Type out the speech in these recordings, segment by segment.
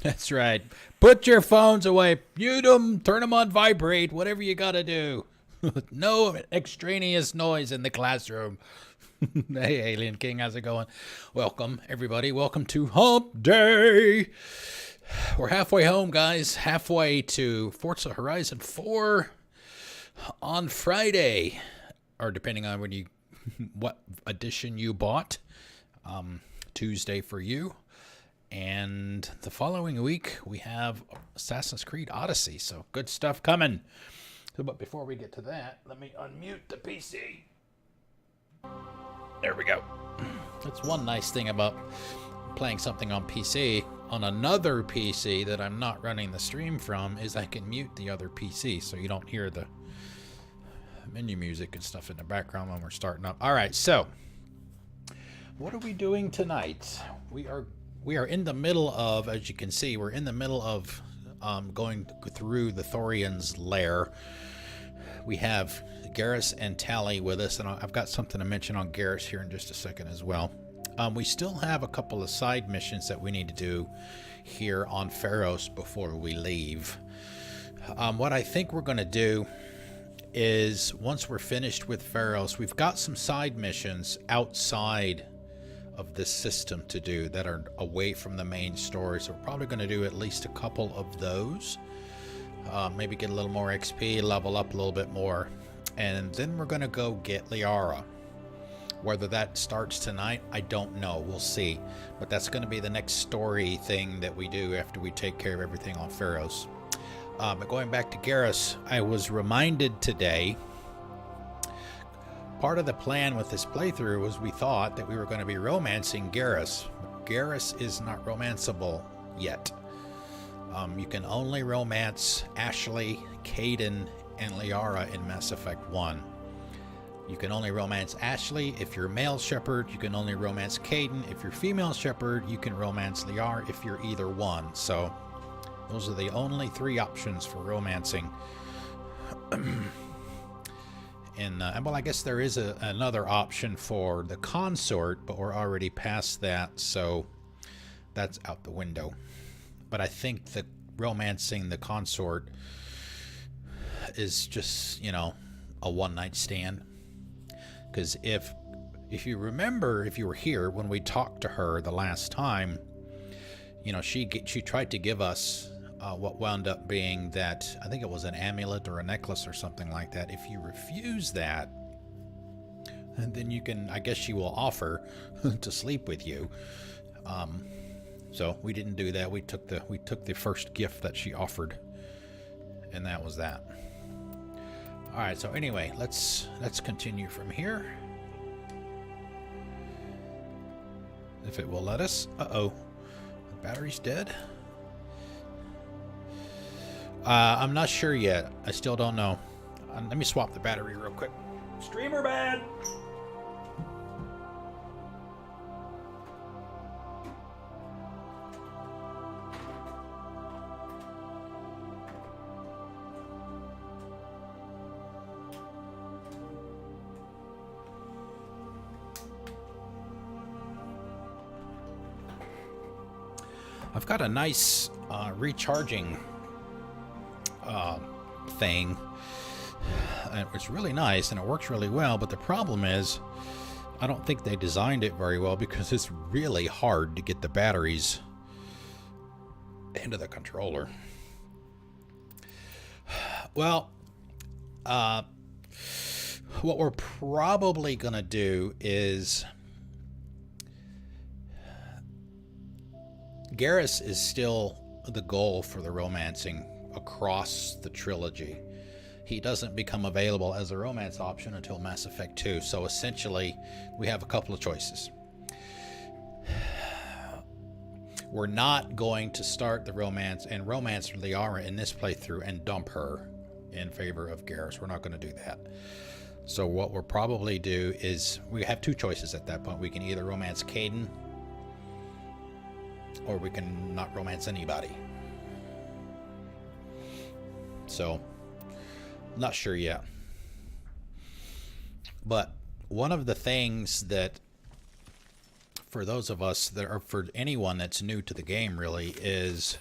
That's right. Put your phones away. Mute them. Turn them on vibrate. Whatever you got to do. No extraneous noise in the classroom. Hey, Alien King, how's it going? Welcome, everybody. Welcome to Hump Day. We're halfway home, guys. Halfway to Forza Horizon 4 on Friday, or depending on when you, what edition you bought. Tuesday for you. And the following week, we have Assassin's Creed Odyssey. So good stuff coming. But before we get to that, let me unmute the PC. There we go. That's one nice thing about playing something on PC. On another PC that I'm not running the stream from is I can mute the other PC so you don't hear the menu music and stuff in the background when we're starting up. All right, so what are we doing tonight? We are in the middle of, as you can see, we're in the middle of going through the Thorian's lair. We have Garrus and Tally with us, and I've got something to mention on Garrus here in just a second as well. We still have a couple of side missions that we need to do here on Feros before we leave. What I think we're going to do is, once we're finished with Feros, we've got some side missions outside of this system to do that are away from the main story, so we're probably going to do at least a couple of those. Maybe get a little more XP, level up a little bit more, and then we're going to go get Liara. Whether that starts tonight, I don't know. We'll see. But that's going to be the next story thing that we do after we take care of everything on Feros. But going back to Garrus, I was reminded today, part of the plan with this playthrough was we thought that we were going to be romancing Garrus. But Garrus is not romanceable yet. You can only romance Ashley, Kaidan, and Liara in Mass Effect 1. You can only romance Ashley if you're male shepherd. You can only romance Kaidan if you're female shepherd. You can romance Liara if you're either one. So those are the only three options for romancing. And well, I guess there is another option for the consort, but we're already past that, so that's out the window. But I think that romancing the consort is just, you know, a one-night stand. Because if you remember, if you were here when we talked to her the last time, you know, she tried to give us what wound up being that, I think it was an amulet or a necklace or something like that. If you refuse that, then you can, I guess she will offer to sleep with you. So we didn't do that. We took the first gift that she offered, and that was that. All right. So anyway, let's continue from here, if it will let us. Uh-oh, the battery's dead. I'm not sure yet. I still don't know. Let me swap the battery real quick. Streamer bad. I've got a nice recharging thing. And it's really nice and it works really well, but the problem is I don't think they designed it very well because it's really hard to get the batteries into the controller. Well, what we're probably gonna do is, Garrus is still the goal for the romancing across the trilogy. He doesn't become available as a romance option until Mass Effect 2. So essentially, we have a couple of choices. We're not going to start the romance and romance Liara in this playthrough and dump her in favor of Garrus. We're not going to do that. So what we'll probably do is, we have two choices at that point. We can either romance Kaidan, or we can not romance anybody. So, not sure yet. But one of the things that, for those of us that are, for anyone that's new to the game really, is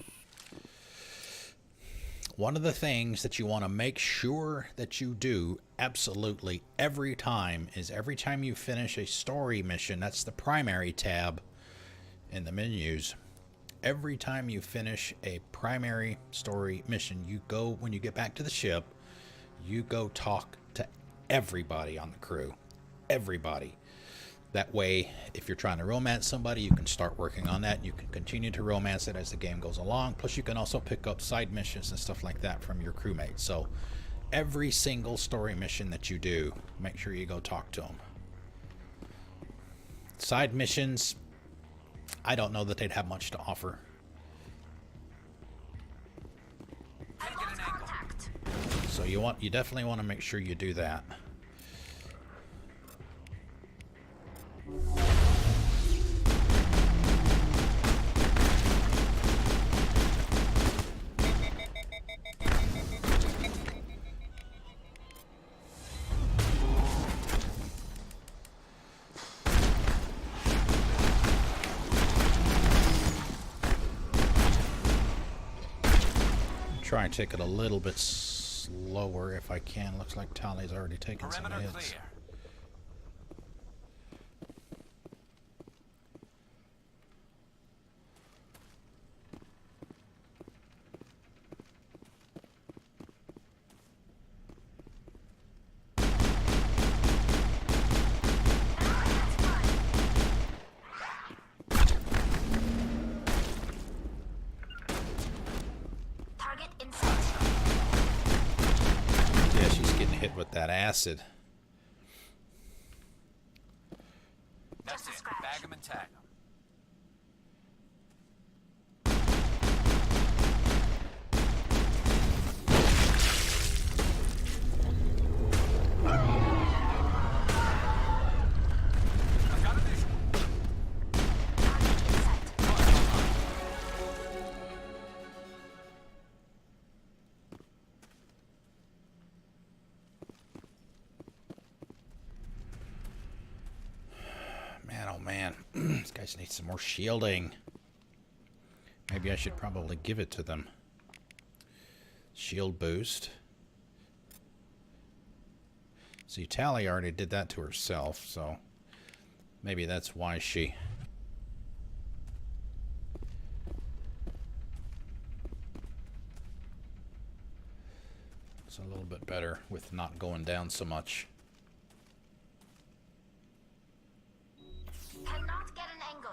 one of the things that you want to make sure that you do absolutely every time is every time you finish a story mission, that's the primary tab in the menus. Every time you finish a primary story mission, you go, when you get back to the ship, you go talk to everybody on the crew. Everybody. That way, if you're trying to romance somebody, you can start working on that. You can continue to romance it as the game goes along. Plus, you can also pick up side missions and stuff like that from your crewmates. So, every single story mission that you do, make sure you go talk to them. Side missions, I don't know that they'd have much to offer. So you definitely want to make sure you do that. Try and take it a little bit slower if I can. Looks like Tally's already taken some hits. Clear. With that acid. That's it. Bag 'em and tag 'em. I've got a visual. Man, these guys need some more shielding. Maybe I should probably give it to them. Shield boost. See, Tally already did that to herself, so maybe that's why she... It's a little bit better with not going down so much. Cannot get an angle.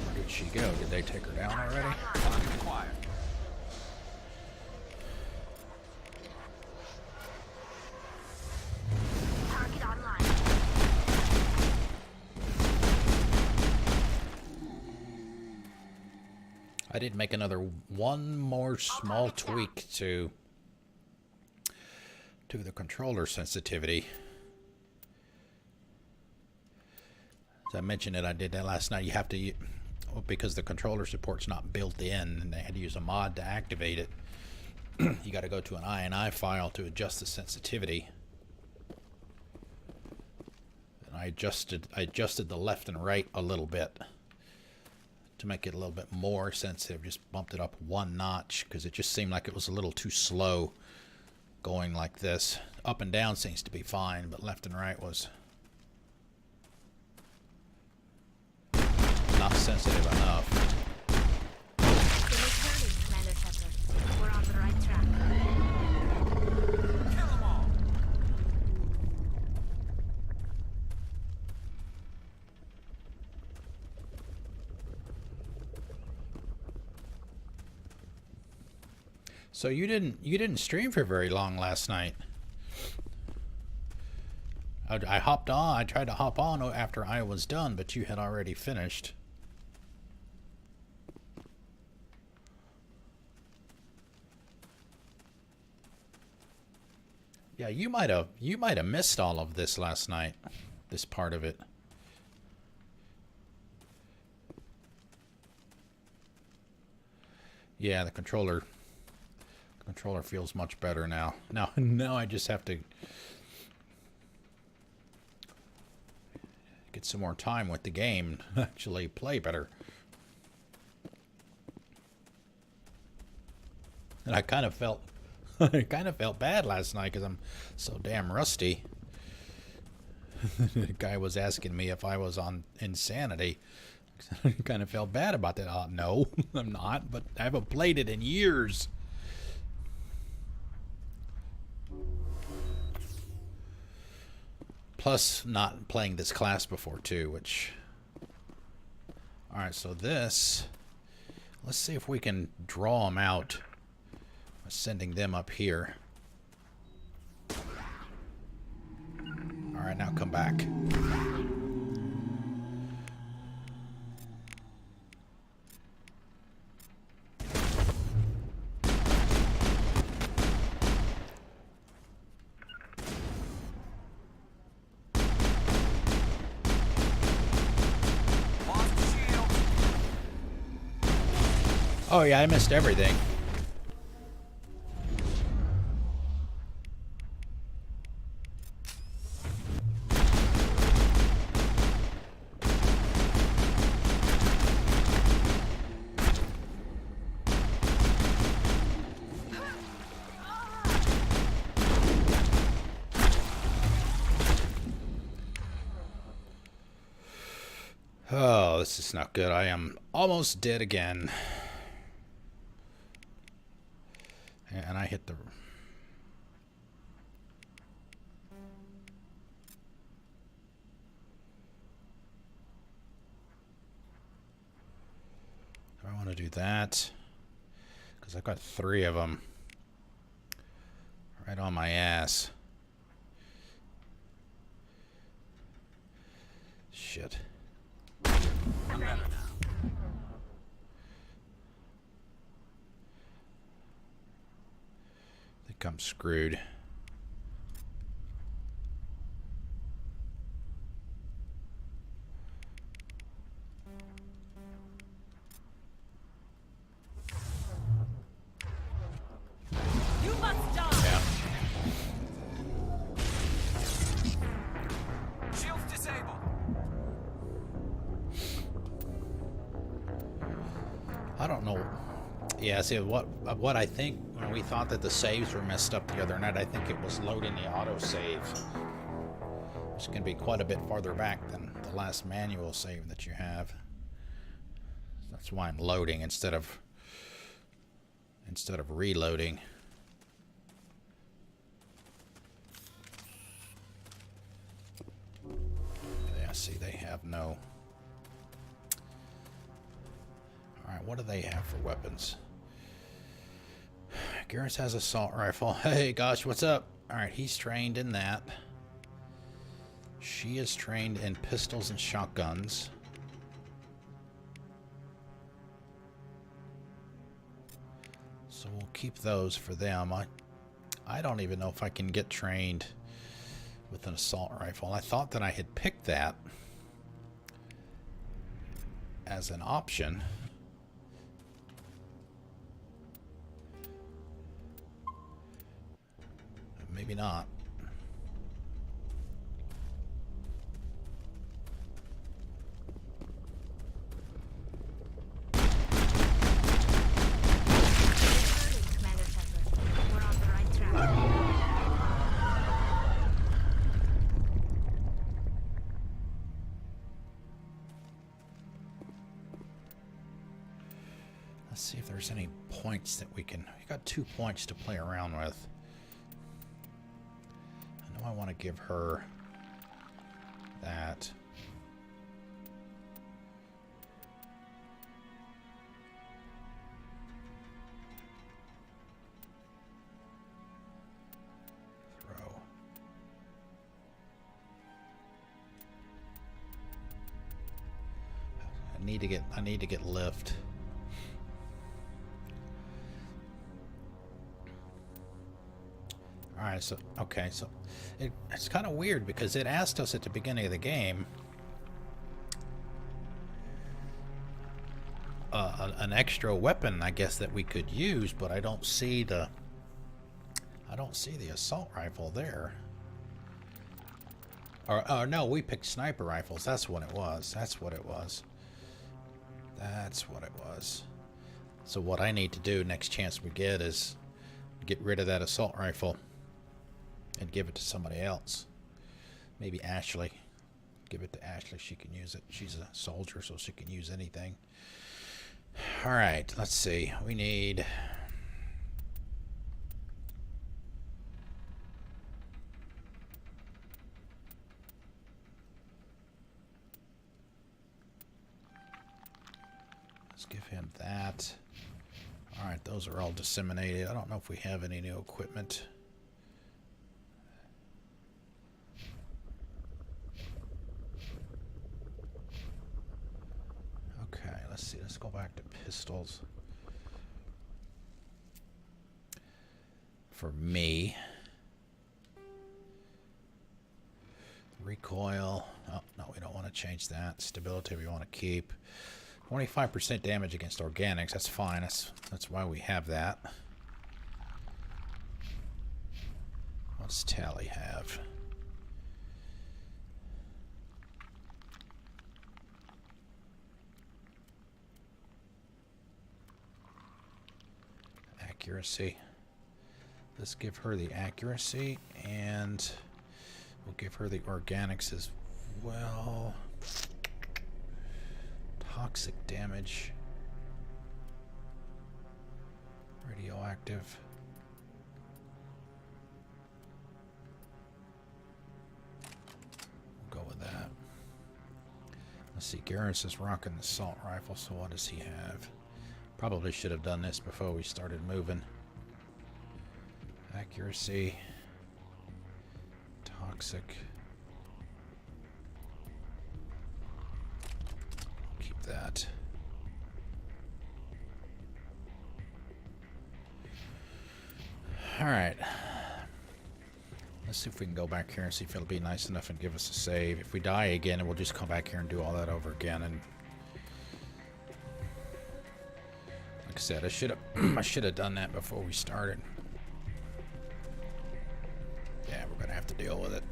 Where did she go? Did they take her down already? Target online. I did make one more small tweak to the controller sensitivity. As I mentioned it, I did that last night. You have to, because the controller support's not built in, and they had to use a mod to activate it. You got to go to an INI file to adjust the sensitivity. And I adjusted the left and right a little bit to make it a little bit more sensitive. Just bumped it up one notch because it just seemed like it was a little too slow going like this. Up and down seems to be fine, but left and right was not sensitive enough. We're on the right track. Kill 'em all. So you didn't stream for very long last night. I hopped on. I tried to hop on after I was done, but you had already finished. Yeah, you might have missed all of this last night. This part of it. Yeah, the controller feels much better now. Now I just have to get some more time with the game, actually play better. And I kind of felt bad last night because I'm so damn rusty. The guy was asking me if I was on insanity. I kind of felt bad about that. No, I'm not, but I haven't played it in years. Plus, not playing this class before, too, which... Alright, so this... Let's see if we can draw them out by sending them up here. Alright, now come back. Oh yeah, I missed everything. Oh, this is not good. I am almost dead again. And I hit the... Do I want to do that? Because I've got 3 of them. Right on my ass. Shit. I'm better now. I think I'm screwed. You must die. Yeah. Shields disabled. I don't know. Yeah, see, what I think, when we thought that the saves were messed up the other night, I think it was loading the autosave. Which can be quite a bit farther back than the last manual save that you have. That's why I'm loading instead of reloading. Yeah, see, they have no... Alright, what do they have for weapons? Garrus has assault rifle. Hey, gosh, what's up? Alright, he's trained in that. She is trained in pistols and shotguns. So we'll keep those for them. I don't even know if I can get trained with an assault rifle. I thought that I had picked that as an option. Maybe not. Commander Shepard. We're on the right track. Let's see if there's any points that we can... We got 2 points to play around with. I know I want to give her that. Throw. I need to get lift. Alright, so, okay, so it's kind of weird because it asked us at the beginning of the game an extra weapon, I guess, that we could use, but I don't see the assault rifle there. Or no, we picked sniper rifles. That's what it was. That's what it was. That's what it was. So what I need to do next chance we get is get rid of that assault rifle and give it to somebody else. Maybe Ashley. Give it to Ashley. She can use it. She's a soldier, so she can use anything. All right, let's see. We need... Let's give him that. All right, those are all disseminated. I don't know if we have any new equipment. Okay, let's see. Let's go back to pistols. For me. Recoil. Oh, no, we don't want to change that. Stability we want to keep. 25% damage against organics. That's fine. That's why we have that. What's Tally have? Accuracy. Let's give her the accuracy, and we'll give her the organics as well. Toxic damage. Radioactive. We'll go with that. Let's see, Garrus is rocking the assault rifle, so what does he have? Probably should have done this before we started moving. Accuracy. Toxic. Keep that. Alright. Let's see if we can go back here and see if it'll be nice enough and give us a save. If we die again, we'll just come back here and do all that over again. And like I said, I should have done that before we started. Yeah, we're gonna have to deal with it.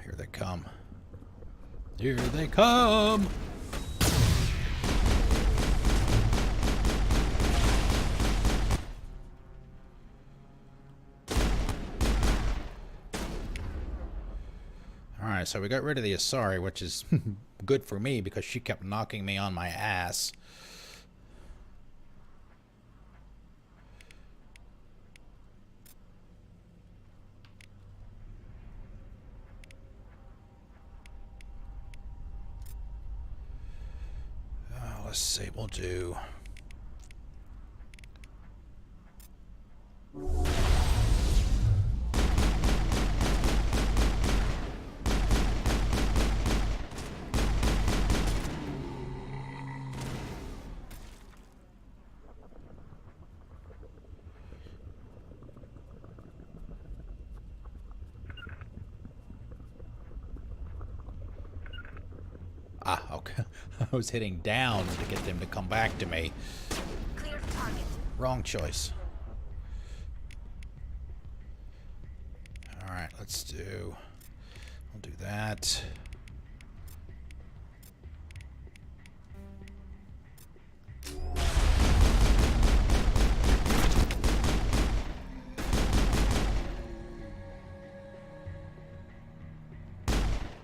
Here they come. Here they come! Alright, so we got rid of the Asari, which is good for me because she kept knocking me on my ass. Let's see, we'll do... Ah, okay. I was hitting down to get them to come back to me. Clear target. Wrong choice. Alright, let's do... We'll do that.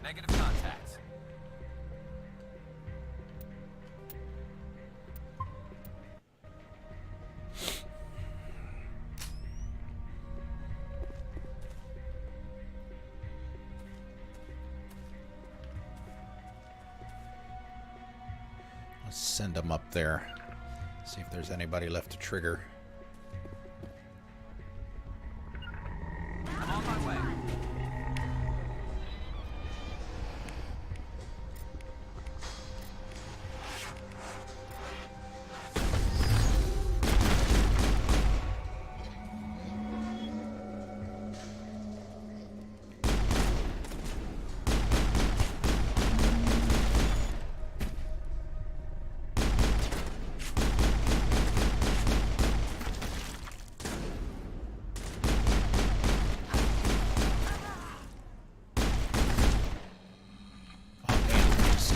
Negative contact. send them up there. See if there's anybody left to trigger. I'm on my way.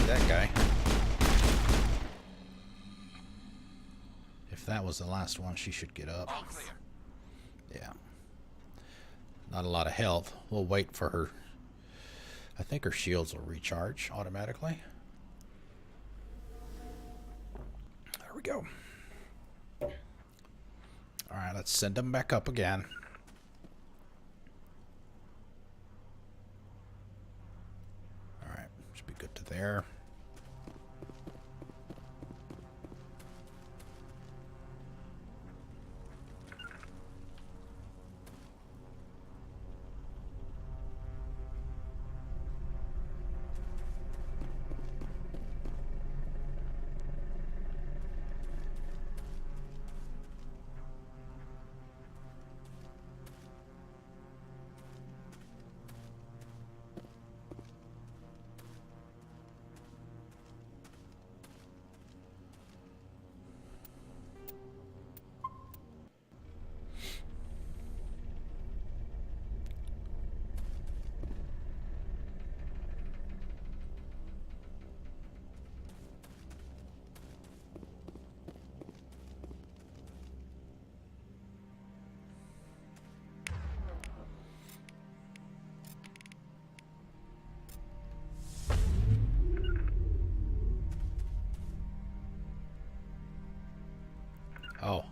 That guy. If that was the last one, she should get up. All clear. Yeah. Not a lot of health. We'll wait for her. I think her shields will recharge automatically. There we go. Alright, let's send them back up again. Alright, should be good to there. Oh,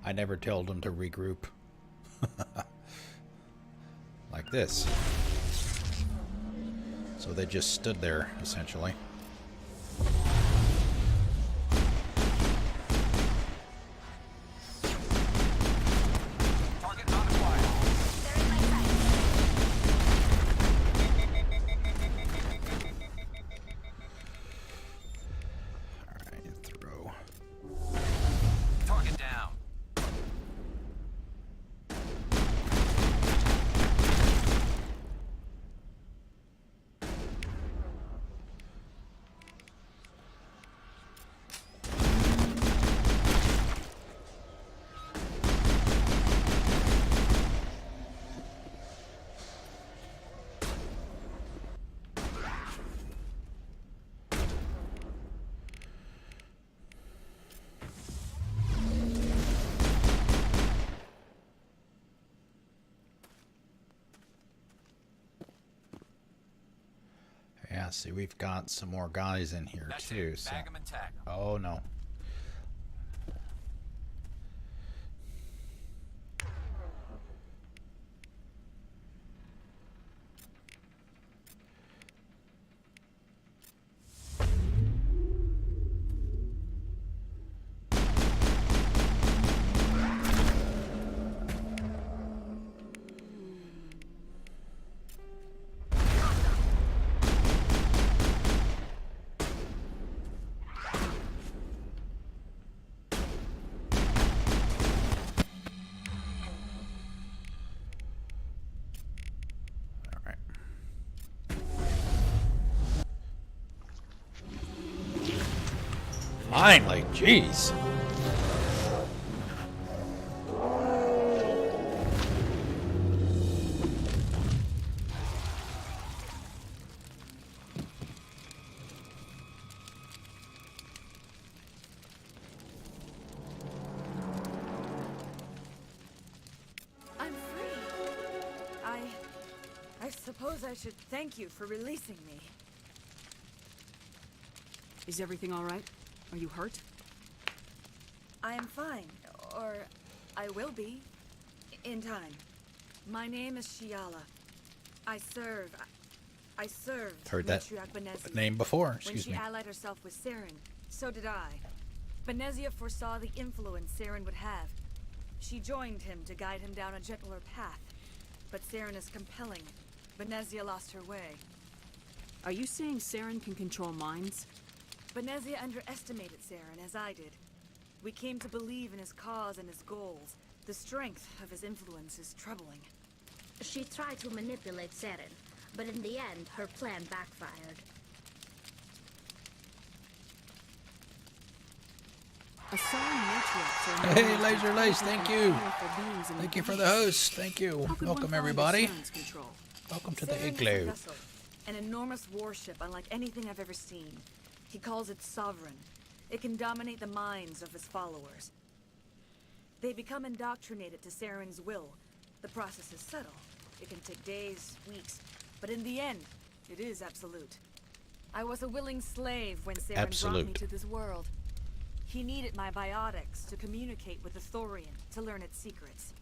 I never told them to regroup. Like this. So they just stood there, essentially. Target not acquired. They're in my sight. Alright, throw. Target down. Yeah, see, we've got some more guys in here, That's too. it. So. Bag 'em and tag 'em. Oh, no. Finally, jeez. I'm free. I suppose I should thank you for releasing me. Is everything all right? Are you hurt? I am fine, or I will be, in time. My name is Shiala. I served Heard that Matriarch Benezi. name before, When excuse she me. allied herself with Saren, so did I. Benezia foresaw the influence Saren would have. She joined him to guide him down a gentler path. But Saren is compelling. Benezia lost her way. Are you saying Saren can control minds? Benezia underestimated Saren, as I did. We came to believe in his cause and his goals. The strength of his influence is troubling. She tried to manipulate Saren, but in the end, her plan backfired. A solemn matriarch. Hey, Laser Lace, thank you. Thank you for the host. Thank you. How could one Welcome, fall into everybody. Saren's control? Welcome to the Saren is a igloo. vessel, an enormous warship unlike anything I've ever seen. He calls it sovereign. It can dominate the minds of his followers. They become indoctrinated to Saren's will. The process is subtle. It can take days, weeks, but in the end, it is absolute. I was a willing slave when Saren brought me to this world. He needed my biotics to communicate with the Thorian, to learn its secrets.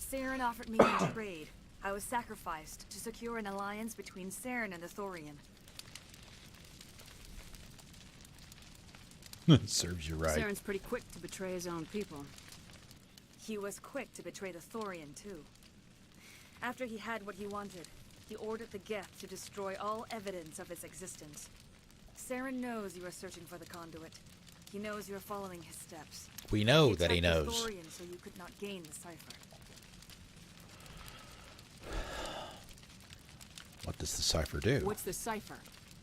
Saren offered me in trade. I was sacrificed to secure an alliance between Saren and the Thorian. Serves you right. Saren's pretty quick to betray his own people. He was quick to betray the Thorian, too. After he had what he wanted, he ordered the Geth to destroy all evidence of its existence. Saren knows you are searching for the conduit. He knows you are following his steps. We know that he attacked the knows. Thorian so you could not gain the cipher. What does the cipher do? What's the cipher?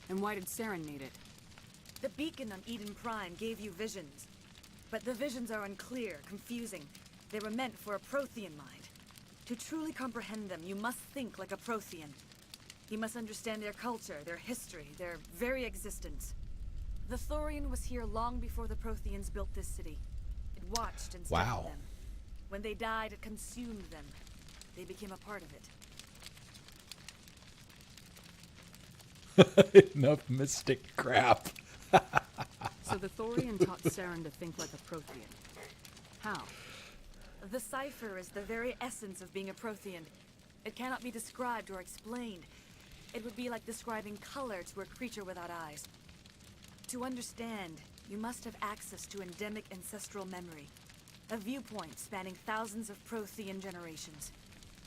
And why did Saren need it? The beacon on Eden Prime gave you visions. But the visions are unclear, confusing. They were meant for a Prothean mind. To truly comprehend them, you must think like a Prothean. You must understand their culture, their history, their very existence. The Thorian was here long before the Protheans built this city. It watched and studied them. When they died, it consumed them. They became a part of it. Enough mystic crap. So the Thorian taught Saren to think like a Prothean. How? The cipher is the very essence of being a Prothean. It cannot be described or explained. It would be like describing color to a creature without eyes. To understand, you must have access to endemic ancestral memory. A viewpoint spanning thousands of Prothean generations.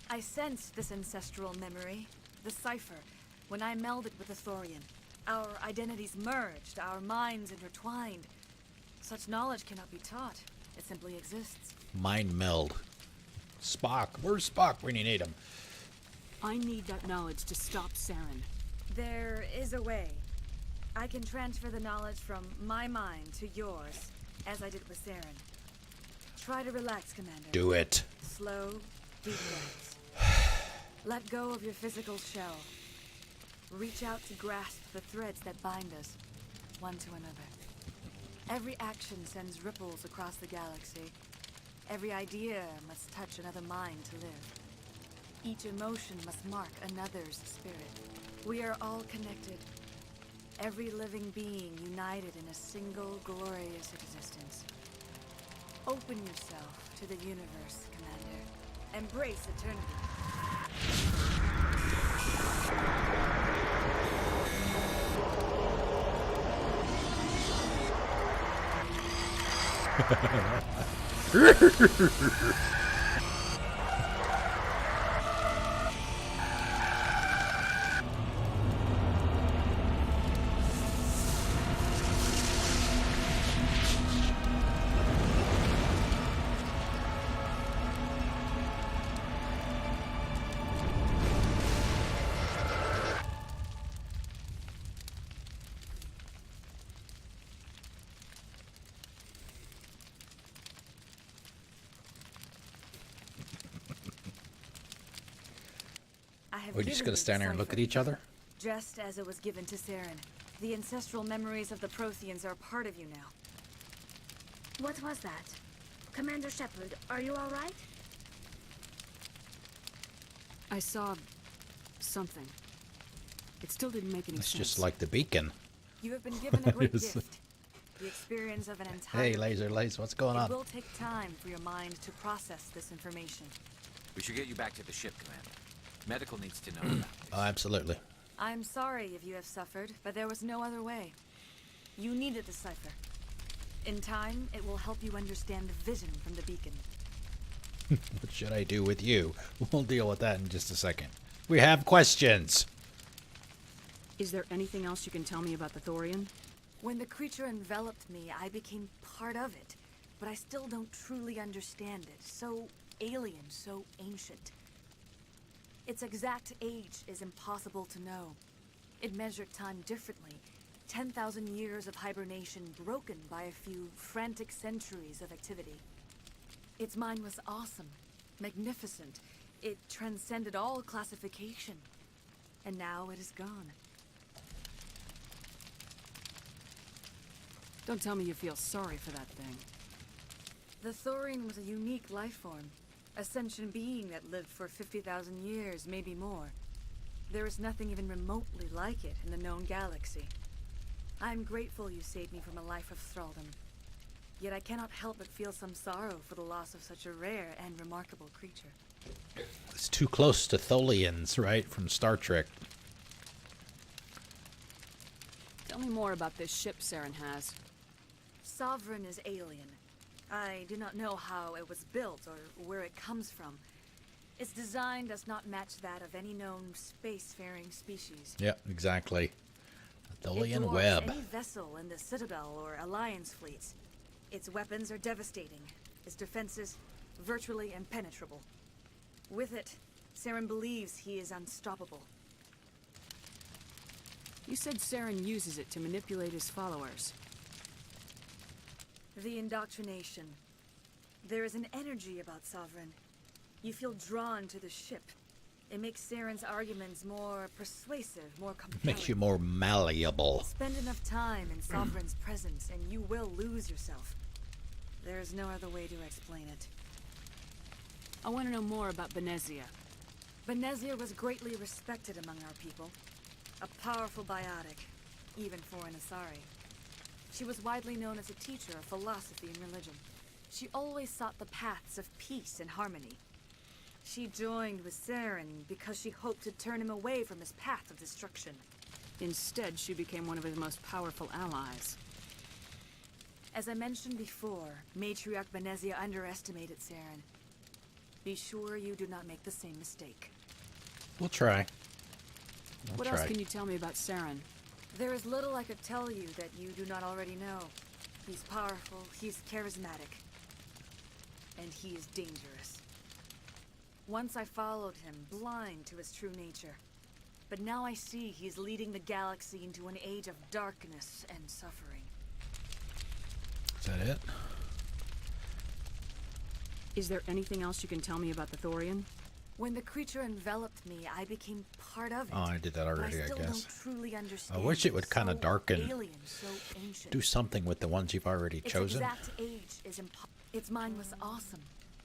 I sensed this ancestral memory, the cipher, when I melded with the Thorian. Our identities merged, our minds intertwined. Such knowledge cannot be taught. It simply exists. Mind meld. Spock. Where's Spock when you need him? I need that knowledge to stop Saren. There is a way. I can transfer the knowledge from my mind to yours, as I did with Saren. Try to relax, Commander. Do it. Slow, deep breaths. Let go of your physical shell. Reach out to grasp the threads that bind us, one to another. Every action sends ripples across the galaxy. Every idea must touch another mind to live. Each emotion must mark another's spirit. We are all connected. Every living being united in a single glorious existence. Open yourself to the universe, Commander. Embrace eternity. We're just gonna stand there and look at each other? Just as it was given to Saren. The ancestral memories of the Protheans are part of you now. What was that? Commander Shepard, are you all right? I saw something. It still didn't make any It's sense. just like the beacon. You have been given a great Yes. gift. The experience of an entire... Hey, Laser Lace, what's going It on? will take time for your mind to process this information. We should get you back to the ship, Commander. Medical needs to know about this. Oh, absolutely. I'm sorry if you have suffered, but there was no other way. You needed the cipher. In time, it will help you understand the vision from the beacon. What should I do with you? We'll deal with that in just a second. We have questions. Is there anything else you can tell me about the Thorian? When the creature enveloped me, I became part of it, but I still don't truly understand it. So alien, so ancient. Its exact age is impossible to know. It measured time differently. 10,000 years of hibernation broken by a few frantic centuries of activity. Its mind was awesome, magnificent. It transcended all classification. And now it is gone. Don't tell me you feel sorry for that thing. The Thorian was a unique life form. A sentient being that lived for 50,000 years, maybe more. There is nothing even remotely like it in the known galaxy. I'm grateful you saved me from a life of thraldom. Yet I cannot help but feel some sorrow for the loss of such a rare and remarkable creature. It's too close to Tholians, right? From Star Trek. Tell me more about this ship Saren has. Sovereign is alien. I do not know how it was built or where it comes from. Its design does not match that of any known spacefaring species. Yep, exactly. It Tholian dwarfs web. any vessel in the Citadel or Alliance fleets. Its weapons are devastating. Its defenses virtually impenetrable. With it, Saren believes he is unstoppable. You said Saren uses it to manipulate his followers. The indoctrination. There is an energy about Sovereign. You feel drawn to the ship. It makes Saren's arguments more persuasive, more compelling. Makes you more malleable. Spend enough time in Sovereign's presence and you will lose yourself. There is no other way to explain it. I want to know more about Benezia. Benezia was greatly respected among our people. A powerful biotic, even for an Asari. She was widely known as a teacher of philosophy and religion. She always sought the paths of peace and harmony. She joined with Saren because she hoped to turn him away from his path of destruction. Instead, she became one of his most powerful allies. As I mentioned before, Matriarch Benezia underestimated Saren. Be sure you do not make the same mistake. We'll try. What else can you tell me about Saren? There is little I could tell you that you do not already know. He's powerful, he's charismatic, and he is dangerous. Once I followed him, blind to his true nature. But now I see he's leading the galaxy into an age of darkness and suffering. Is that it? Is there anything else you can tell me about the Thorian? When the creature enveloped me, I became part of it. Oh, I did that already, but I still guess. Don't truly understand. I wish it would kind of So darken. alien, so ancient. Do something with the ones you've already Its chosen. exact age is Its mind was awesome,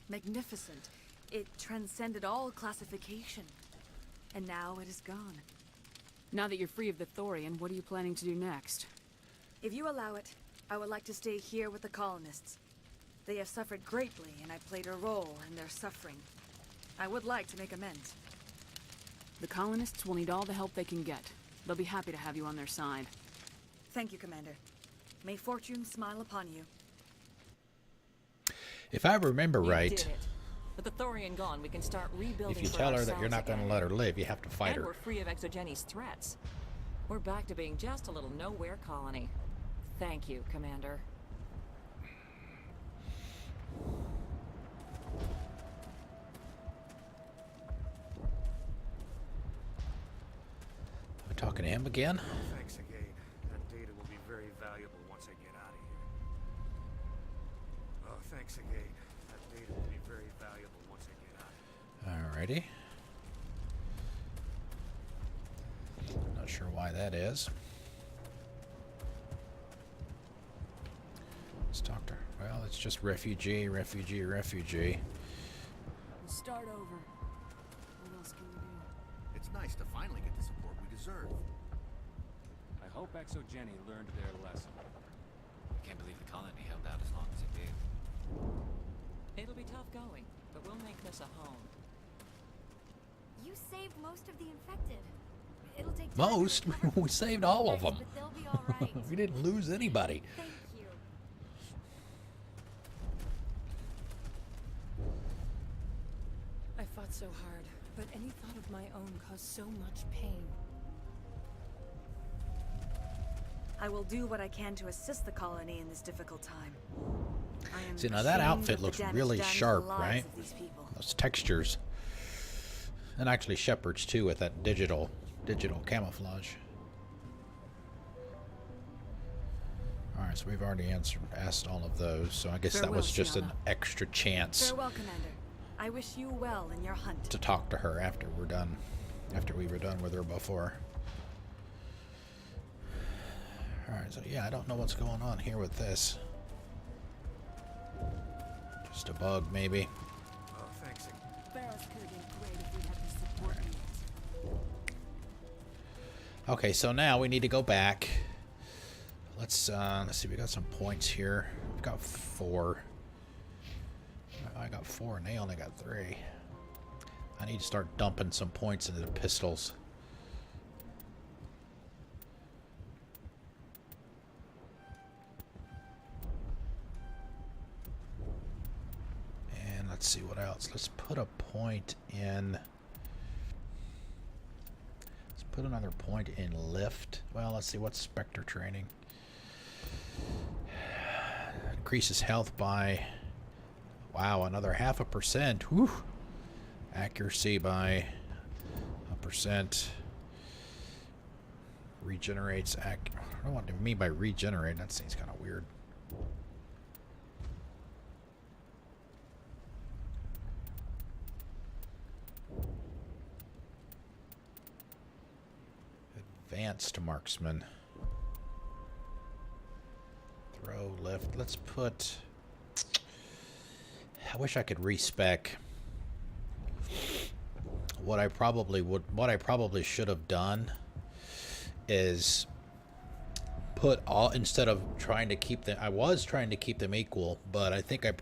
magnificent. It transcended all classification. And now it is gone. Now that you're free of the Thorian, what are you planning to do next? If you allow it, I would like to stay here with the colonists. They have suffered greatly, and I played a role in their suffering. I would like to make amends. The colonists will need all the help they can get. They'll be happy to have you on their side. Thank you, Commander. May fortune smile upon you. If I remember You right, did it. With the Thorian gone, we can start rebuilding. if you for tell her that you're ourselves not going to again. let her live, you have to fight And her. we're free of Exogenes' threats. We're back to being just a little nowhere colony. Thank you, Commander. Are we talking to him again? Thanks again. That data will be very valuable once I get out of here. Oh, thanks again. That data will be very valuable once I get out of here. Alrighty. Not sure why that is. Let's talk to her. Well, it's just refugee, refugee, refugee. We'll start over. What else can we do? It's nice to finally get the support we deserve. I hope Exogeny learned their lesson. I can't believe the colony held out as long as it did. It'll be tough going, but we'll make this a home. You saved most of the infected. It'll take time to Most? recover We saved all of them. But they'll be all right. We didn't lose anybody. Thank you. fought so hard, but any thought of my own caused so much pain. I will do what I can to assist the colony in this difficult time. I am See, now that ashamed outfit of the looks damage really done to the sharp, lives right? of these people. Those textures. And actually Shepard's too with that digital camouflage. Alright, so we've already asked all of those, so I guess that Farewell, was just an Shiana. extra chance Farewell, Commander. I wish you well in your hunt. to talk to her after we were done with her before. Alright, so yeah, I don't know what's going on here with this. Just a bug, maybe. Oh, thanks. Feros could have been great if we had the support units. Okay, so now we need to go back. Let's see, we got some points here. We've got 4. I got 4 and they only got 3. I need to start dumping some points into the pistols. And let's see what else. Let's put a point in. Let's put another point in lift. Well, let's see, what's Spectre training? Increases health by, wow, another 0.5%. Whew. Accuracy by 1%. Regenerates. I don't know what to mean by regenerate. That seems kind of weird. Advanced marksman. Throw, lift. Let's put. I wish I could respec. What I probably should have done is put all, instead of trying to keep them. I was trying to keep them equal, but I think I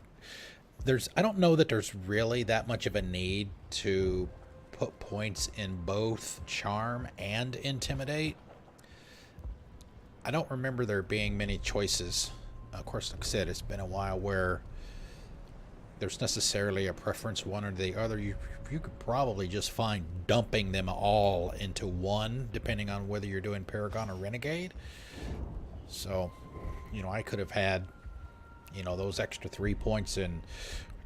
don't know that there's really that much of a need to put points in both charm and intimidate. I don't remember there being many choices. Of course, like I said, it's been a while where there's necessarily a preference one or the other. You could probably just find dumping them all into one, depending on whether you're doing Paragon or Renegade. So, you know, I could have had, you know, those extra 3 points in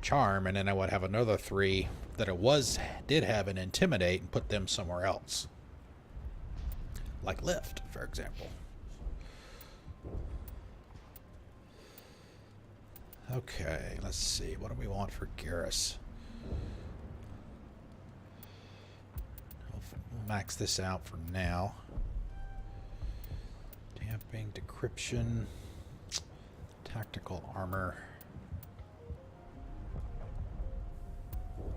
charm, and then I would have another 3 that did have an intimidate and put them somewhere else. Like lift, for example. Okay, let's see. What do we want for Garrus? We'll max this out for now. Damping, decryption, tactical armor. We'll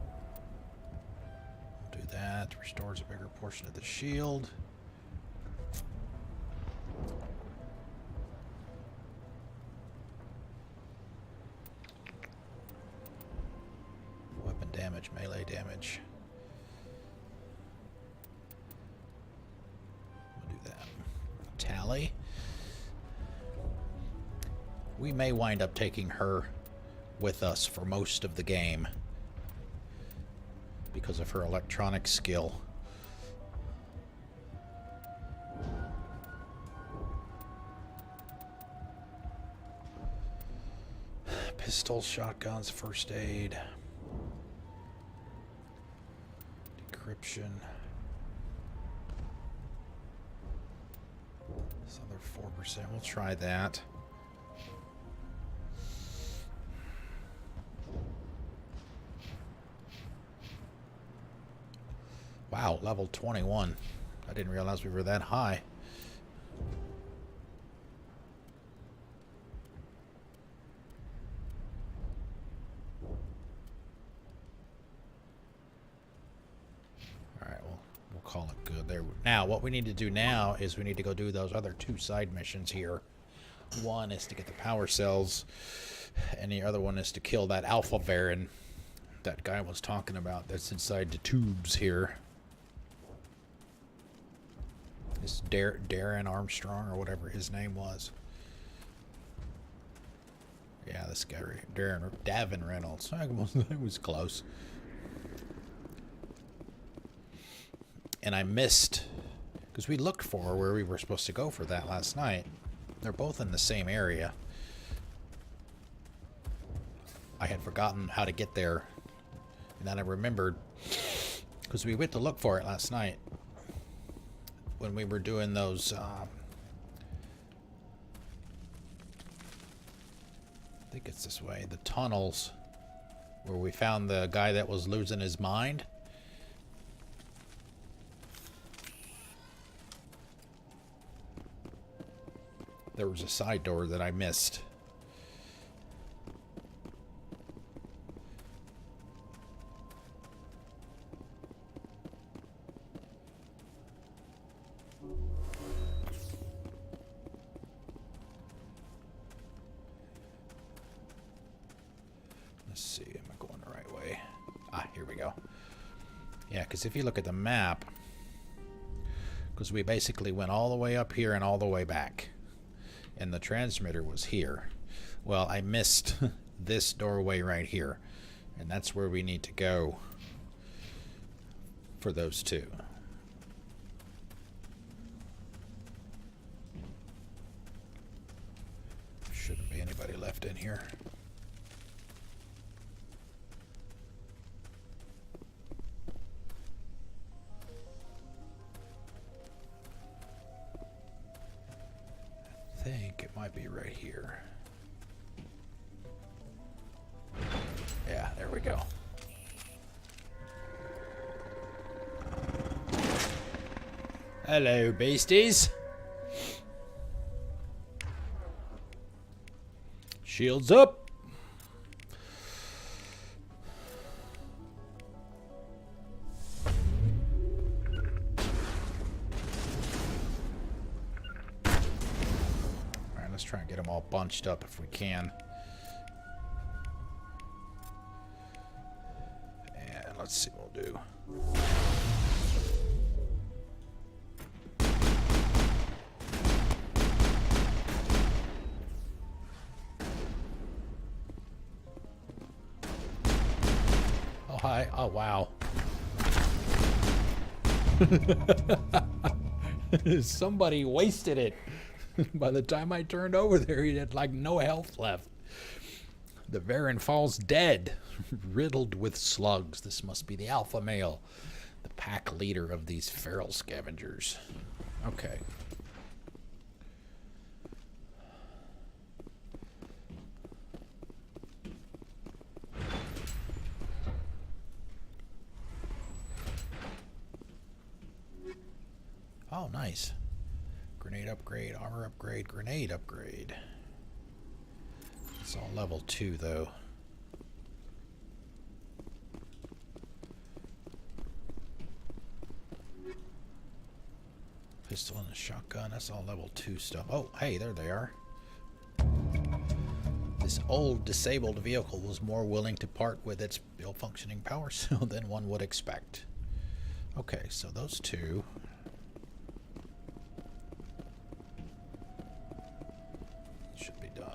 do that. Restores a bigger portion of the shield. Weapon damage, melee damage. We'll do that. Tally. We may wind up taking her with us for most of the game because of her electronic skill. Pistols, shotguns, first aid. Decryption. This other 4%. We'll try that. Wow, level 21. I didn't realize we were that high. We'll call it good there. Now, what we need to do now is we need to go do those other 2 side missions here. One is to get the power cells, and the other one is to kill that Alpha Baron that guy was talking about that's inside the tubes here. This Darren Armstrong, or whatever his name was. Yeah, this guy right here. Davin Reynolds. I was close. and I missed, because we looked for where we were supposed to go for that last night. They're both in the same area. I had forgotten how to get there, and then I remembered, because we went to look for it last night when we were doing those I think it's this way, the tunnels where we found the guy that was losing his mind. There was a side door that I missed. Let's see, am I going the right way? Ah, here we go. Yeah, because if you look at the map, because we basically went all the way up here and all the way back, and the transmitter was here. Well, I missed this doorway right here, and that's where we need to go for those two. Shouldn't be anybody left in here. I think it might be right here. Yeah, there we go. Hello, beasties. Shields up. Let's try and get them all bunched up if we can. And let's see what we'll do. Oh, hi. Oh, wow. Somebody wasted it. By the time I turned over there, he had like no health left. The Varen falls dead, riddled with slugs. This must be the alpha male, the pack leader of these feral scavengers. Okay. Oh, nice. Grenade upgrade, armor upgrade, grenade upgrade. It's all level 2, though. Pistol and a shotgun, that's all level 2 stuff. Oh, hey, there they are. This old disabled vehicle was more willing to part with its ill-functioning power cell than one would expect. Okay, so those two... should be done.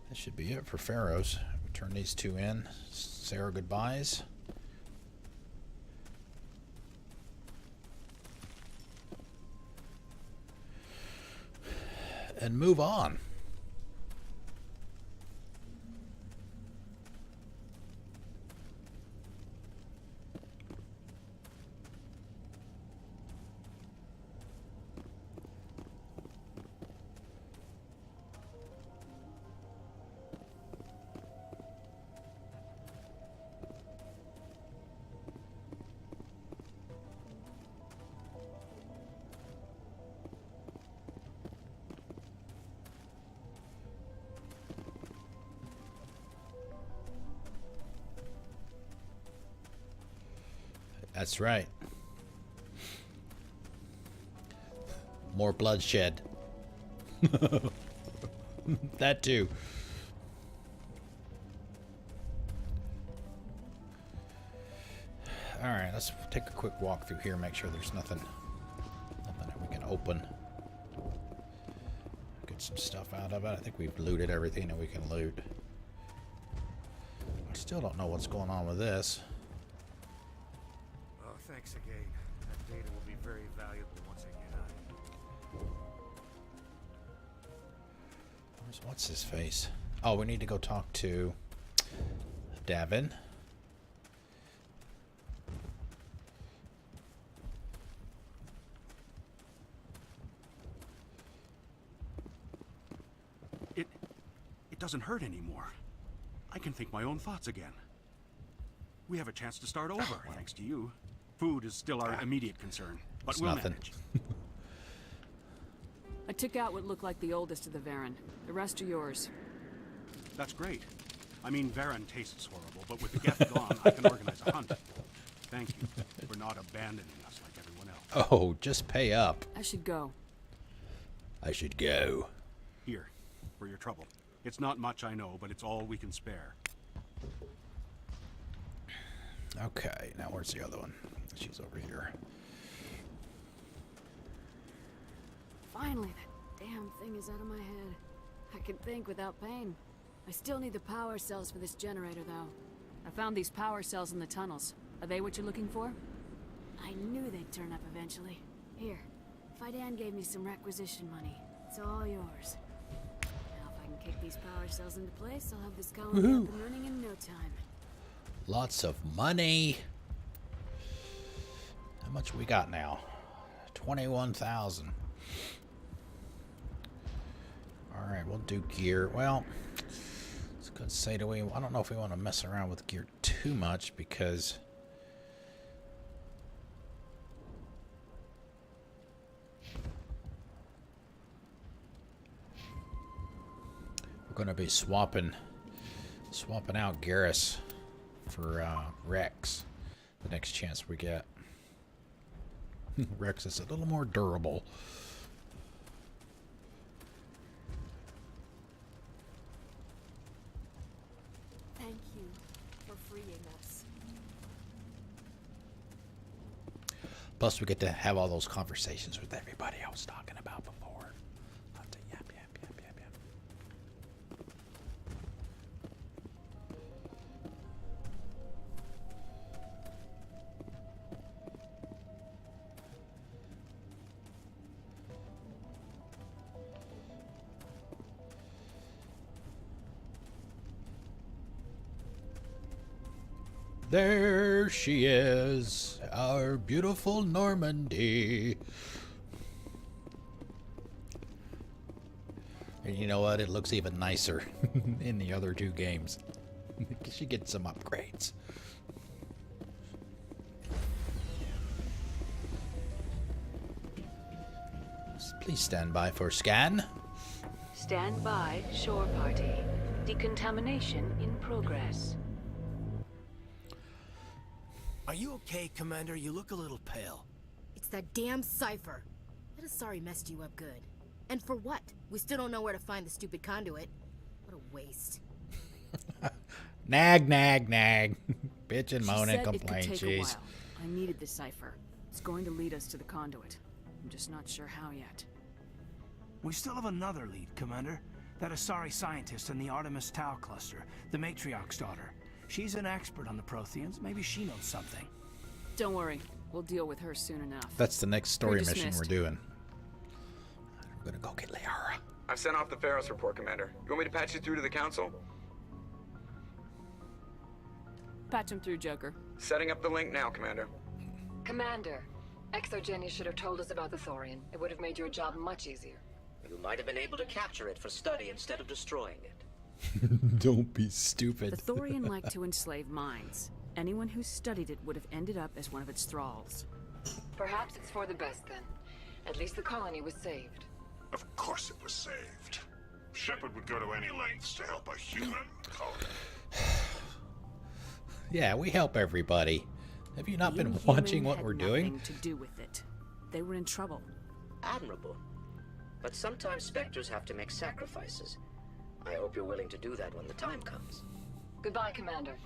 That should be it for Feros. Turn these two in. Say our goodbyes. And move on. That's right. More bloodshed. That too. Alright, let's take a quick walk through here, make sure there's nothing that we can open. Get some stuff out of it. I think we've looted everything that we can loot. I still don't know what's going on with this. Oh, thanks again. That data will be very valuable once I get out. What's his face? Oh, we need to go talk to Davin. It doesn't hurt anymore. I can think my own thoughts again. We have a chance to start over, thanks to you. Food is still our immediate concern, but we'll manage. I took out what looked like the oldest of the Varen. The rest are yours. That's great. I mean, Varen tastes horrible, but with the Geth gone, I can organize a hunt. Thank you for not abandoning us like everyone else. Oh, just pay up. I should go. I should go. Here, for your trouble. It's not much, I know, but it's all we can spare. Okay, now where's the other one? She's over here. Finally, that damn thing is out of my head. I can think without pain. I still need the power cells for this generator, though. I found these power cells in the tunnels. Are they what you're looking for? I knew they'd turn up eventually. Here, Fidan gave me some requisition money. It's all yours. Now if I can kick these power cells into place, I'll have this colony up and running in no time. Lots of money. How much we got now? 21,000. Alright, we'll do gear. Well, it's good to say, I don't know if we want to mess around with gear too much because we're going to be swapping out Garrus for Rex the next chance we get. Rex is a little more durable. Thank you for freeing us. Plus, we get to have all those conversations with everybody I was talking about before. I'll have to yap. There she is, our beautiful Normandy. And you know what? It looks even nicer in the other two games. She gets some upgrades. Please stand by for scan. Stand by, shore party. Decontamination in progress. Are you okay, Commander? You look a little pale. It's that damn cipher. That Asari messed you up good. And for what? We still don't know where to find the stupid conduit. What a waste. Nag. Bitch and moan and She said complain, it could take a jeez. while. I needed the cipher. It's going to lead us to the conduit. I'm just not sure how yet. We still have another lead, Commander. That Asari scientist in the Artemis Tau cluster, the Matriarch's daughter. She's an expert on the Protheans. Maybe she knows something. Don't worry. We'll deal with her soon enough. That's the next story You're mission dismissed. we're doing. I'm gonna go get Liara. I've sent off the Feros report, Commander. You want me to patch you through to the Council? Patch him through, Joker. Setting up the link now, Commander. Commander, Exogenia should have told us about the Thorian. It would have made your job much easier. You might have been able to capture it for study instead of destroying it. Don't be stupid. The Thorian like to enslave minds. Anyone who studied it would have ended up as one of its thralls. Perhaps it's for the best then. At least the colony was saved. Of course it was saved. Shepard would go to any lengths to help a human colony. Yeah, we help everybody. Have you not The been Inhuman watching what had we're doing? nothing to do with it. They were in trouble. Admirable. But sometimes Spectres have to make sacrifices. I hope you're willing to do that when the time comes. Goodbye, Commander.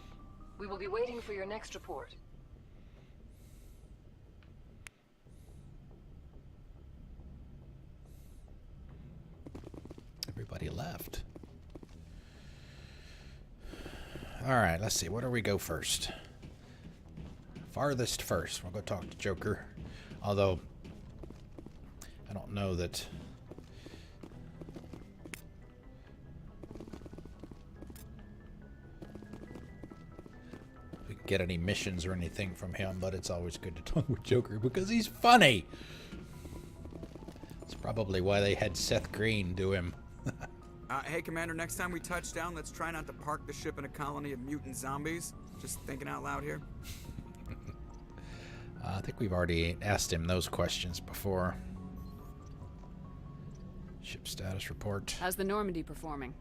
We will be waiting for your next report. Everybody left. Alright, let's see. Where do we go first? Farthest first. We'll go talk to Joker. Although, I don't know that... we can get any missions or anything from him, but it's always good to talk with Joker because he's funny! That's probably why they had Seth Green do him. Hey, Commander, next time we touch down, let's try not to park the ship in a colony of mutant zombies. Just thinking out loud here. I think we've already asked him those questions before. Ship status report. How's the Normandy performing?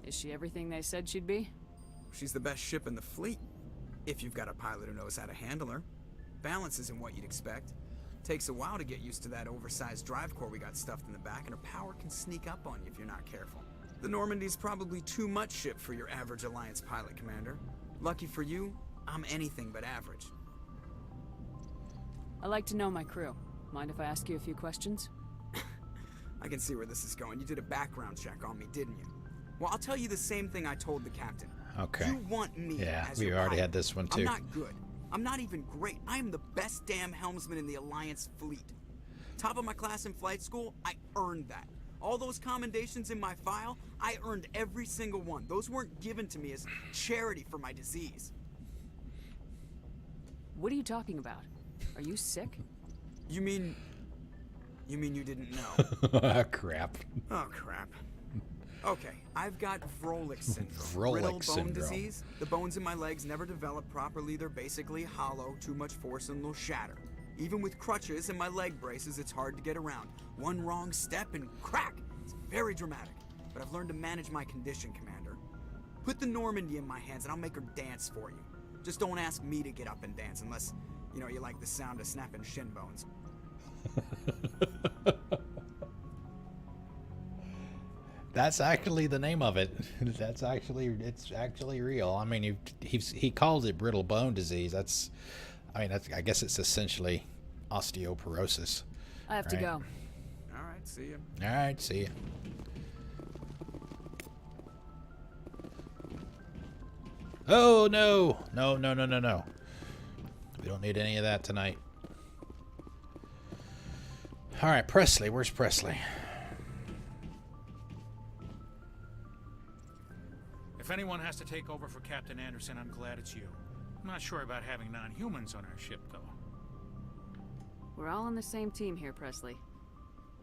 Is she everything they said she'd be? She's the best ship in the fleet. If you've got a pilot who knows how to handle her. Balance isn't what you'd expect. Takes a while to get used to that oversized drive core we got stuffed in the back, and her power can sneak up on you if you're not careful. The Normandy's probably too much ship for your average Alliance pilot, Commander. Lucky for you, I'm anything but average. I like to know my crew. Mind if I ask you a few questions? I can see where this is going. You did a background check on me, didn't you? Well, I'll tell you the same thing I told the captain. Okay. You want me as we your already pilot. had this one too. I'm not good. I'm not even great. I am the best damn helmsman in the Alliance fleet. Top of my class in flight school, I earned that. All those commendations in my file, I earned every single one. Those weren't given to me as charity for my disease. What are you talking about? Are you sick? You mean you didn't know? Crap. Oh, crap. Okay, I've got Vrolik syndrome. Vrolik Brittle bone syndrome. disease. The bones in my legs never develop properly. They're basically hollow. Too much force and they'll shatter. Even with crutches and my leg braces, it's hard to get around. One wrong step and crack. It's very dramatic. But I've learned to manage my condition, Commander. Put the Normandy in my hands and I'll make her dance for you. Just don't ask me to get up and dance unless, you know, you like the sound of snapping shin bones. That's actually the name of it. It's actually real. I mean, he calls it brittle bone disease. I guess it's essentially osteoporosis. I have to go. All right, see you. All right, see you. Oh no! No! We don't need any of that tonight. All right, Presley. Where's Presley? If anyone has to take over for Captain Anderson, I'm glad it's you. I'm not sure about having non-humans on our ship, though. We're all on the same team here, Presley.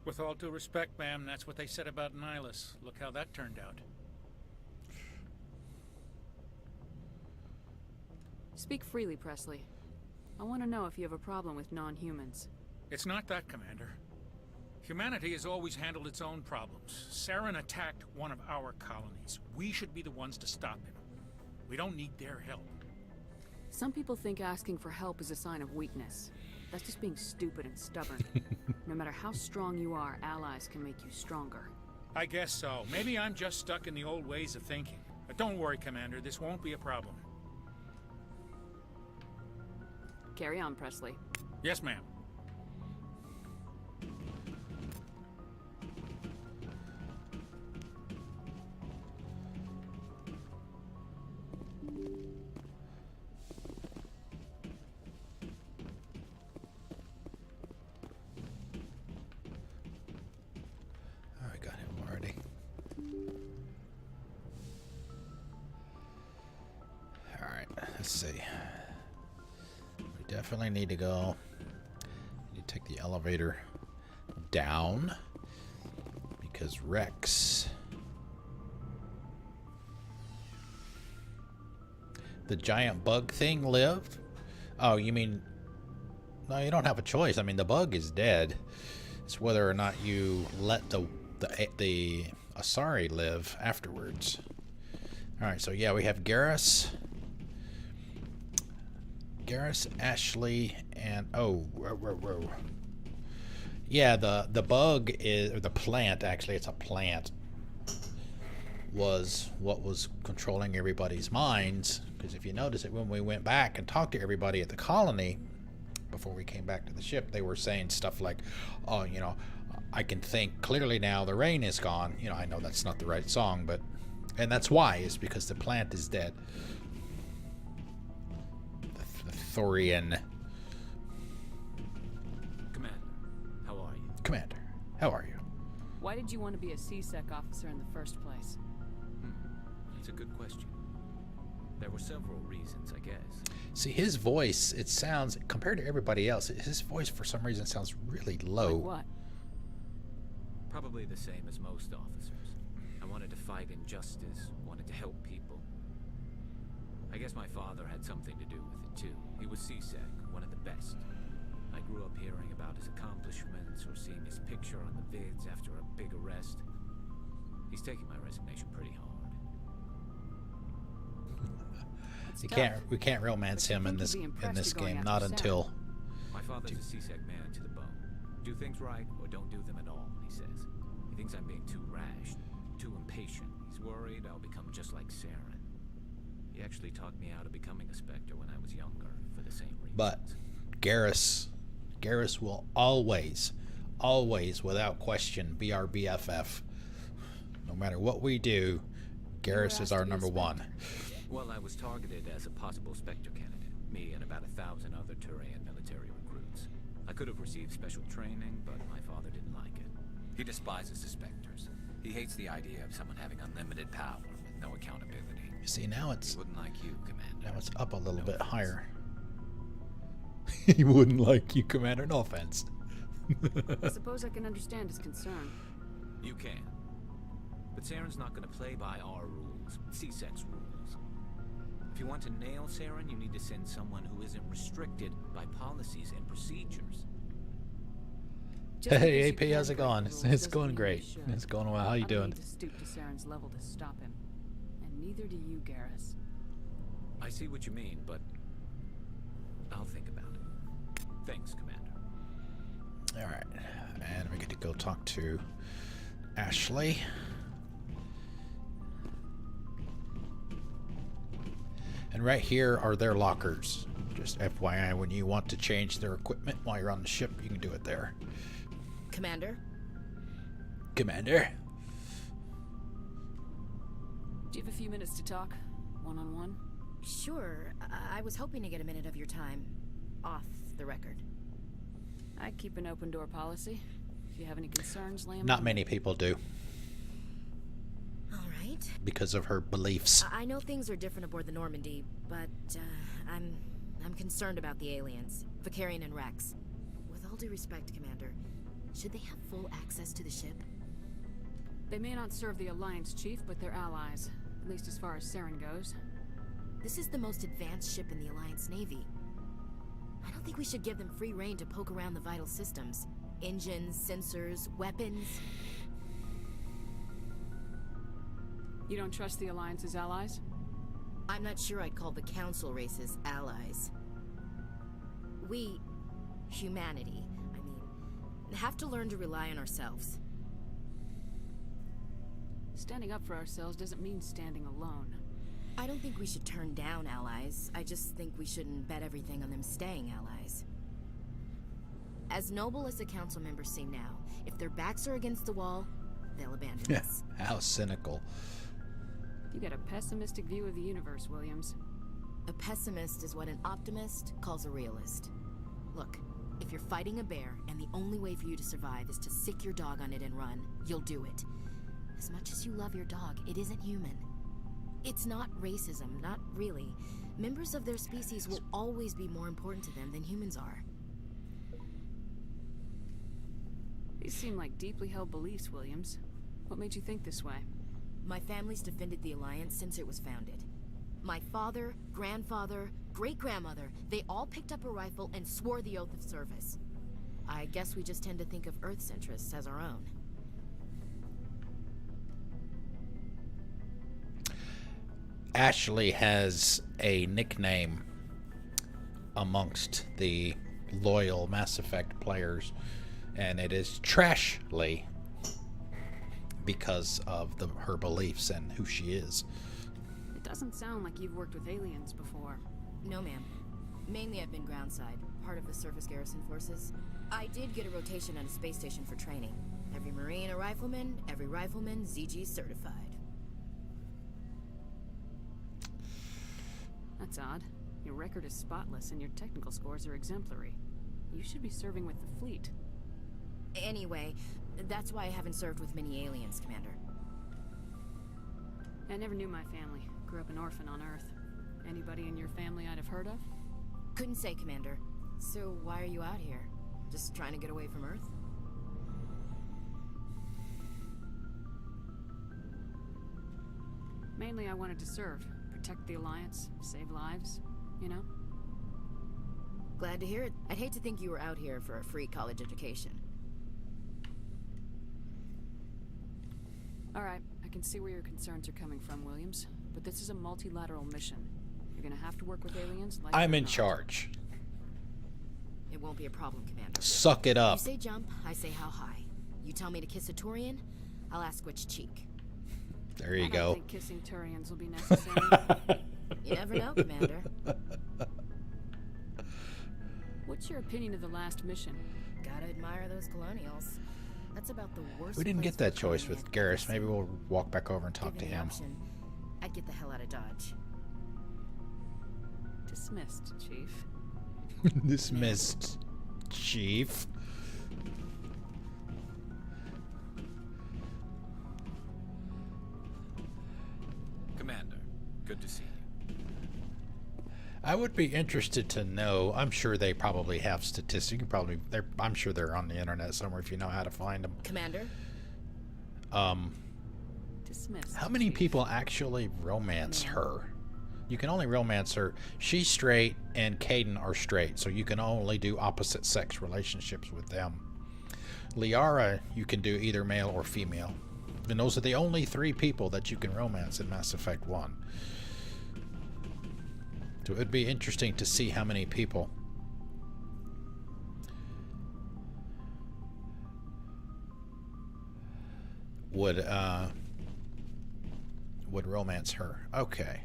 With all due respect, ma'am, that's what they said about Nihilus. Look how that turned out. Speak freely, Presley. I want to know if you have a problem with non-humans. It's not that, Commander. Humanity has always handled its own problems. Saren attacked one of our colonies. We should be the ones to stop him. We don't need their help. Some people think asking for help is a sign of weakness. That's just being stupid and stubborn. No matter how strong you are, allies can make you stronger. I guess so. Maybe I'm just stuck in the old ways of thinking. But don't worry, Commander. This won't be a problem. Carry on, Presley. Yes, ma'am. Let's see. We definitely need to go. You take the elevator down because Rex, the giant bug thing, lived. Oh, you mean? No, you don't have a choice. I mean, the bug is dead. It's whether or not you let the Asari live afterwards. All right, so yeah, we have Garrus. Garrus, Ashley, and whoa. Yeah, the bug is, or the plant, actually, it's a plant, was what was controlling everybody's minds. Because if you notice it, when we went back and talked to everybody at the colony before we came back to the ship, they were saying stuff like, oh, you know, I can think clearly now, the rain is gone. You know, I know that's not the right song, but, and that's why, is because the plant is dead. The Thorian. Commander, how are you? Commander, how are you? Why did you want to be a C-Sec officer in the first place? That's a good question. There were several reasons, I guess. See, his voice, it sounds, compared to everybody else, his voice for some reason sounds really low. Like what? Probably the same as most officers. I wanted to fight injustice, wanted to help people. I guess my father had something to do with it too. He was C-Sec, one of the best. I grew up hearing about his accomplishments or seeing his picture on the vids after a big arrest. He's taking my resignation pretty hard. We can't romance him in this game, not until. My father's a C-Sec man to the bone. Do things right or don't do them at all, he says. He thinks I'm being too rash, too impatient. He's worried I'll become just like Saren. He actually talked me out of becoming a Spectre when I was younger for the same reason. But Garrus will always, without question, be our BFF. No matter what we do, Garrus is our number one. Well, I was targeted as a possible Spectre candidate. Me and about 1,000 other Thorian military recruits. I could have received special training, but my father didn't like it. He despises the Spectres. He hates the idea of someone having unlimited power with no accountability. You see, now it's... He wouldn't like you, Commander. Now it's up a little bit higher. He wouldn't like you, Commander. No offense. I suppose I can understand his concern. You can. But Saren's not going to play by our rules. C-Sec's rules. If you want to nail Saren, you need to send someone who isn't restricted by policies and procedures. Hey, AP, how's it going? It's going great. It's going well. How you doing? I don't need to stoop to Saren's level to stop him. And neither do you, Garrus. I see what you mean, but I'll think about it. Thanks, Commander. Alright. And we get to go talk to Ashley. And right here are their lockers. Just FYI, when you want to change their equipment while you're on the ship, you can do it there. Commander? Commander? Do you have a few minutes to talk? One-on-one? Sure. I was hoping to get a minute of your time. Off the record. I keep an open door policy. If you have any concerns, lay 'em Not on. many people do. Alright. Because of her beliefs. I know things are different aboard the Normandy, but I'm concerned about the aliens, Vicarian and Rex. With all due respect, Commander, should they have full access to the ship? They may not serve the Alliance, Chief, but they're allies. At least as far as Saren goes. This is the most advanced ship in the Alliance Navy. I don't think we should give them free rein to poke around the vital systems. Engines, sensors, weapons. You don't trust the Alliance's allies? I'm not sure I'd call the Council races allies. We, humanity, have to learn to rely on ourselves. Standing up for ourselves doesn't mean standing alone. I don't think we should turn down allies. I just think we shouldn't bet everything on them staying allies. As noble as the council members seem now, if their backs are against the wall, they'll abandon us. How cynical. You got a pessimistic view of the universe, Williams. A pessimist is what an optimist calls a realist. Look, if you're fighting a bear and the only way for you to survive is to sick your dog on it and run, you'll do it. As much as you love your dog, it isn't human. It's not racism, not really. Members of their species will always be more important to them than humans are. These seem like deeply held beliefs, Williams. What made you think this way? My family's defended the Alliance since it was founded. My father, grandfather, great-grandmother, they all picked up a rifle and swore the oath of service. I guess we just tend to think of Earth's interests as our own. Ashley has a nickname amongst the loyal Mass Effect players, and it is Trashly because of her beliefs and who she is. It doesn't sound like you've worked with aliens before. No, ma'am. Mainly I've been groundside, part of the surface garrison forces. I did get a rotation on a space station for training. Every Marine a rifleman, every rifleman ZG certified. That's odd. Your record is spotless and your technical scores are exemplary. You should be serving with the fleet. Anyway, that's why I haven't served with many aliens, Commander. I never knew my family. Grew up an orphan on Earth. Anybody in your family I'd have heard of? Couldn't say, Commander. So why are you out here? Just trying to get away from Earth? Mainly I wanted to serve. Protect the Alliance, save lives, you know? Glad to hear it. I'd hate to think you were out here for a free college education. Alright, I can see where your concerns are coming from, Williams. But this is a multilateral mission. You're gonna have to work with aliens like I'm in charge. It won't be a problem, Commander. Suck it up. You say jump, I say how high. You tell me to kiss a Thorian, I'll ask which cheek. There you I go. don't think kissing Thorians will be necessary. You never know, Commander. What's your opinion of the last mission? Gotta admire those colonials. That's about the worst. We didn't get that choice with Garrus. Maybe we'll we'll walk back over and talk to him. I'd get the hell out of Dodge. Dismissed, Chief. Dismissed, Chief. Commander, good to see you. I would be interested to know. I'm sure they probably have statistics. You can probably. I'm sure they're on the internet somewhere if you know how to find them. Commander. Dismissed. How many people actually romance her? You can only romance her. She's straight and Caden are straight, so you can only do opposite sex relationships with them. Liara, you can do either male or female. And those are the only 3 people that you can romance in Mass Effect 1. So it would be interesting to see how many people would romance her. Okay.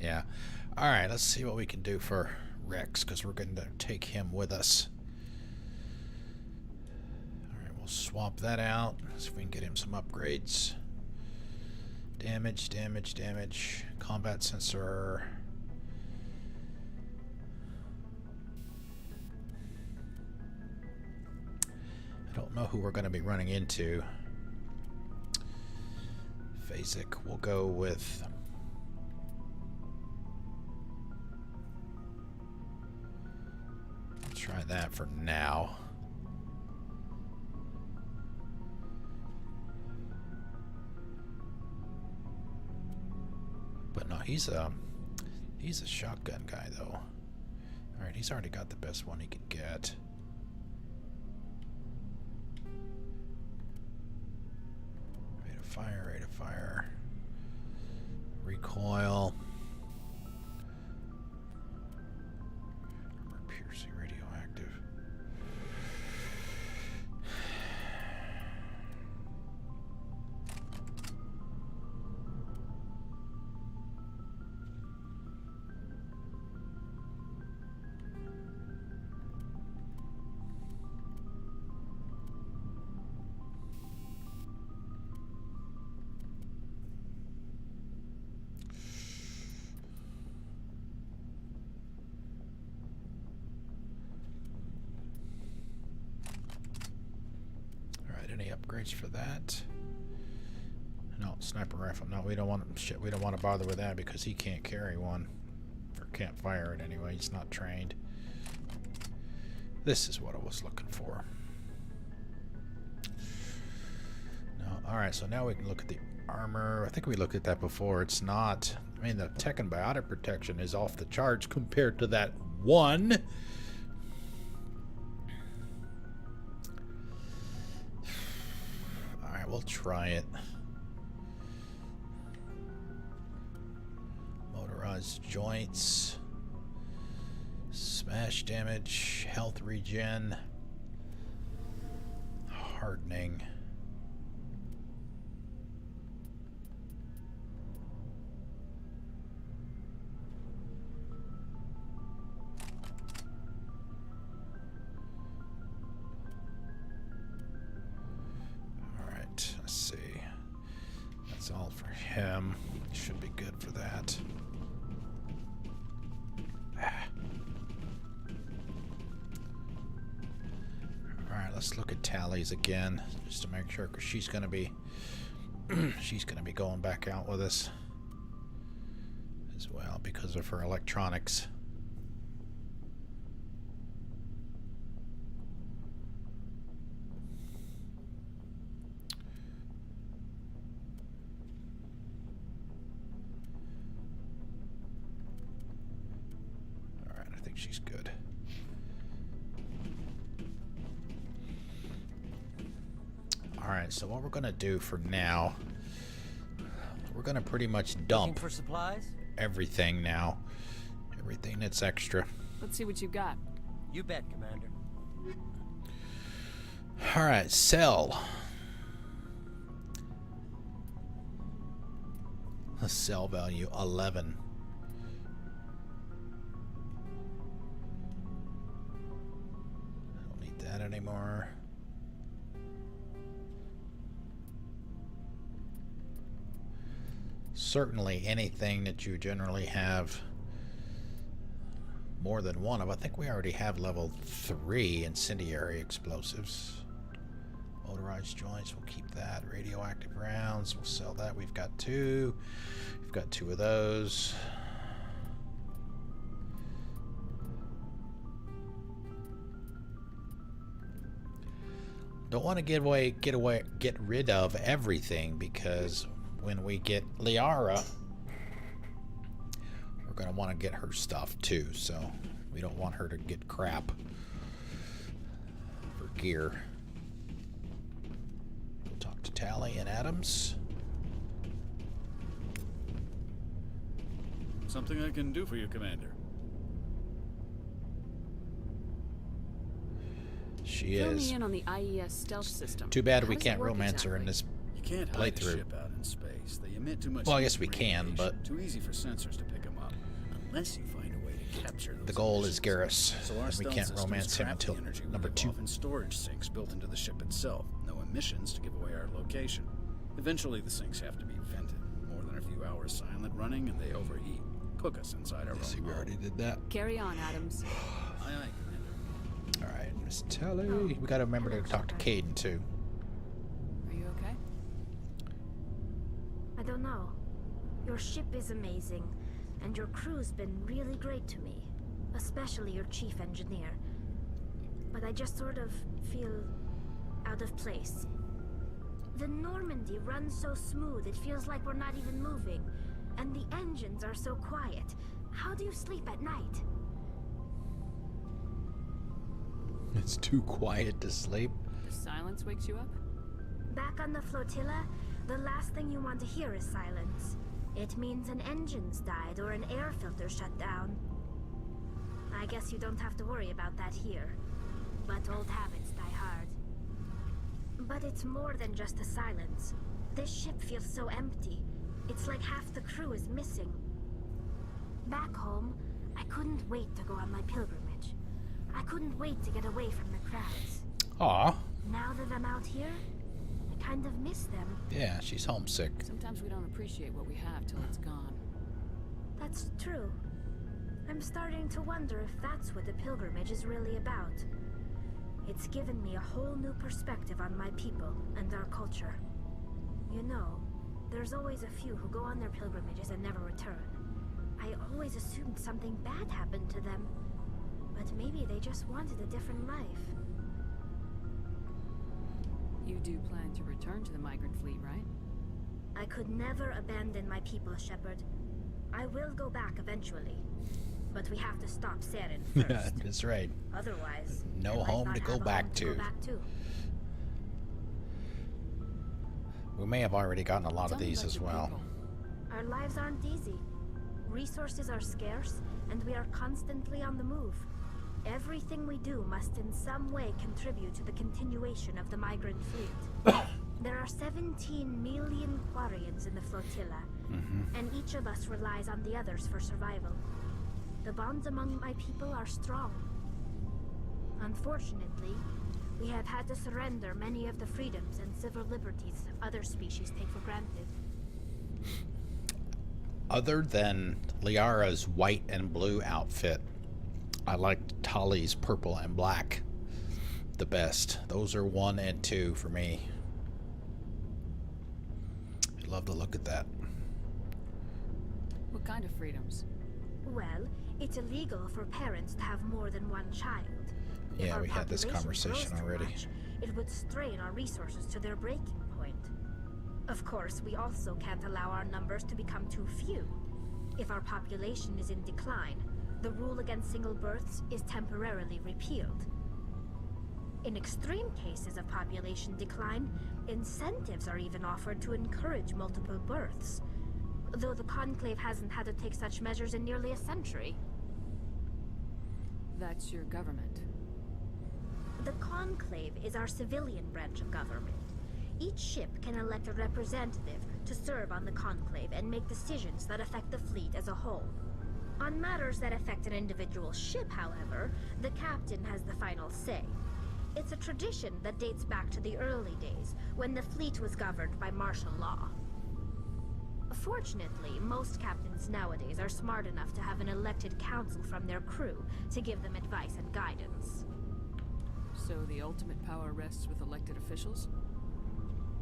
Yeah. All right, let's see what we can do for Rex, because we're going to take him with us. All right, we'll swap that out. See if we can get him some upgrades. Damage, damage, damage. Combat sensor. I don't know who we're going to be running into. Phasic. We'll go with... try that for now. But no, he's a shotgun guy though. All right, he's already got the best one he can get. Rate of fire, rate of fire. Recoil. Armor piercing, radioactive. Any upgrades for that? No, sniper rifle. No, we don't want shit. We don't want to bother with that because he can't carry one, or can't fire it anyway. He's not trained. This is what I was looking for. No, all right. So now we can look at the armor. I think we looked at that before. It's not. I mean, the tech and biotic protection is off the charts compared to that one. We'll try it. Motorized joints. Smash damage, health regen, hardening. Alright, let's see. That's all for him. Should be good for that. Alright, let's look at tallies again, just to make sure, because she's gonna be she's gonna be going back out with us as well because of her electronics. Alright, I think she's good. Alright, so what we're gonna do for now, we're gonna pretty much dump Looking for supplies? everything now. Everything that's extra. Let's see what you got. You bet, Commander. Alright, sell. The sell value 11. I don't need that anymore. Certainly anything that you generally have more than one of. I think we already have level 3 incendiary explosives. Motorized joints, we'll keep that. Radioactive rounds, we'll sell that. We've got 2. We've got 2 of those. Don't want to get rid of everything, because when we get Liara, we're going to want to get her stuff too, so we don't want her to get crap for gear. We'll talk to Tally and Adams. Something I can do for you, Commander. She Fill is. me in on the IES stealth system. Too bad How we does it can't work romance her in exactly? this You can't hide a playthrough. ship out in space. They emit too much. Well, I guess heat we and can, but radiation. Too easy for sensors to pick them up, unless you find a way to capture those the goal is emissions. Garrus, So our and we stealth can't systems romance him trap until the energy we number give 2. off in storage sinks built into the ship itself. No emissions to give away our location. Eventually, the sinks have to be vented. More than a few hours silent running, and they overheat. Cook us inside our own. See, we already did that. Carry on, Adams. Aye, aye, Commander. All right, Miss Tally. We got to remember to talk to Caden too. Are you okay? I don't know. Your ship is amazing, and your crew's been really great to me, especially your chief engineer. But I just sort of feel out of place. The Normandy runs so smooth, it feels like we're not even moving, and the engines are so quiet. How do you sleep at night? It's too quiet to sleep. The silence wakes you up? Back on the flotilla, the last thing you want to hear is silence. It means an engine's died or an air filter shut down. I guess you don't have to worry about that here. But old habits die hard. But it's more than just the silence. This ship feels so empty. It's like half the crew is missing. Back home, I couldn't wait to go on my pilgrimage. I couldn't wait to get away from the crowds. Aw. Now that I'm out here, I kind of miss them. Yeah, she's homesick. Sometimes we don't appreciate what we have till it's gone. That's true. I'm starting to wonder if that's what the pilgrimage is really about. It's given me a whole new perspective on my people and our culture. You know, there's always a few who go on their pilgrimages and never return. I always assumed something bad happened to them, but maybe they just wanted a different life. You do plan to return to the migrant fleet, right? I could never abandon my people, Shepard. I will go back eventually, but we have to stop Saren first. Yeah, that's right. Otherwise, No I might home not to go have a back home to. go back to. We may have already gotten a lot Tell of me these about as your well. people. Our lives aren't easy. Resources are scarce, and we are constantly on the move. Everything we do must in some way contribute to the continuation of the migrant fleet. There are 17 million Thorians in the flotilla, and each of us relies on the others for survival. The bonds among my people are strong. Unfortunately, we have had to surrender many of the freedoms and civil liberties other species take for granted. Other than Liara's white and blue outfit, I liked Tali's purple and black the best. Those are 1 and 2 for me. I love the look at that. What kind of freedoms? Well, it's illegal for parents to have more than one child. Yeah, we had this conversation already. It would strain our resources to their breaking point. Of course, we also can't allow our numbers to become too few. If our population is in decline, the rule against single births is temporarily repealed. In extreme cases of population decline, incentives are even offered to encourage multiple births, though the Conclave hasn't had to take such measures in nearly a century. That's your government. The Conclave is our civilian branch of government. Each ship can elect a representative to serve on the Conclave and make decisions that affect the fleet as a whole. On matters that affect an individual ship, however, the captain has the final say. It's a tradition that dates back to the early days, when the fleet was governed by martial law. Fortunately, most captains nowadays are smart enough to have an elected council from their crew to give them advice and guidance. So the ultimate power rests with elected officials?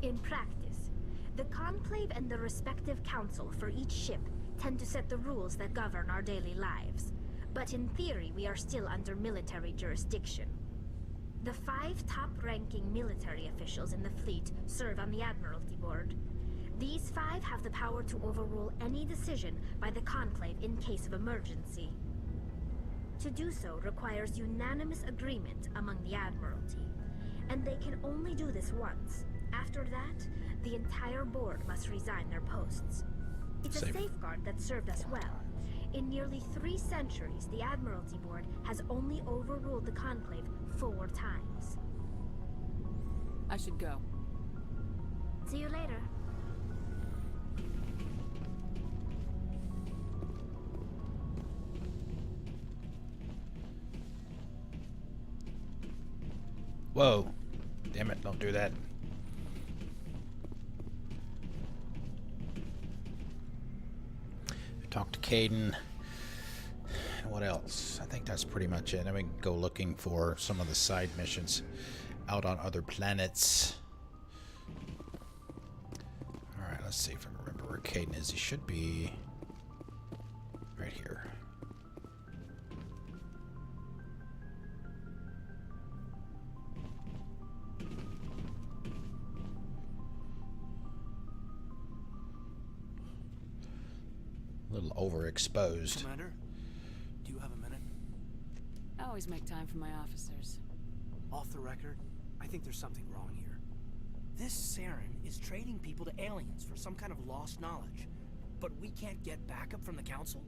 In practice, the Conclave and the respective council for each ship tend to set the rules that govern our daily lives. But in theory, we are still under military jurisdiction. The 5 top-ranking military officials in the fleet serve on the Admiralty Board. These 5 have the power to overrule any decision by the Conclave in case of emergency. To do so requires unanimous agreement among the Admiralty, and they can only do this once. After that, the entire board must resign their posts. It's a safeguard that served us well. In nearly 3 centuries, the Admiralty Board has only overruled the Conclave 4 times. I should go. See you later. Whoa. Damn it, don't do that. Talk to Caden. What else? I think that's pretty much it. Then we can go looking for some of the side missions out on other planets. Alright, let's see if I can remember where Caden is. He should be right here. A little overexposed. Commander, do you have a minute? I always make time for my officers. Off the record, I think there's something wrong here. This Saren is trading people to aliens for some kind of lost knowledge, but we can't get backup from the Council?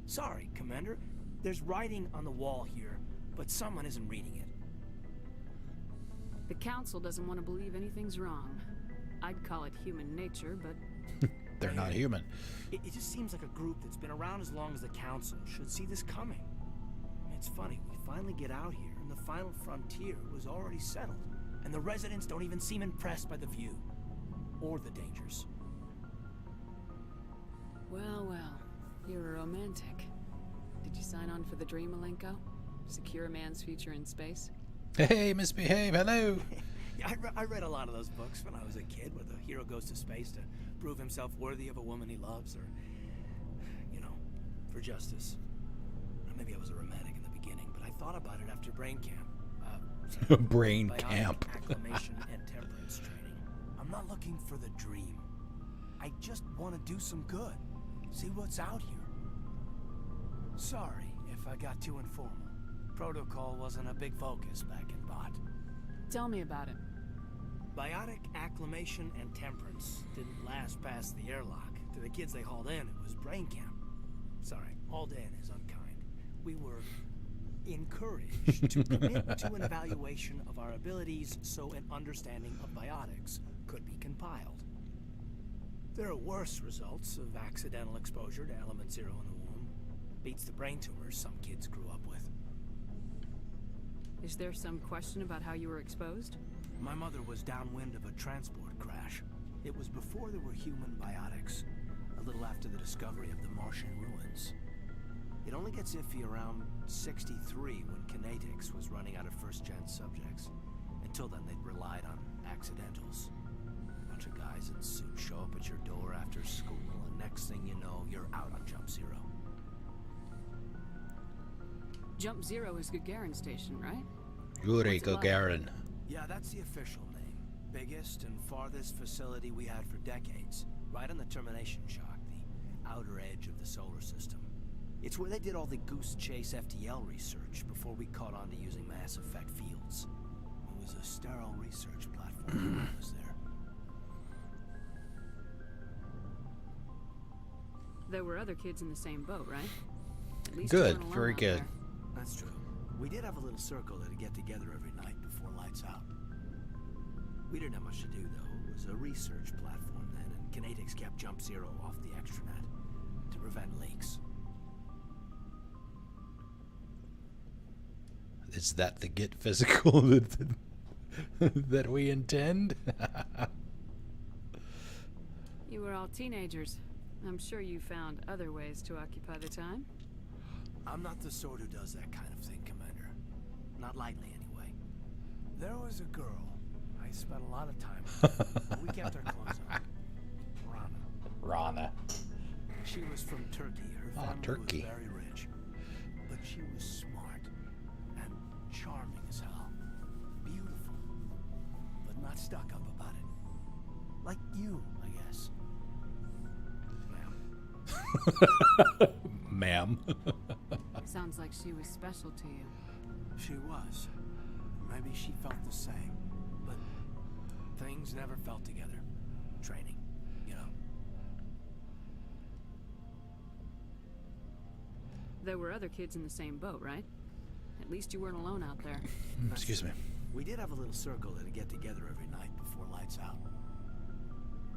Sorry, Commander. There's writing on the wall here, but someone isn't reading it. The Council doesn't want to believe anything's wrong. I'd call it human nature, but... They're not human. It just seems like a group that's been around as long as the Council should see this coming. It's funny, we finally get out here, and the final frontier was already settled, and the residents don't even seem impressed by the view. Or the dangers. Well, well. You're a romantic. Did you sign on for the dream, Malenko? Secure a man's future in space? Hey, misbehave, hello! Yeah, I read a lot of those books when I was a kid, where the hero goes to space to prove himself worthy of a woman he loves, or, you know, for justice. Maybe I was a romantic in the beginning, but I thought about it after brain camp. Brain Bionic camp. acclimation and temperance training. I'm not looking for the dream. I just want to do some good. See what's out here. Sorry if I got too informal. Protocol wasn't a big focus back in Bot. Tell me about it. Biotic acclimation and temperance didn't last past the airlock. To the kids they hauled in, it was brain camp. Sorry, hauled in is unkind. We were encouraged to commit to an evaluation of our abilities so an understanding of biotics could be compiled. There are worse results of accidental exposure to element 0 in the womb. Beats the brain tumors some kids grew up with. Is there some question about how you were exposed? My mother was downwind of a transport crash. It was before there were human biotics, a little after the discovery of the Martian ruins. It only gets iffy around 63 when Kinetics was running out of first-gen subjects. Until then, they'd relied on accidentals. A bunch of guys in suits show up at your door after school, and next thing you know, you're out on Jump Zero. Jump Zero is Gagarin Station, right? Yuri Gagarin. Yeah, that's the official name. Biggest and farthest facility we had for decades. Right on the termination shock, the outer edge of the solar system. It's where they did all the Goose Chase FTL research before we caught on to using mass effect fields. It was a sterile research platform when I was there. There were other kids in the same boat, right? At least Good, you weren't alone very out good. there. That's true. We did have a little circle that'd get together every night before lights out. We didn't have much to do, though. It was a research platform then, and Kinetics kept Jump Zero off the extranet to prevent leaks. Is that the get physical that we intend? You were all teenagers. I'm sure you found other ways to occupy the time. I'm not the sort who does that kind of thing, Commander. Not lightly, anyway. There was a girl I spent a lot of time with, but we kept our clothes on. Rana. She was from Turkey. Her family Turkey. was very rich. But she was smart and charming as hell. Beautiful, but not stuck up about it. Like you, I guess. Ma'am. Sounds like she was special to you. She was. Maybe she felt the same. But things never felt together. Training, you know. There were other kids in the same boat, right? At least you weren't alone out there. Excuse me. We did have a little circle that'd get together every night before lights out.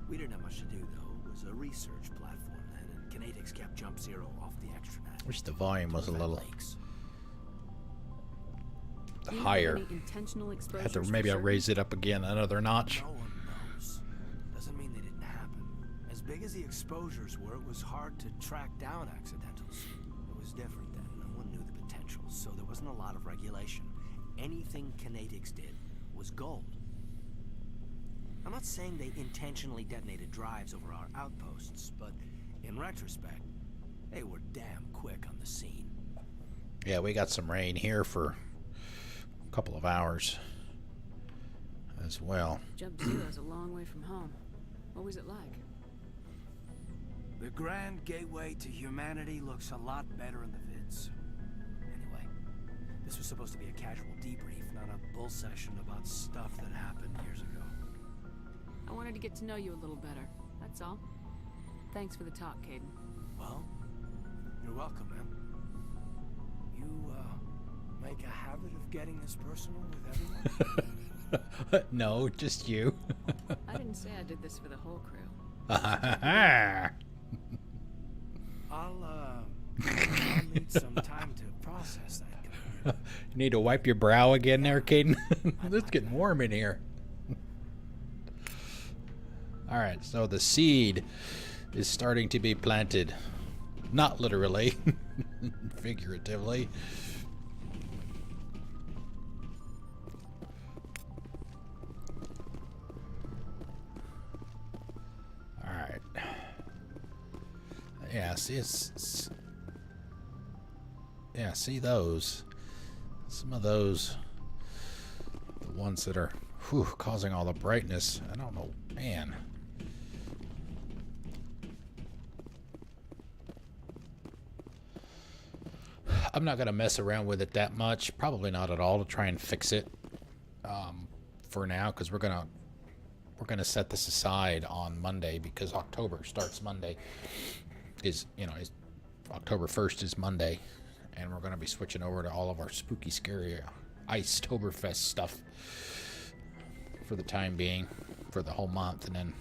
We didn't have much to do, though. It was a research platform then, and Kinetics kept Jump Zero off the extranet. Wish the volume was a little Lakes. higher. Any intentional Have to exposures maybe for I'll certain? raise it up again another notch. No one knows. Doesn't mean they didn't happen. As big as the exposures were, it was hard to track down accidentals. It was different then. No one knew the potential, so there wasn't a lot of regulation. Anything Kinetics did was gold. I'm not saying they intentionally detonated drives over our outposts, but in retrospect, they were damn quick on the scene. Yeah, we got some rain here for a couple of hours as well. Jump Zero's a long way from home. What was it like? The grand gateway to humanity looks a lot better in the vids. Anyway, this was supposed to be a casual debrief, not a bull session about stuff that happened years ago. I wanted to get to know you a little better. That's all. Thanks for the talk, Caden. Well, you're welcome, man. You, make a habit of getting this personal with everyone? No, just you. I didn't say I did this for the whole crew. I'll need some time to process that. You need to wipe your brow again there, Caden? It's getting warm in here. Alright, so the seed is starting to be planted. Not literally, figuratively. Alright. Yeah, see, yeah, see those. Some of those, the ones that are causing all the brightness. I don't know, man. I'm not going to mess around with it that much. Probably not at all to try and fix it for now, because we're gonna set this aside on Monday, because October starts Monday. October 1st is Monday, and we're going to be switching over to all of our spooky, scary Icetoberfest stuff for the time being, for the whole month, and then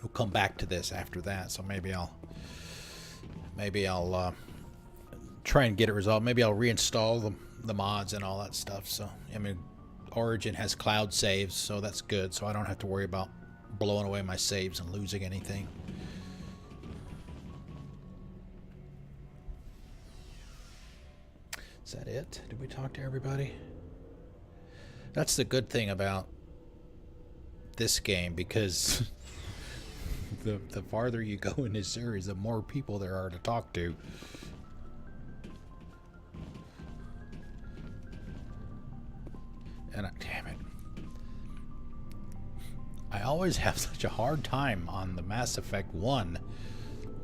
we'll come back to this after that. So maybe I'll try and get it resolved. Maybe I'll reinstall the mods and all that stuff. So I mean, Origin has cloud saves, so that's good. So I don't have to worry about blowing away my saves and losing anything. Is that it? Did we talk to everybody? That's the good thing about this game, because the farther you go in this series, the more people there are to talk to. And damn it, I always have such a hard time on the Mass Effect 1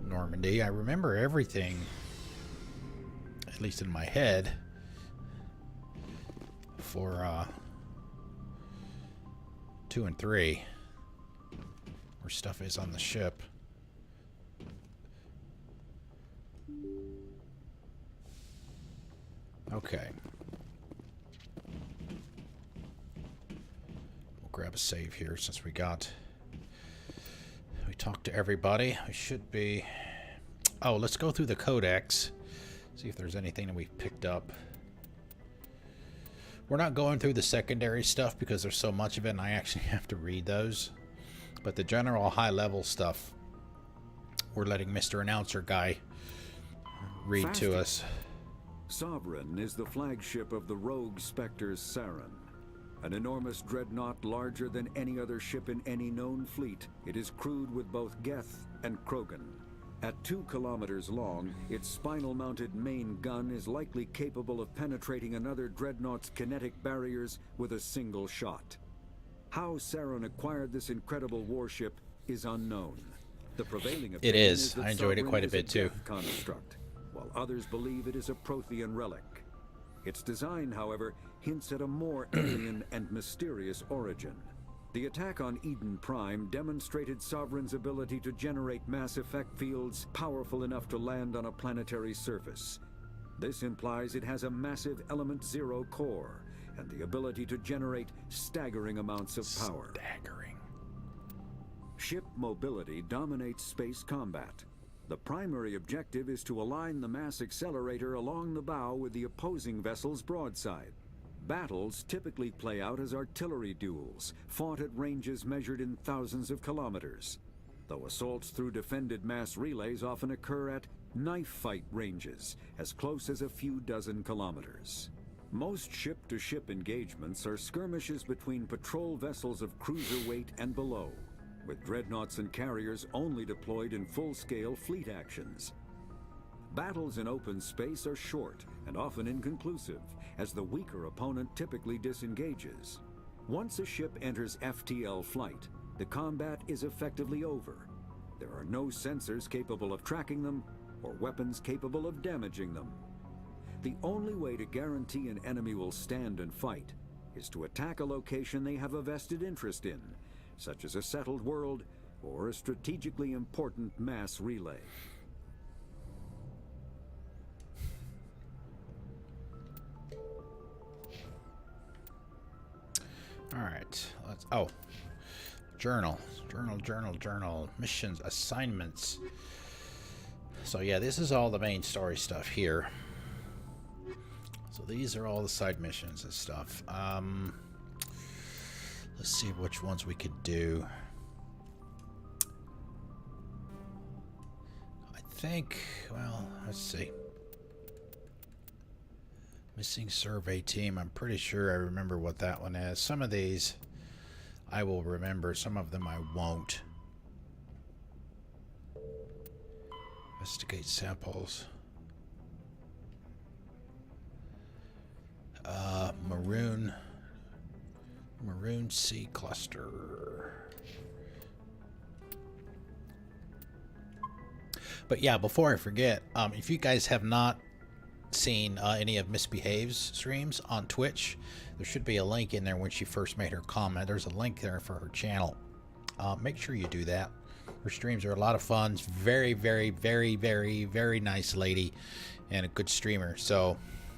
Normandy. I remember everything, at least in my head, for 2 and 3, where stuff is on the ship. Okay. We'll grab a save here since we talked to everybody. We should be... Oh, let's go through the codex. See if there's anything that we've picked up. We're not going through the secondary stuff because there's so much of it and I actually have to read those. But the general high-level stuff, we're letting Mr. Announcer Guy read to us. Sovereign is the flagship of the rogue Spectres Saren. An enormous dreadnought larger than any other ship in any known fleet, it is crewed with both Geth and Krogan. At 2 kilometers long, its spinal-mounted main gun is likely capable of penetrating another dreadnought's kinetic barriers with a single shot. How Saren acquired this incredible warship is unknown. The prevailing opinion is that I enjoyed it Sovereign quite a is bit too. Geth construct, while others believe it is a Prothean relic. Its design, however, hints at a more alien and mysterious origin. The attack on Eden Prime demonstrated Sovereign's ability to generate mass effect fields powerful enough to land on a planetary surface. This implies it has a massive Element Zero core and the ability to generate staggering amounts of power. Staggering. Ship mobility dominates space combat. The primary objective is to align the mass accelerator along the bow with the opposing vessel's broadside. Battles typically play out as artillery duels, fought at ranges measured in thousands of kilometers, though assaults through defended mass relays often occur at knife fight ranges, as close as a few dozen kilometers. Most ship-to-ship engagements are skirmishes between patrol vessels of cruiser weight and below, with dreadnoughts and carriers only deployed in full-scale fleet actions. Battles in open space are short and often inconclusive, as the weaker opponent typically disengages. Once a ship enters FTL flight, the combat is effectively over. There are no sensors capable of tracking them or weapons capable of damaging them. The only way to guarantee an enemy will stand and fight is to attack a location they have a vested interest in, such as a settled world or a strategically important mass relay. All right. Journal. Missions, assignments. So yeah, this is all the main story stuff here. So these are all the side missions and stuff. Let's see which ones we could do. I think, well, let's see. Missing survey team. I'm pretty sure I remember what that one is. Some of these I will remember. Some of them I won't. Investigate samples. Maroon Sea Cluster. But yeah, before I forget, if you guys have not seen any of Misbehave's streams on Twitch, there should be a link in there when she first made her comment. There's a link there for her channel. Make sure you do that. Her streams are a lot of fun. She's very, very, very, very, very nice lady and a good streamer. So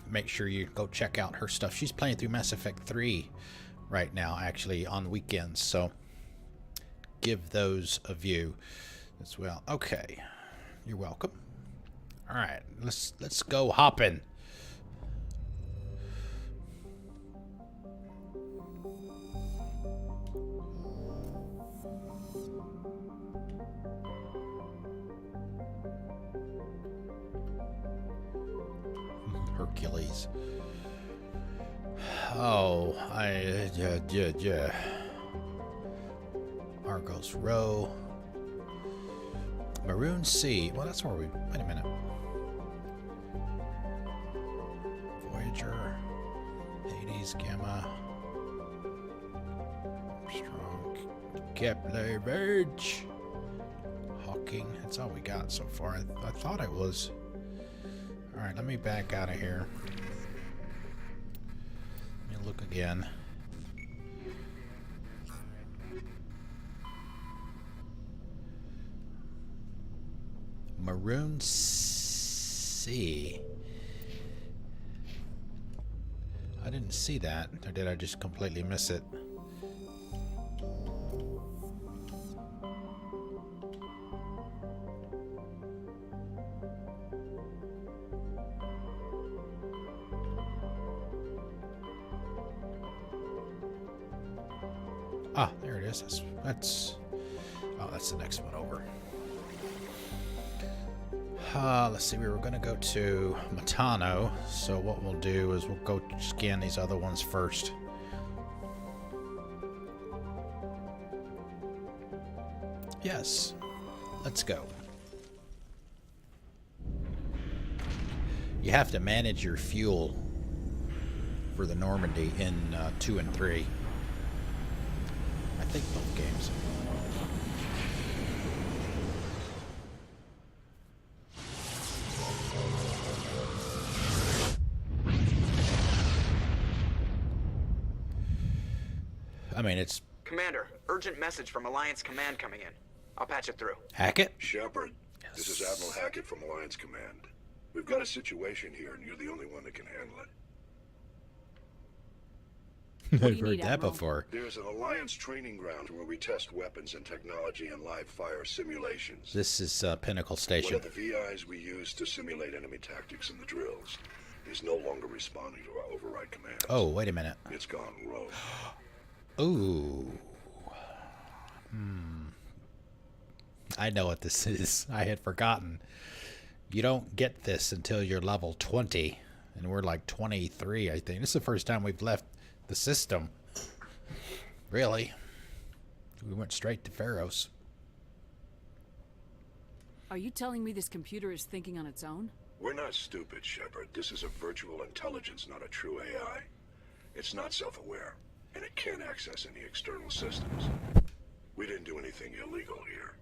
make sure you go check out her stuff. She's playing through Mass Effect 3 right now, actually, on weekends. So give those a view as well. Okay. You're welcome. All right. Let's go hopping. Hercules. Oh, yeah. Argos Row. Maroon Sea. Well, that's where we... Wait a minute. Voyager. Hades, Gamma. Armstrong. Kepler, Verge. Hawking. That's all we got so far. I thought it was... Alright, let me back out of here. Let me look again. Maroon Sea. I didn't see that, or did I just completely miss it? Ah, there it is. That's the next one over. Let's see, we were going to go to Matano, so what we'll do is we'll go scan these other ones first. Yes, let's go. You have to manage your fuel for the Normandy in 2 and 3. I think both games. I mean, it's... Commander, urgent message from Alliance Command coming in. I'll patch it through. Hackett? Shepard, yes. This is Admiral Hackett from Alliance Command. We've got a situation here, and you're the only one that can handle it. I've heard that before. There's an Alliance training ground where we test weapons and technology and live fire simulations. This is Pinnacle Station. One of the VIs we use to simulate enemy tactics in the drills is no longer responding to our override commands. Oh, wait a minute. It's gone rogue. Ooh. I know what this is. I had forgotten. You don't get this until you're level 20. And we're like 23, I think. This is the first time we've left the system. Really. We went straight to Feros. Are you telling me this computer is thinking on its own? We're not stupid, Shepard. This is a virtual intelligence, not a true AI. It's not self-aware, and it can't access any external systems. We didn't do anything illegal here.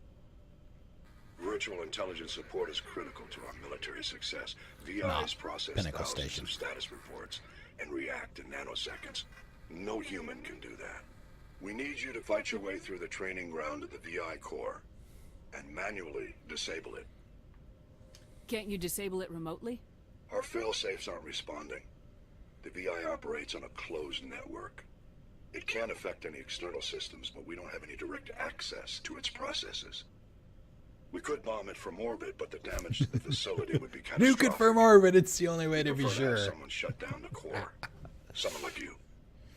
Virtual intelligence support is critical to our military success. VIs process Pinnacle thousands Station. of status reports and react in nanoseconds. No human can do that. We need you to fight your way through the training ground of the VI core and manually disable it. Can't you disable it remotely? Our fail-safes aren't responding. The VI operates on a closed network. It can affect any external systems, but we don't have any direct access to its processes. We could bomb it from orbit, but the damage to the facility would be catastrophic. Nuke it from orbit, it's the only way to be Prefer to sure. have someone shut down the core. Someone like you.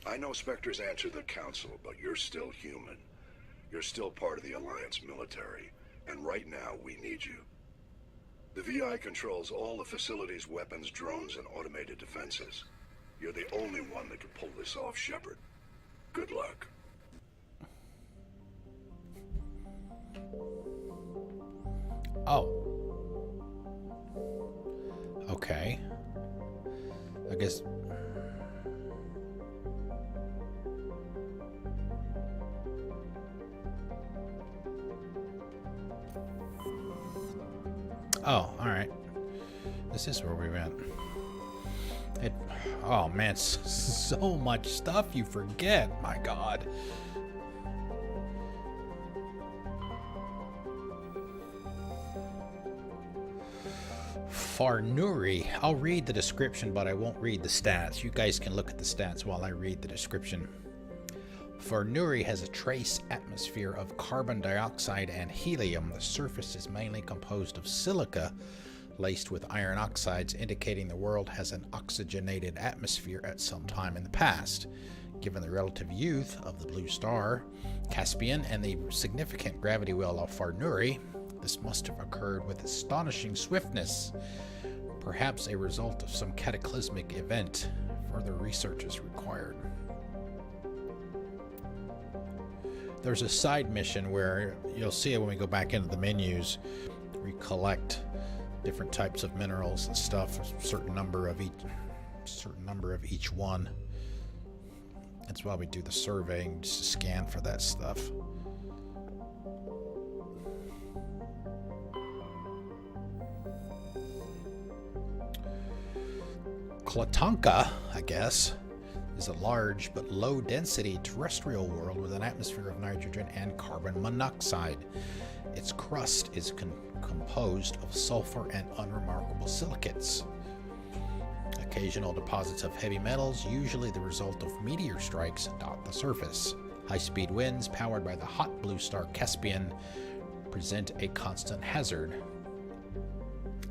I know Spectres answer the Council, but you're still human. You're still part of the Alliance military, and right now we need you. The VI controls all the facility's weapons, drones, and automated defenses. You're the only one that can pull this off, Shepard. Good luck. Oh. Okay. I guess... Oh, alright. This is where we went. Oh man, so much stuff you forget. My God. Farnuri. I'll read the description, but I won't read the stats. You guys can look at the stats while I read the description. Farnuri has a trace atmosphere of carbon dioxide and helium. The surface is mainly composed of silica laced with iron oxides, indicating the world has an oxygenated atmosphere at some time in the past. Given the relative youth of the blue star, Caspian, and the significant gravity well of Farnuri, this must have occurred with astonishing swiftness, perhaps a result of some cataclysmic event. Further research is required. There's a side mission where you'll see it when we go back into the menus. We collect different types of minerals and stuff, a certain number of each one. That's why we do the surveying, just to scan for that stuff. Klatanka, I guess, is a large but low-density terrestrial world with an atmosphere of nitrogen and carbon monoxide. Its crust is composed of sulfur and unremarkable silicates. Occasional deposits of heavy metals, usually the result of meteor strikes, dot the surface. High-speed winds powered by the hot blue star Caspian present a constant hazard.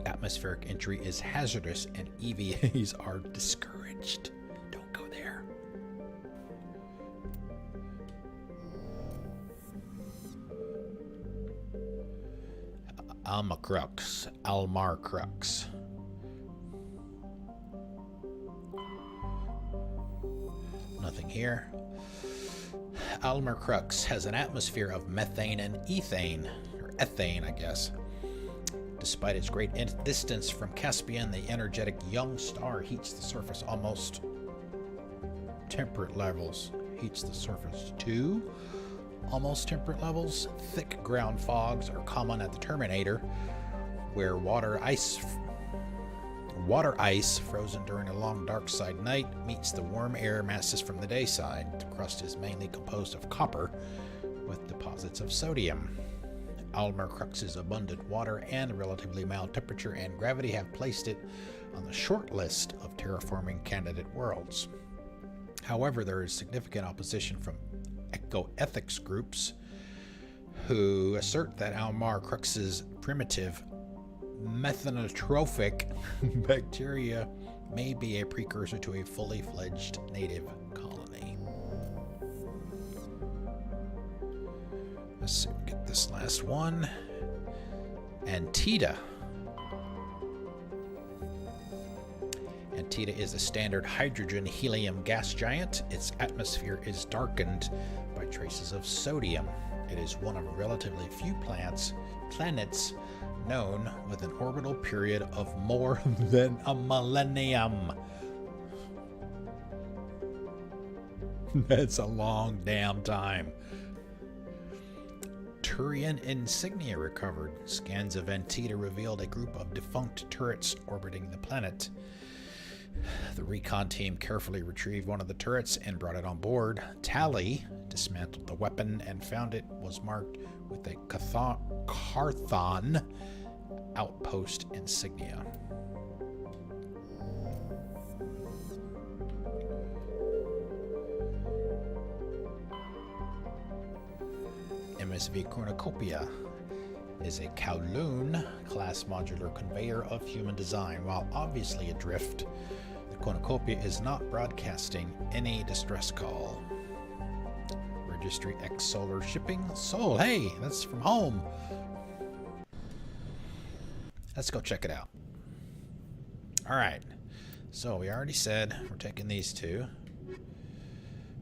Atmospheric entry is hazardous and EVAs are discouraged. Don't go there. Almar Crux. Nothing here. Almar Crux has an atmosphere of methane and ethane, or ethane, I guess. Despite its great distance from Caspian, the energetic young star heats the surface almost temperate levels. Heats the surface to almost temperate levels. Thick ground fogs are common at the Terminator, where water ice frozen during a long dark side night meets the warm air masses from the day side. The crust is mainly composed of copper with deposits of sodium. Almar Crux's abundant water and relatively mild temperature and gravity have placed it on the short list of terraforming candidate worlds. However, there is significant opposition from eco-ethics groups who assert that Almar Crux's primitive methanotrophic bacteria may be a precursor to a fully fledged native colony. Let's see, we get this last one. Antida. Antida is a standard hydrogen-helium gas giant. Its atmosphere is darkened by traces of sodium. It is one of relatively few planets known with an orbital period of more than a millennium. That's a long damn time. Thorian insignia recovered. Scans of Antida revealed a group of defunct turrets orbiting the planet. The recon team carefully retrieved one of the turrets and brought it on board. Tally dismantled the weapon and found it was marked with a Carthon outpost insignia. MSV Cornucopia is a Kowloon class modular conveyor of human design. While obviously adrift, the Cornucopia is not broadcasting any distress call. Registry X Solar Shipping. Sol, hey, that's from home. Let's go check it out. Alright, so we already said we're taking these two.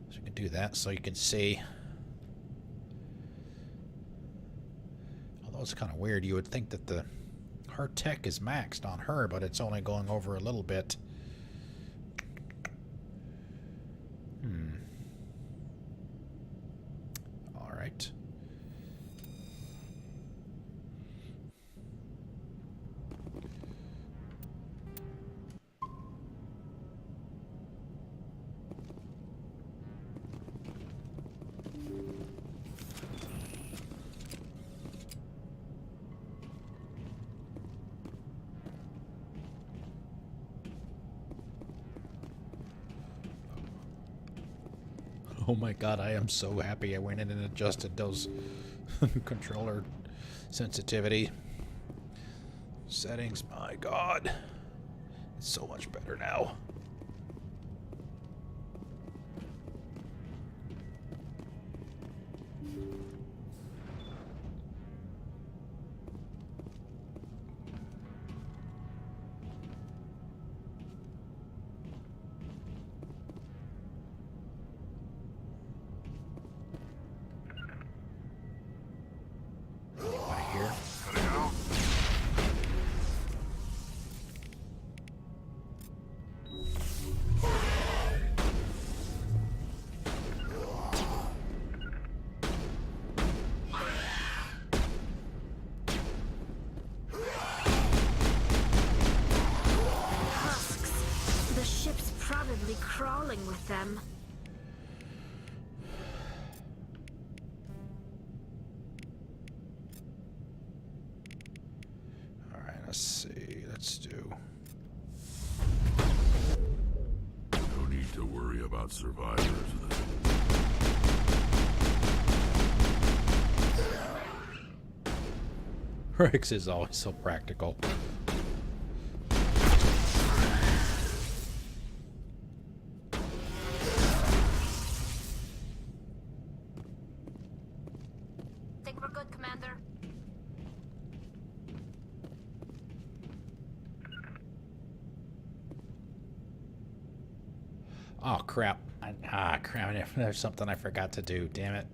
So we can do that so you can see. Although it's kind of weird, you would think that her tech is maxed on her, but it's only going over a little bit. Alright. Oh my god, I am so happy I went in and adjusted those controller sensitivity settings. My god. It's so much better now. Crawling with them. All right, let's see. Let's do. No need to worry about survivors. Rex is always so practical. Think we're good, Commander? Oh crap. Crap. There's something I forgot to do. Damn it.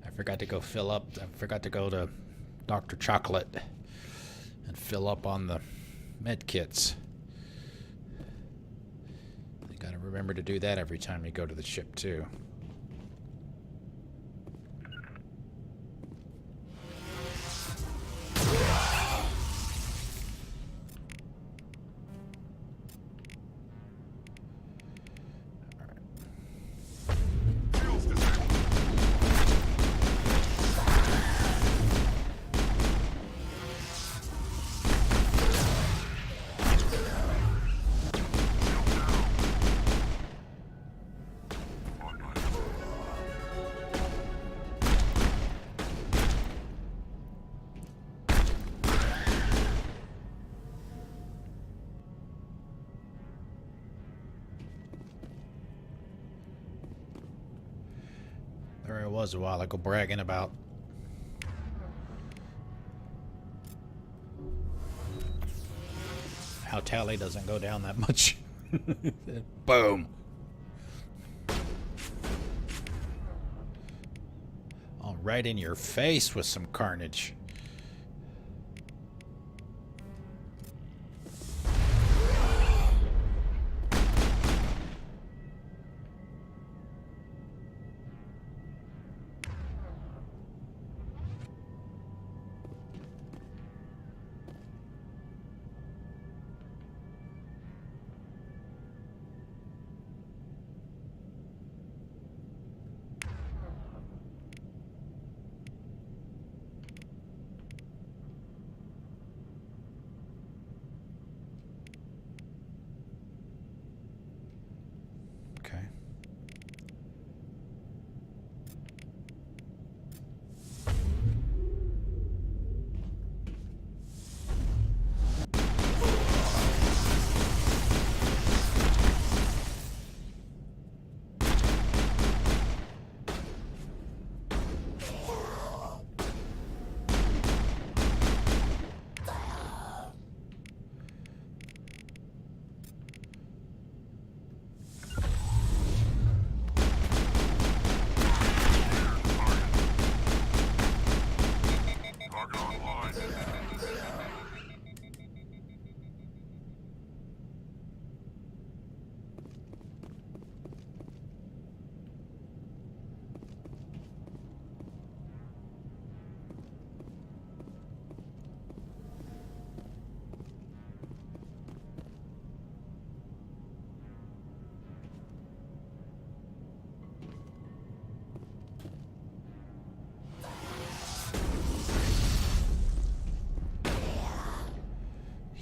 I forgot to go fill up. I forgot to go to Dr. Chocolate and fill up on the med kits. You gotta remember to do that every time you go to the ship too. There I was a while ago bragging about how tally doesn't go down that much. Boom. All right in your face with some carnage.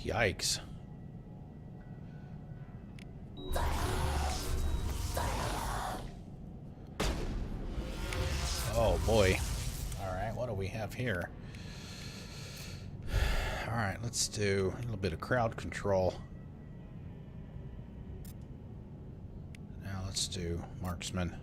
Yikes. boy. Alright, what do we have here? Alright, let's do a little bit of crowd control. Now let's do marksman.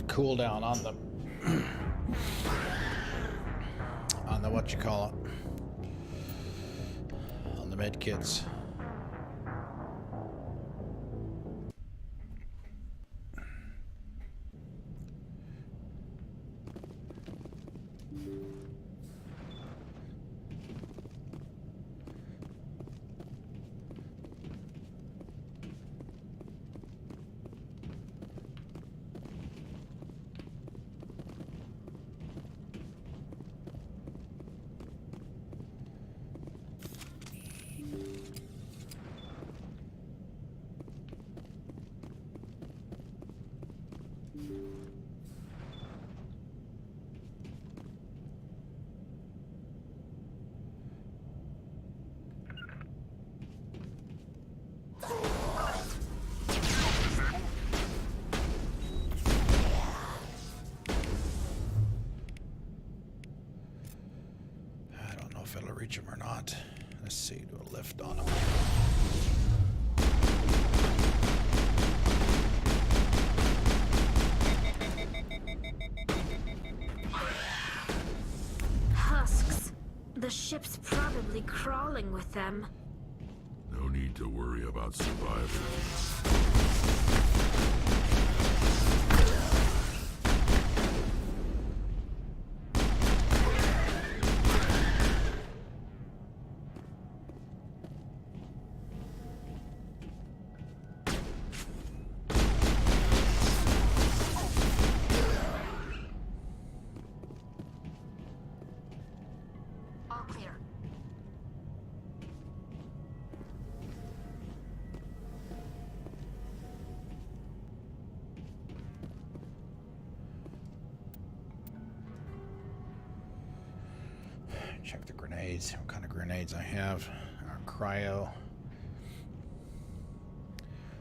Cooldown on the what you call it, on the med kits. If it'll reach him or not. Let's see, do a lift on him. Husks. The ship's probably crawling with them. No need to worry about survivors. Check the grenades. What kind of grenades I have? Cryo.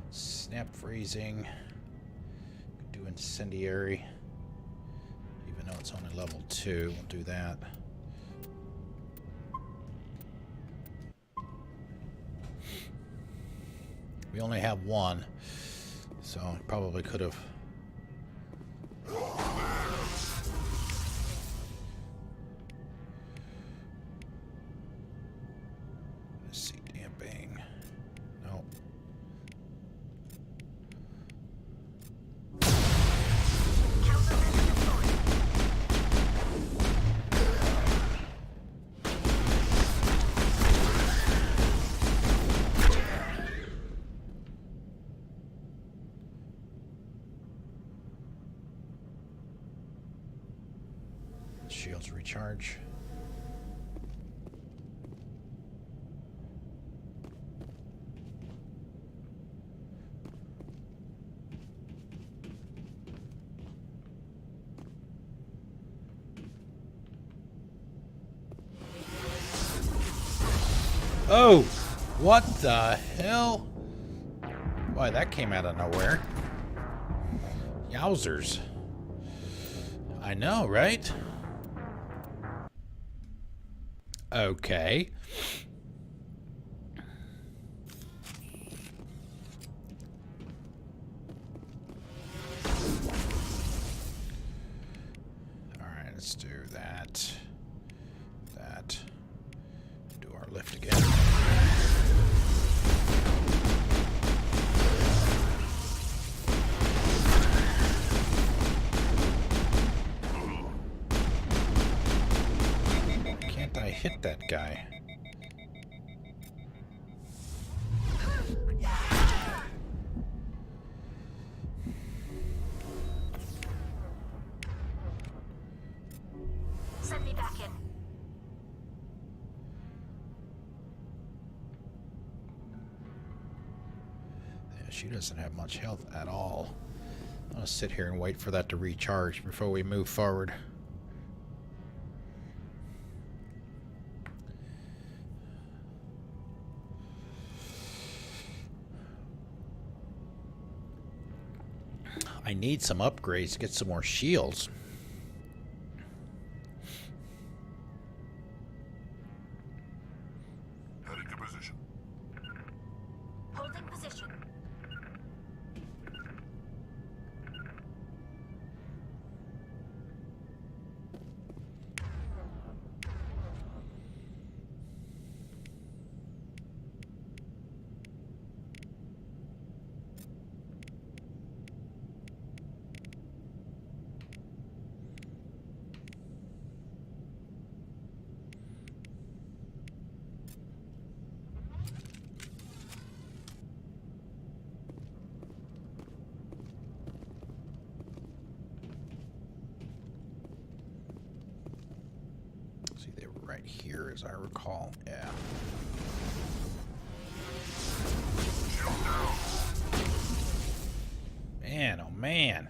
Snap freezing. Do incendiary. Even though it's only level 2, we'll do that. We only have one, so I probably could have. Shields recharge. Oh, what the hell? Why, that came out of nowhere. Yowzers. I know, right? Okay. All right, let's do that. That. Do our lift again. Can't I hit that guy? Send me back in. she doesn't have much health at all. I'm gonna sit here and wait for that to recharge before we move forward. I need some upgrades to get some more shields. Heading to position. Holding position. See, they were right here, as I recall. Yeah. Man, oh man.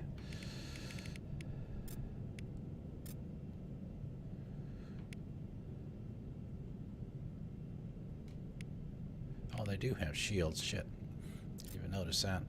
Oh, they do have shields. Shit. Didn't even notice that.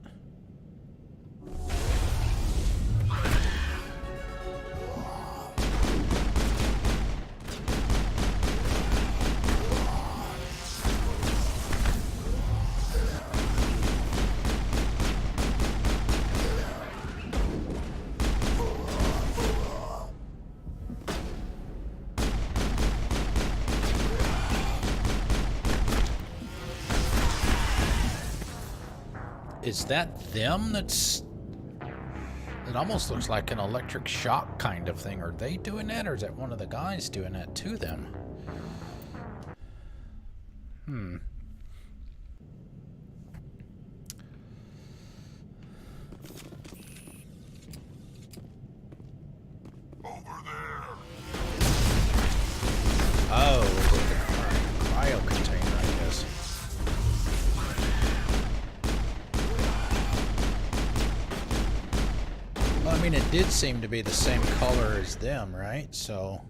Is that them? It almost looks like an electric shock kind of thing. Are they doing that, or is that one of the guys doing that to them? Over there. Oh, cryo container, I guess. Well, I mean, it did seem to be the same color as them, right? So...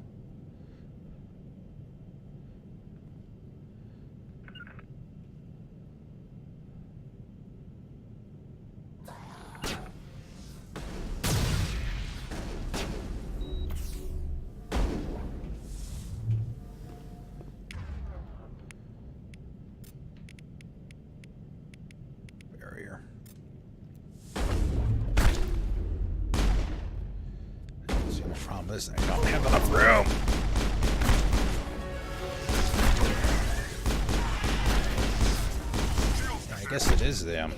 barrier. See, the problem is I don't have enough room. I guess it is them.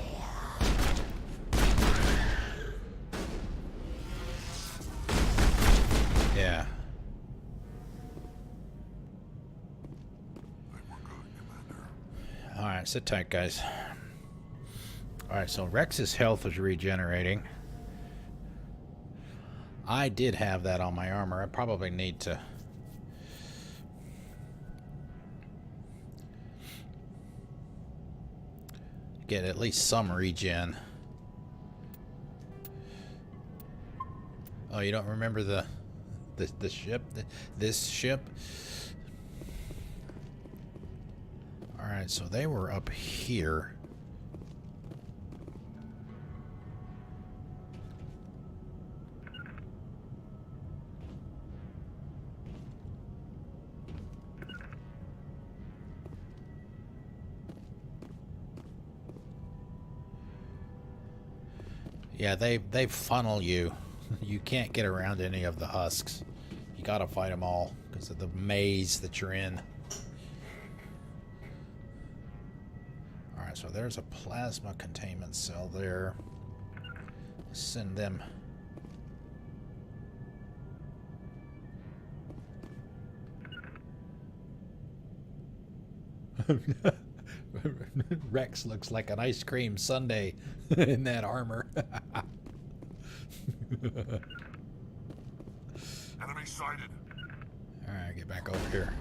Yeah. Alright, sit tight, guys. Alright, so Rex's health is regenerating. I did have that on my armor. I probably need to... get at least some regen. Oh, you don't remember the ship? This ship? Alright, so they were up here. Yeah, they funnel you. You can't get around any of the husks. You gotta fight them all because of the maze that you're in. Alright, so there's a plasma containment cell there. Send them. Rex looks like an ice cream sundae in that armor. Enemy sighted. Alright, get back over here.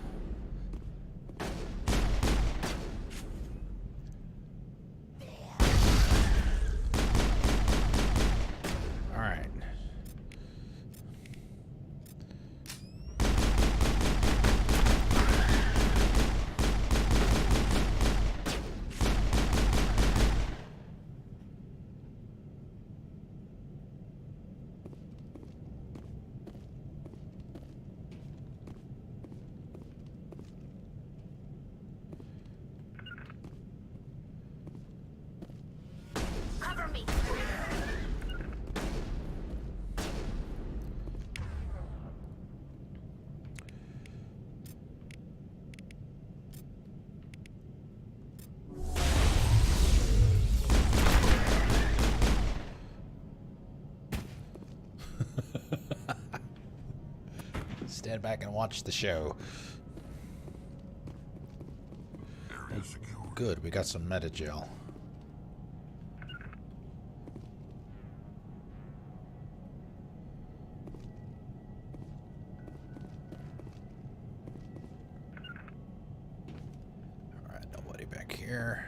stand back and watch the show. Area secure. Good, we got some metagel. Alright, nobody back here.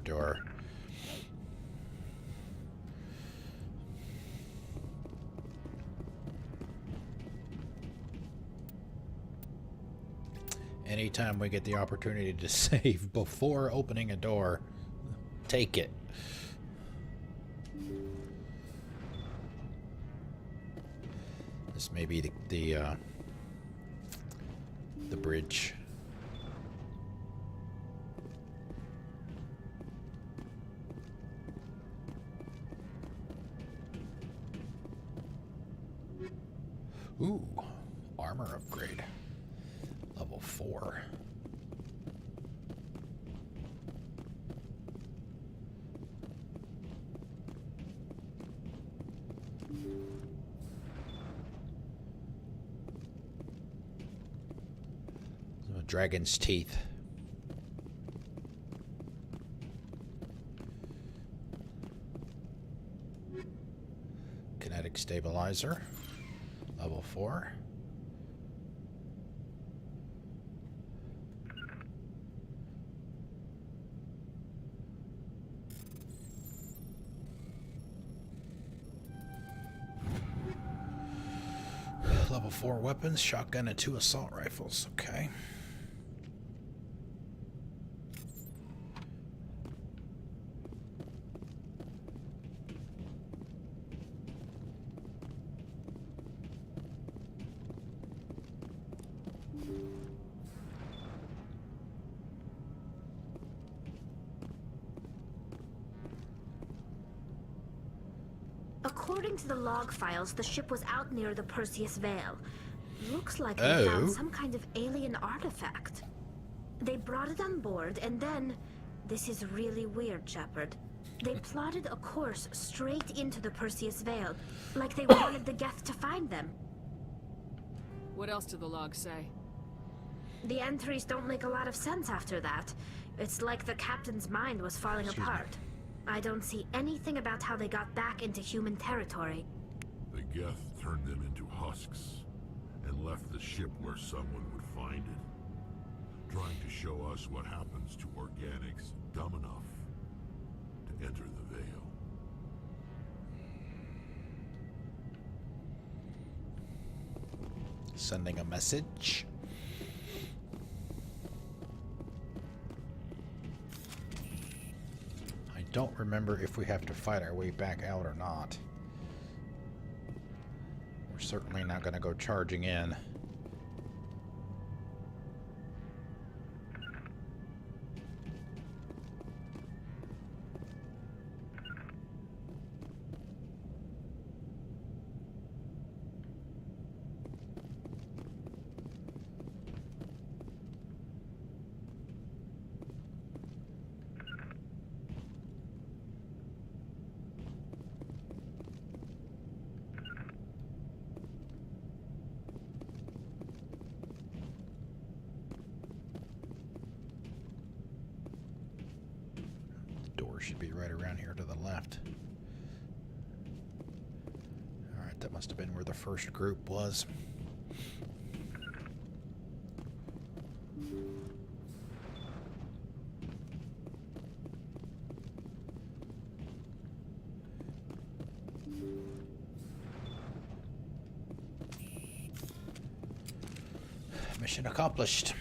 Door. Anytime we get the opportunity to save before opening a door, take it. This may be the bridge. Ooh, armor upgrade. Level 4. Dragon's teeth. Kinetic stabilizer. Level 4. Level 4 weapons, shotgun and 2 assault rifles. Okay. According to the log files, the ship was out near the Perseus Vale. Looks like they found some kind of alien artifact. They brought it on board, and then... This is really weird, Shepard. They plotted a course straight into the Perseus Vale, like they wanted the Geth to find them. What else do the logs say? The entries don't make a lot of sense after that. It's like the captain's mind was falling apart. I don't see anything about how they got back into human territory. The Geth turned them into husks and left the ship where someone would find it, trying to show us what happens to organics dumb enough to enter the Veil. Sending a message. Don't remember if we have to fight our way back out or not. We're certainly not going to go charging in. Should be right around here to the left. Alright, that must have been where the first group was. Mission accomplished.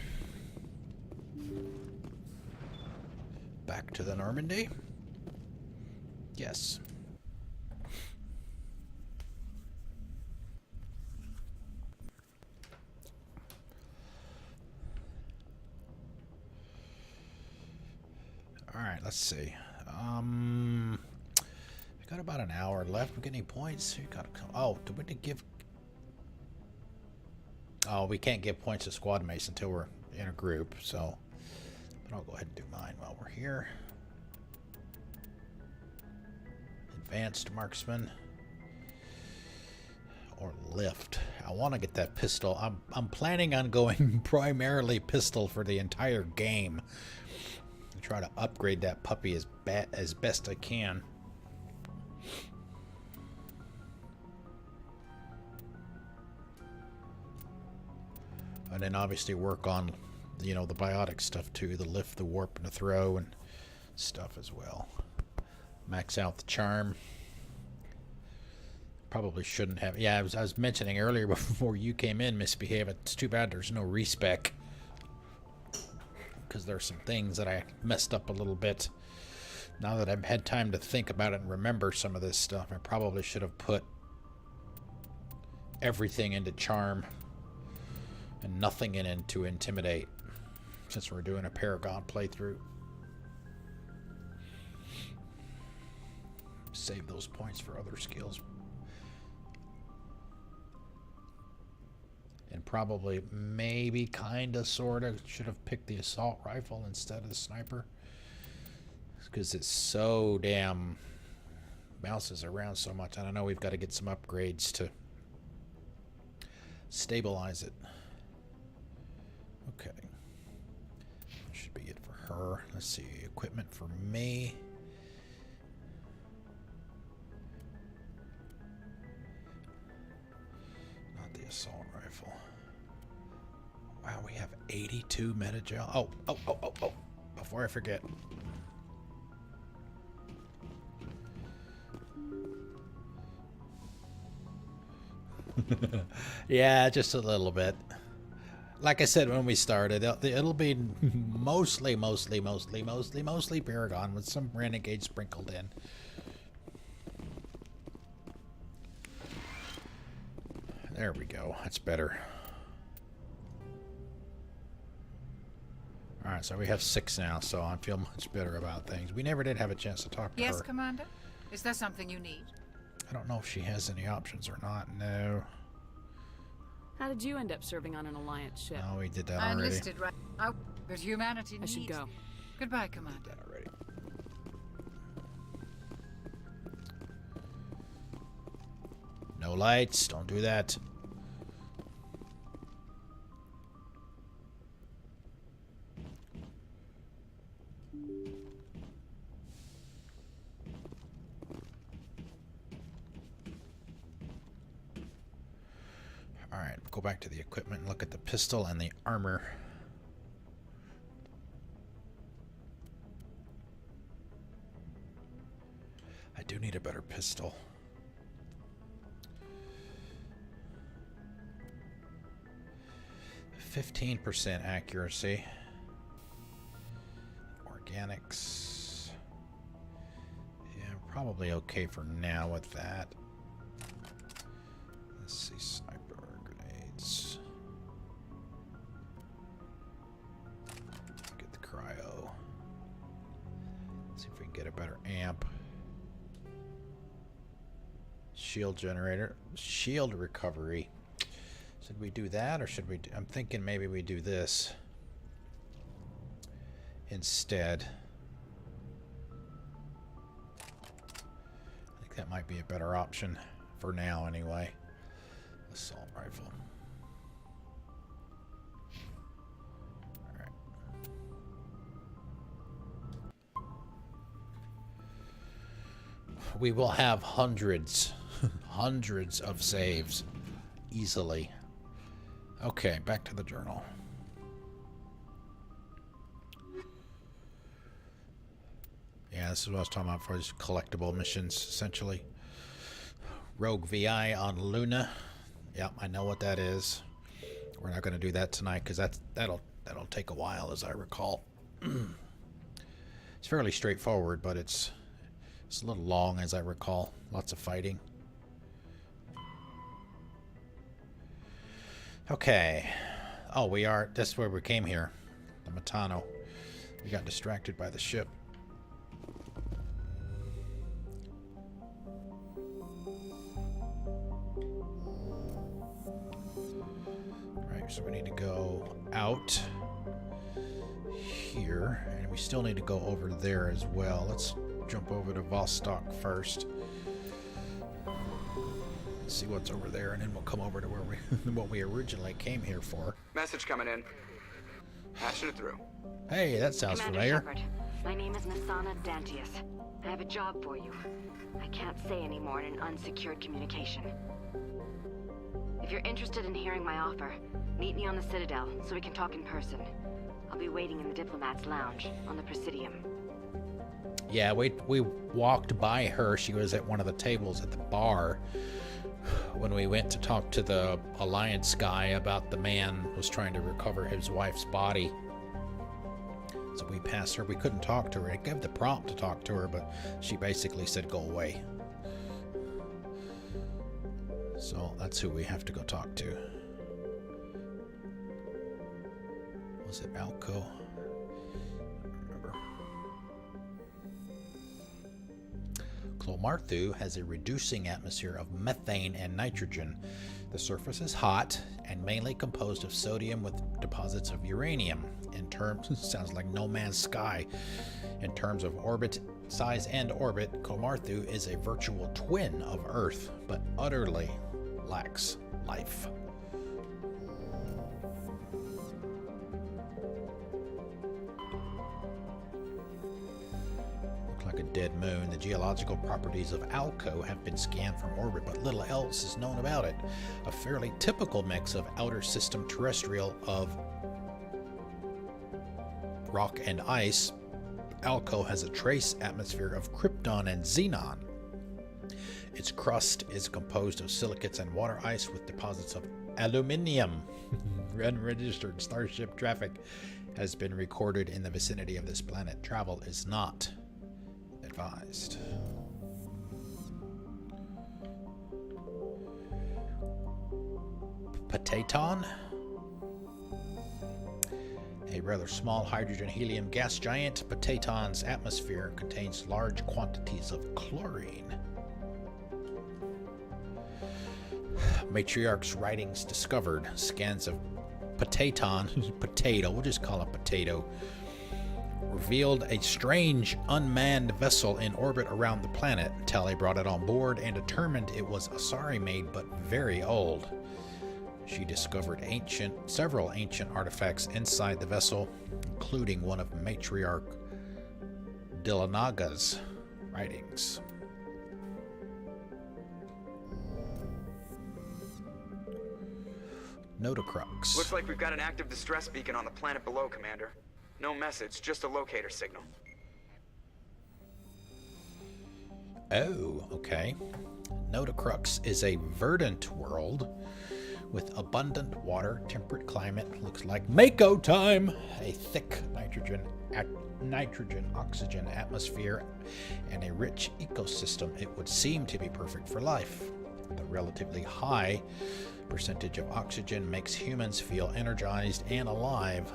Back to the Normandy. Yes. All right, let's see. We Got about an hour left. We get any points? We got. Oh, do we give? Oh, we can't give points to squad mates until we're in a group. So, but I'll go ahead and do mine while we're here. Advanced marksman or lift. I want to get that pistol. I'm planning on going primarily pistol for the entire game. Try to upgrade that puppy as best I can. And then obviously work on, you know, the biotic stuff too, the lift, the warp, and the throw and stuff as well. Max out the charm. Probably shouldn't have. Yeah, I was mentioning earlier before you came in, Misbehave. It's too bad there's no respec, because there's some things that I messed up a little bit. Now that I've had time to think about it and remember some of this stuff, I probably should have put everything into charm and nothing into intimidate, since we're doing a Paragon playthrough. Save those points for other skills. And probably, maybe, kinda, sorta, should have picked the assault rifle instead of the sniper, because it's so damn bounces around so much. I don't know, we've got to get some upgrades to stabilize it. Okay. Should be it for her. Let's see, equipment for me. Not the assault rifle. Wow, we have 82 metagel. Oh. Before I forget. Yeah, just a little bit. Like I said when we started, it'll be mostly Paragon with some Renegade sprinkled in. There we go. That's better. Alright, so we have 6 now, so I feel much better about things. We never did have a chance to talk to her. Yes, Commander? Is there something you need? I don't know if she has any options or not. No. How did you end up serving on an Alliance ship? No, we did that I already. enlisted right now, but humanity needs... I should go. Goodbye, Commander. Already. No lights. Don't do that. Alright, go back to the equipment and look at the pistol and the armor. I do need a better pistol. %15 accuracy. Organics. Yeah, probably okay for now with that. Let's see, sniper grenades. Get the cryo. See if we can get a better amp. Shield generator. Shield recovery. Should we do that, or should we do, I'm thinking maybe we do this instead. I think that might be a better option for now anyway. Assault rifle. Alright. We will have hundreds of saves easily. Okay, back to the journal. Yeah, this is what I was talking about for these collectible missions, essentially. Rogue VI on Luna. Yep, I know what that is. We're not going to do that tonight because that'll take a while, as I recall. It's fairly straightforward, but it's a little long, as I recall. Lots of fighting. Okay. Oh, we are. That's where we came here. The Matano. We got distracted by the ship. so we need to go out here, and we still need to go over there as well. Let's jump over to Vostok first. See what's over there, and then we'll come over to where we what we originally came here for. Message coming in. Patching it through. Hey, that sounds Commander familiar. Shepard, my name is Nasana Dantius. I have a job for you. I can't say any more in an unsecured communication. If you're interested in hearing my offer, meet me on the Citadel so we can talk in person. I'll be waiting in the Diplomat's Lounge on the Presidium. Yeah, we walked by her. She was at one of the tables at the bar when we went to talk to the Alliance guy about the man who was trying to recover his wife's body. So we passed her. We couldn't talk to her. I gave the prompt to talk to her, but she basically said, go away. So that's who we have to go talk to. Was it Alco? Clomarthu has a reducing atmosphere of methane and nitrogen. The surface is hot and mainly composed of sodium with deposits of uranium. In terms, sounds like No Man's Sky. In terms of orbit, size, and orbit, Clomarthu is a virtual twin of Earth, but utterly lacks life. Like a dead moon, the geological properties of Alco have been scanned from orbit, but little else is known about it. A fairly typical mix of outer system terrestrial of rock and ice, Alco has a trace atmosphere of krypton and xenon. Its crust is composed of silicates and water ice with deposits of aluminium. Unregistered starship traffic has been recorded in the vicinity of this planet. Travel is not advised. Pataton? A rather small hydrogen-helium gas giant, Pataton's atmosphere contains large quantities of chlorine. Matriarch's writings discovered. Scans of Pataton, potato, we'll just call it potato, revealed a strange unmanned vessel in orbit around the planet. Tali brought it on board and determined it was Asari-made but very old. She discovered several ancient artifacts inside the vessel, including one of Matriarch Dilanaga's writings. Notocrux. Looks like we've got an active distress beacon on the planet below, Commander. No message, just a locator signal. Oh, okay. Notocrux is a verdant world with abundant water, temperate climate, looks like Mako time, a thick nitrogen-oxygen atmosphere, and a rich ecosystem. It would seem to be perfect for life. The relatively high percentage of oxygen makes humans feel energized and alive,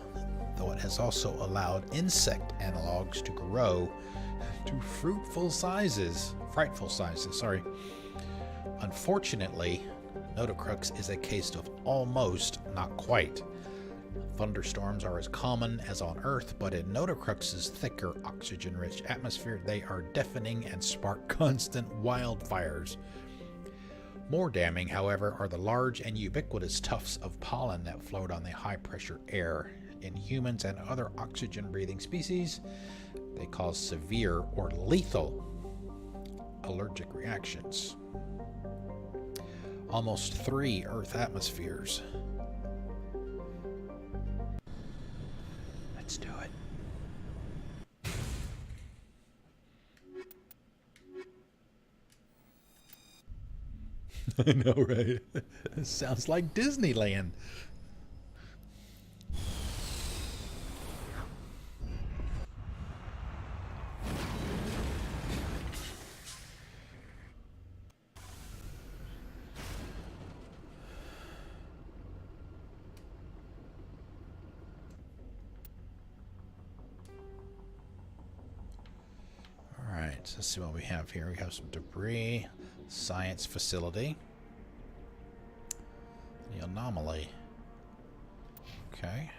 though it has also allowed insect analogs to grow to frightful sizes. Unfortunately, Notocrux is a case of almost, not quite. Thunderstorms are as common as on Earth, but in Notocrux's thicker, oxygen-rich atmosphere, they are deafening and spark constant wildfires. More damning, however, are the large and ubiquitous tufts of pollen that float on the high-pressure air. In humans and other oxygen-breathing species, they cause severe or lethal allergic reactions. Almost 3 Earth atmospheres. Let's do it. I know, right? It sounds like Disneyland. Let's see what we have here. We have some debris, science facility, the anomaly. Okay.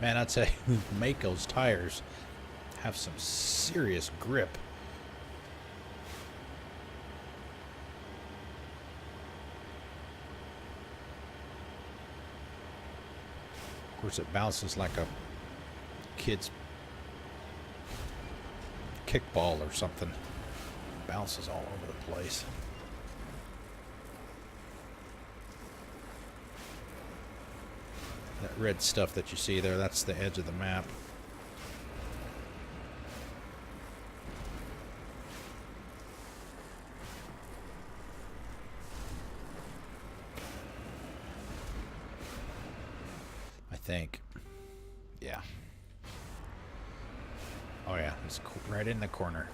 Man, I'd say Mako's tires have some serious grip. Of course, it bounces like a kid's kickball or something. It bounces all over the place. That red stuff that you see there, that's the edge of the map. I think. Yeah. Oh yeah, it's right in the corner.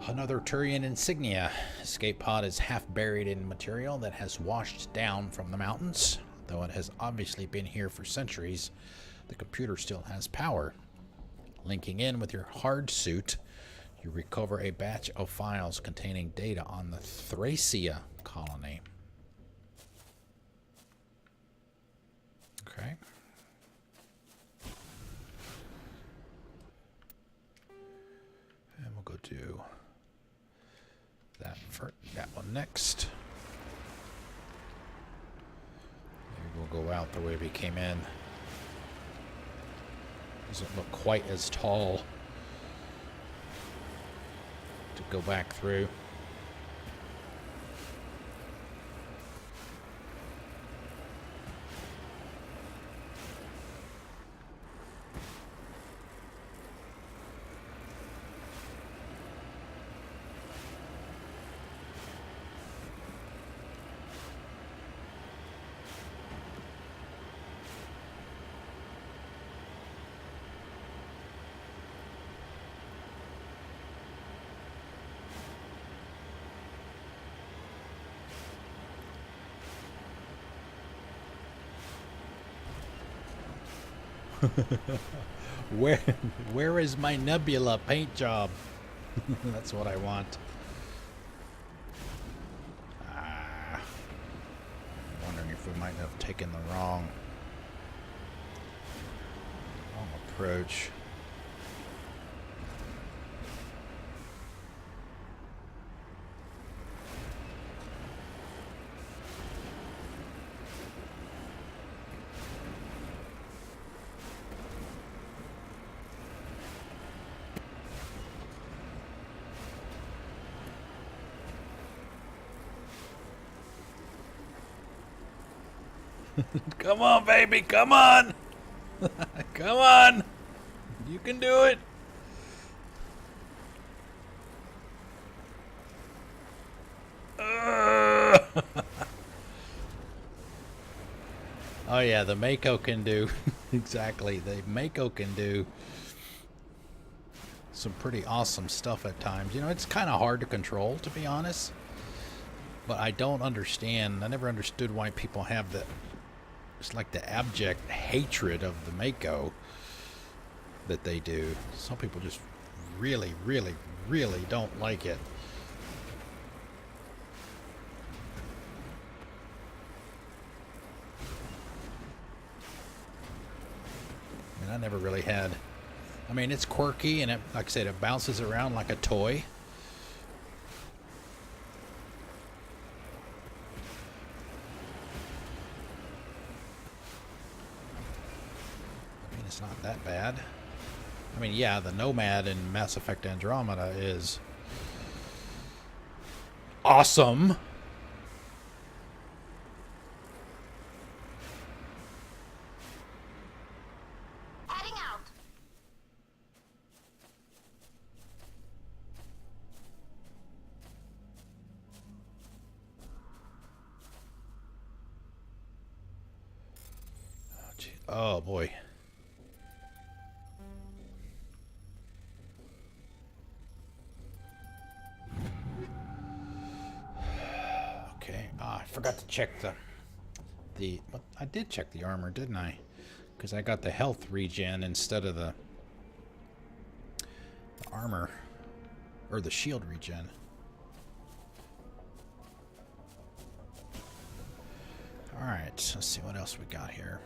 Another Thorian insignia. Escape pod is half buried in material that has washed down from the mountains. Though it has obviously been here for centuries, the computer still has power. Linking in with your hard suit, you recover a batch of files containing data on the Thracia colony. Okay. And we'll go to that one next. Maybe we'll go out the way we came in. Doesn't look quite as tall to go back through. Where is my nebula paint job? That's what I want. I'm wondering if we might have taken the wrong approach. Come on, baby, come on! Come on! You can do it! Oh yeah, the Mako can do exactly. The Mako can do some pretty awesome stuff at times. You know, it's kind of hard to control, to be honest. But I don't understand. I never understood why people have the, it's like the abject hatred of the Mako that they do. Some people just really, really, really don't like it. I never really had. I mean, it's quirky, and it, like I said, it bounces around like a toy. I mean, it's not that bad. I mean, yeah, the Nomad in Mass Effect Andromeda is awesome. Heading out. Oh, gee. Oh boy. Okay. I forgot to check the. What, I did check the armor, didn't I? Because I got the health regen instead of the armor or the shield regen. All right. Let's see what else we got here.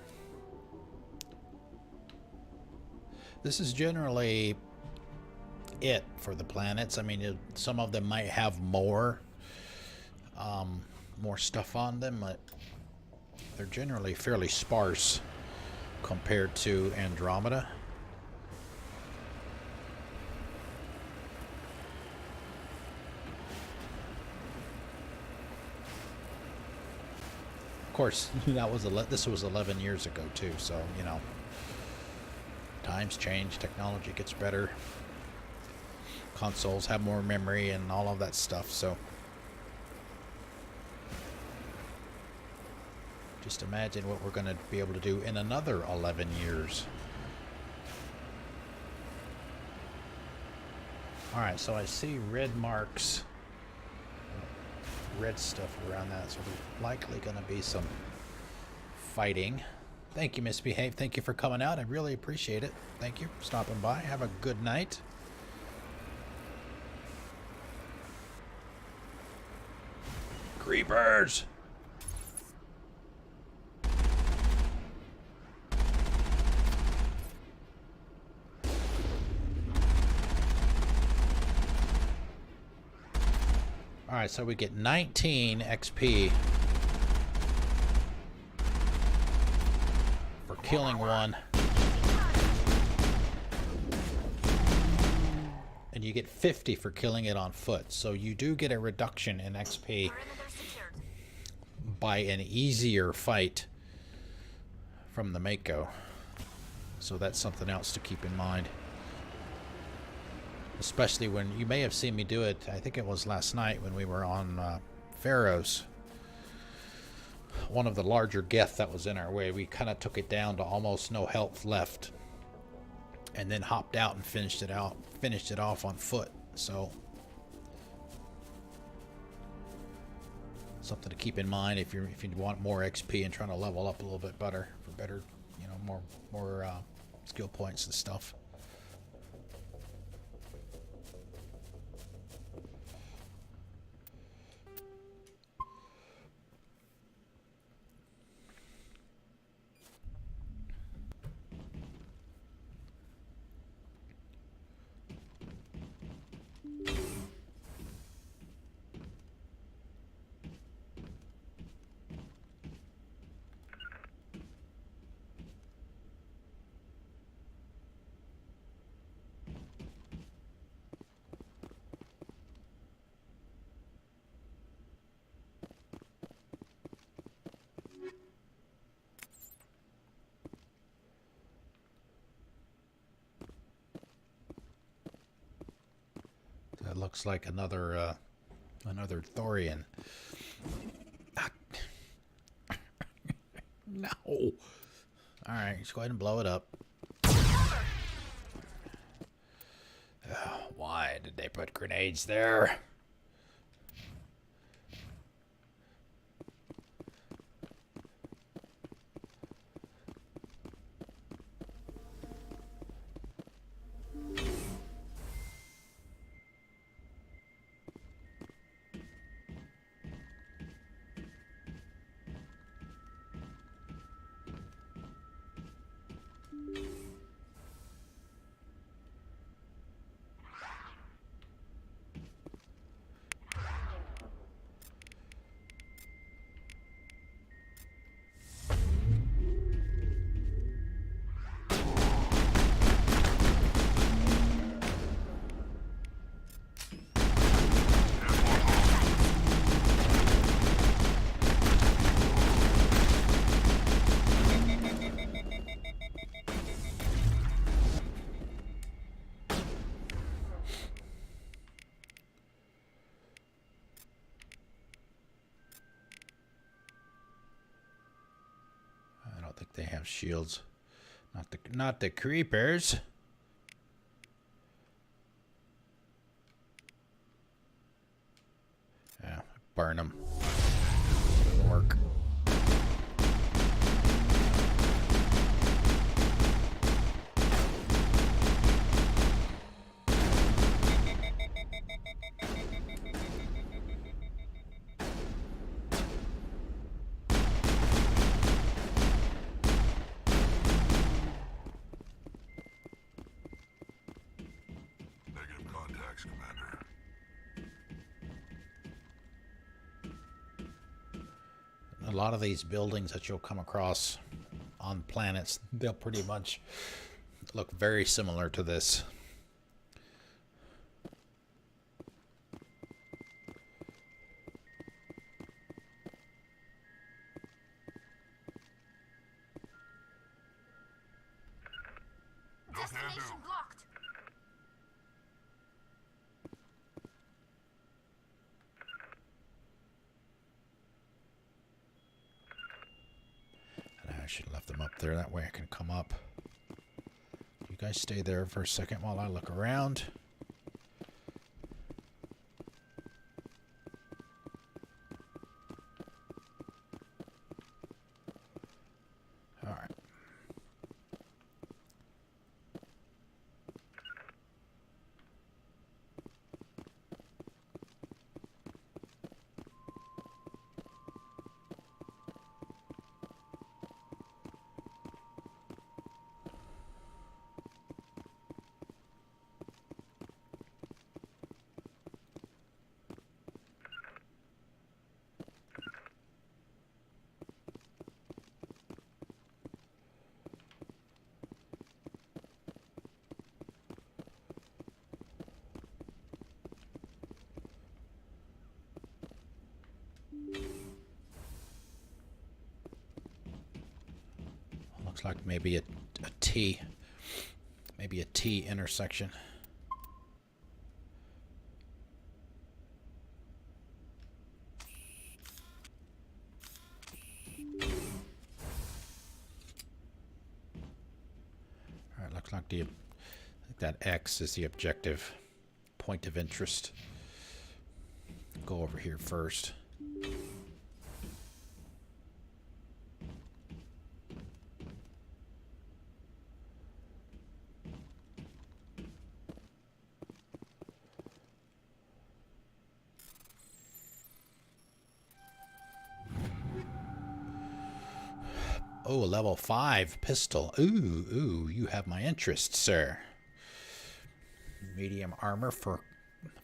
This is generally it for the planets. I mean, some of them might have more stuff on them, but they're generally fairly sparse compared to Andromeda. Of course, this was 11 years ago too, so you know, times change, technology gets better, consoles have more memory and all of that stuff, so just imagine what we're going to be able to do in another 11 years. Alright, so I see red marks, red stuff around that, so there's likely going to be some fighting. Thank you, Misbehave. Thank you for coming out. I really appreciate it. Thank you for stopping by. Have a good night. Creepers! Alright, so we get 19 XP for killing one. And you get 50 for killing it on foot. So you do get a reduction in XP by an easier fight from the Mako. So that's something else to keep in mind. Especially when you may have seen me do it, I think it was last night when we were on Feros. One of the larger Geth that was in our way, we kind of took it down to almost no health left. And then hopped out and finished it off on foot. So something to keep in mind if you want more XP and trying to level up a little bit better for better, you know, more skill points and stuff. That looks like another Thorian. No. Alright, just go ahead and blow it up. Why did they put grenades there? They have shields. Not the creepers. Yeah, burn them. Doesn't work. Negative contacts, Commander. A lot of these buildings that you'll come across on planets, they'll pretty much look very similar to this. Destination blocked. And I should have left them up there. That way I can come up. You guys stay there for a second while I look around. All right. Looks like maybe a T. Maybe a T intersection. Alright, looks like that X is the objective point of interest. Go over here first. Oh, a level 5 pistol. Ooh, you have my interest, sir. Medium armor for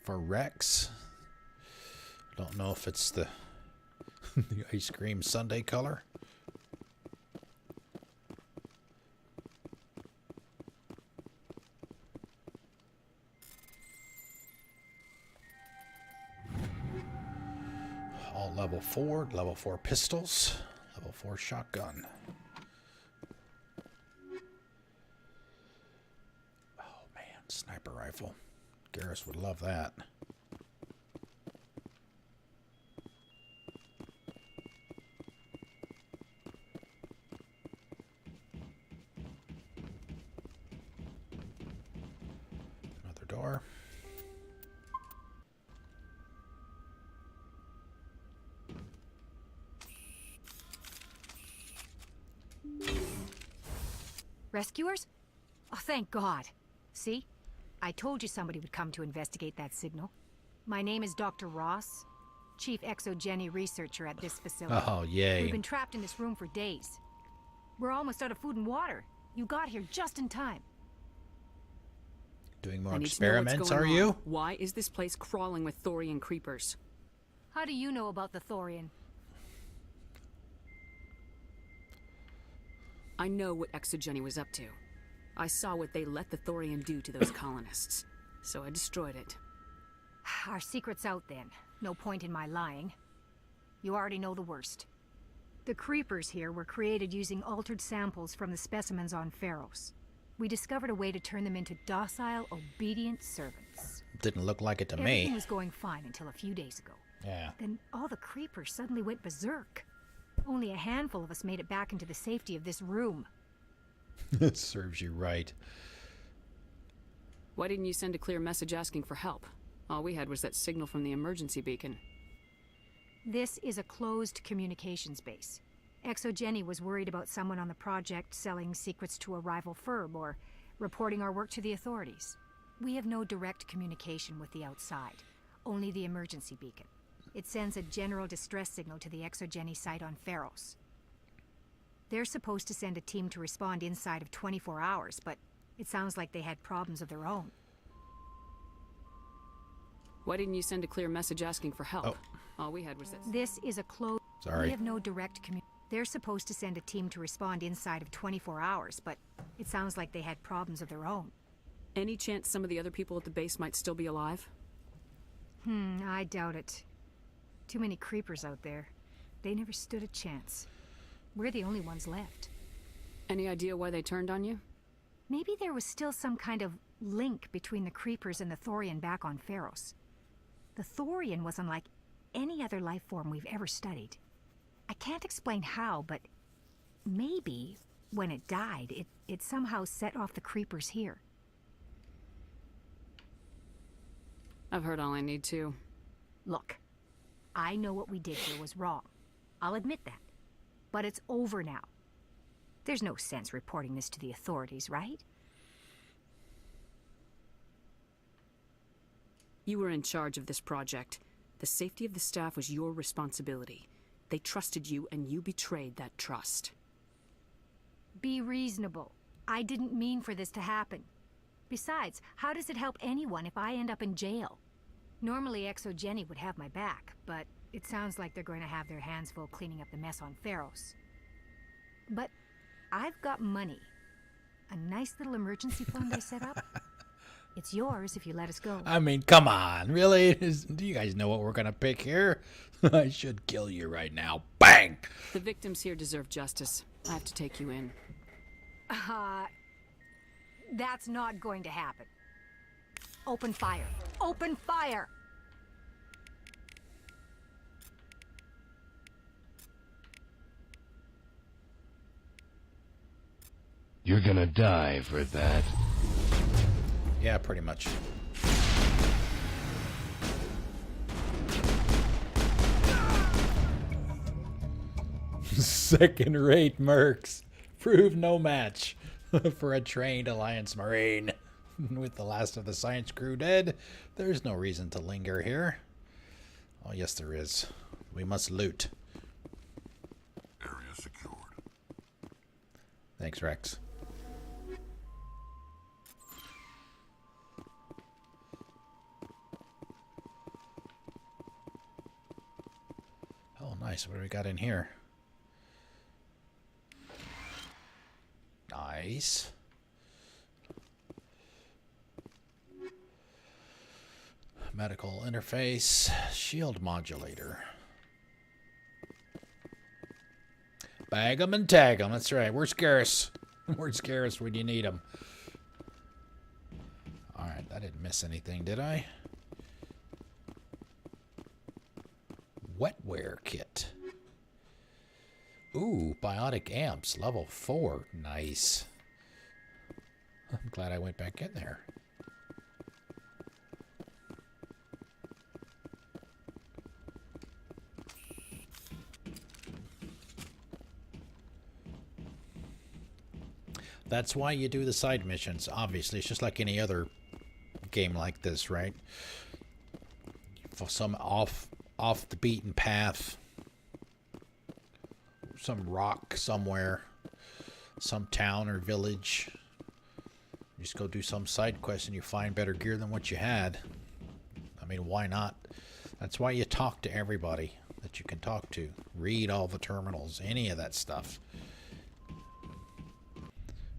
Rex. Don't know if it's the the ice cream sundae color. All level 4 pistols, level 4 shotgun. Oh man, sniper rifle. Garrus would love that. Another door. Rescuers? Oh, thank God. See? I told you somebody would come to investigate that signal. My name is Dr. Ross, Chief Exogeny Researcher at this facility. Oh, yay. We've been trapped in this room for days. We're almost out of food and water. You got here just in time. Doing more I need to know what's experiments, going are on. you? Why is this place crawling with Thorian creepers? How do you know about the Thorian? I know what Exogeny was up to. I saw what they let the Thorian do to those colonists, so I destroyed it. Our secret's out then. No point in my lying. You already know the worst. The creepers here were created using altered samples from the specimens on Feros. We discovered a way to turn them into docile, obedient servants. Didn't look like it to Everything me. was going fine until a few days ago. Yeah. Then all the creepers suddenly went berserk. Only a handful of us made it back into the safety of this room. It serves you right. Why didn't you send a clear message asking for help? All we had was that signal from the emergency beacon. This is a closed communications base. Exogeny was worried about someone on the project selling secrets to a rival firm or reporting our work to the authorities. We have no direct communication with the outside, only the emergency beacon. It sends a general distress signal to the Exogeny site on Feros. They're supposed to send a team to respond inside of 24 hours, but it sounds like they had problems of their own. Why didn't you send a clear message asking for help? All we had was that... This is a closed... Sorry. We have no direct communication. They're supposed to send a team to respond inside of 24 hours, but it sounds like they had problems of their own. Any chance some of the other people at the base might still be alive? I doubt it. Too many creepers out there. They never stood a chance. We're the only ones left. Any idea why they turned on you? Maybe there was still some kind of link between the creepers and the Thorian back on Feros. The Thorian was unlike any other life form we've ever studied. I can't explain how, but maybe when it died, it somehow set off the creepers here. I've heard all I need to. Look, I know what we did here was wrong. I'll admit that. But it's over now. There's no sense reporting this to the authorities, right? You were in charge of this project. The safety of the staff was your responsibility. They trusted you, and you betrayed that trust. Be reasonable. I didn't mean for this to happen. Besides, how does it help anyone if I end up in jail? Normally Exogeny would have my back, but it sounds like they're going to have their hands full cleaning up the mess on Feros. But I've got money. A nice little emergency fund I set up. It's yours if you let us go. I mean, come on. Really? Do you guys know what we're going to pick here? I should kill you right now. Bang! The victims here deserve justice. I have to take you in. That's not going to happen. Open fire. Open fire! You're gonna die for that. Yeah, pretty much. Second-rate mercs prove no match for a trained Alliance Marine. With the last of the science crew dead, there's no reason to linger here. Oh, yes, there is. We must loot. Area secured. Thanks, Rex. Oh, nice. What do we got in here? Nice. Medical interface. Shield modulator. Bag 'em and tag 'em. That's right. We're scarce. We're scarce when you need 'em. Alright, I didn't miss anything, did I? Wetware kit. Ooh, biotic amps, level 4. Nice. I'm glad I went back in there. That's why you do the side missions, obviously. It's just like any other game like this, right? For some off the beaten path. Some rock somewhere. Some town or village. You just go do some side quest and you find better gear than what you had. I mean, why not? That's why you talk to everybody that you can talk to. Read all the terminals, any of that stuff.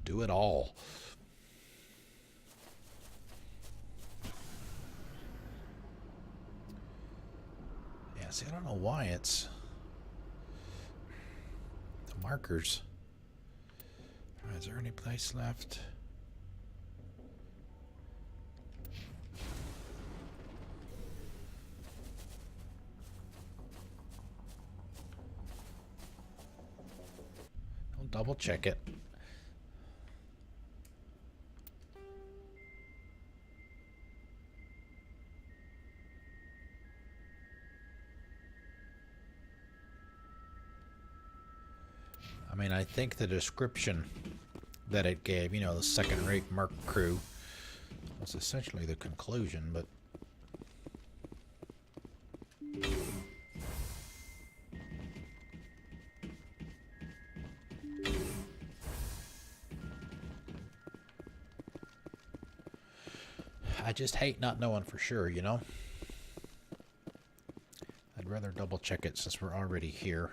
Do it all. Yeah, see, I don't know why it's the markers. Is there any place left? double check it. I mean, I think the description that it gave, you know, the second-rate merc crew, was essentially the conclusion, but... I just hate not knowing for sure, you know? I'd rather double check it since we're already here.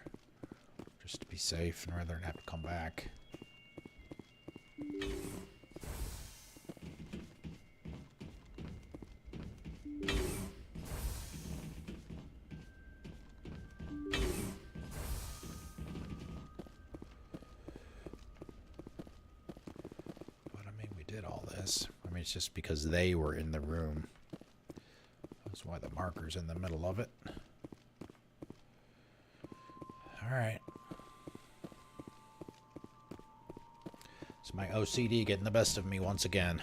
Just to be safe and rather than have to come back. But I mean, we did all this. I mean, it's just because they were in the room. That's why the marker's in the middle of it. Alright. It's my OCD getting the best of me once again.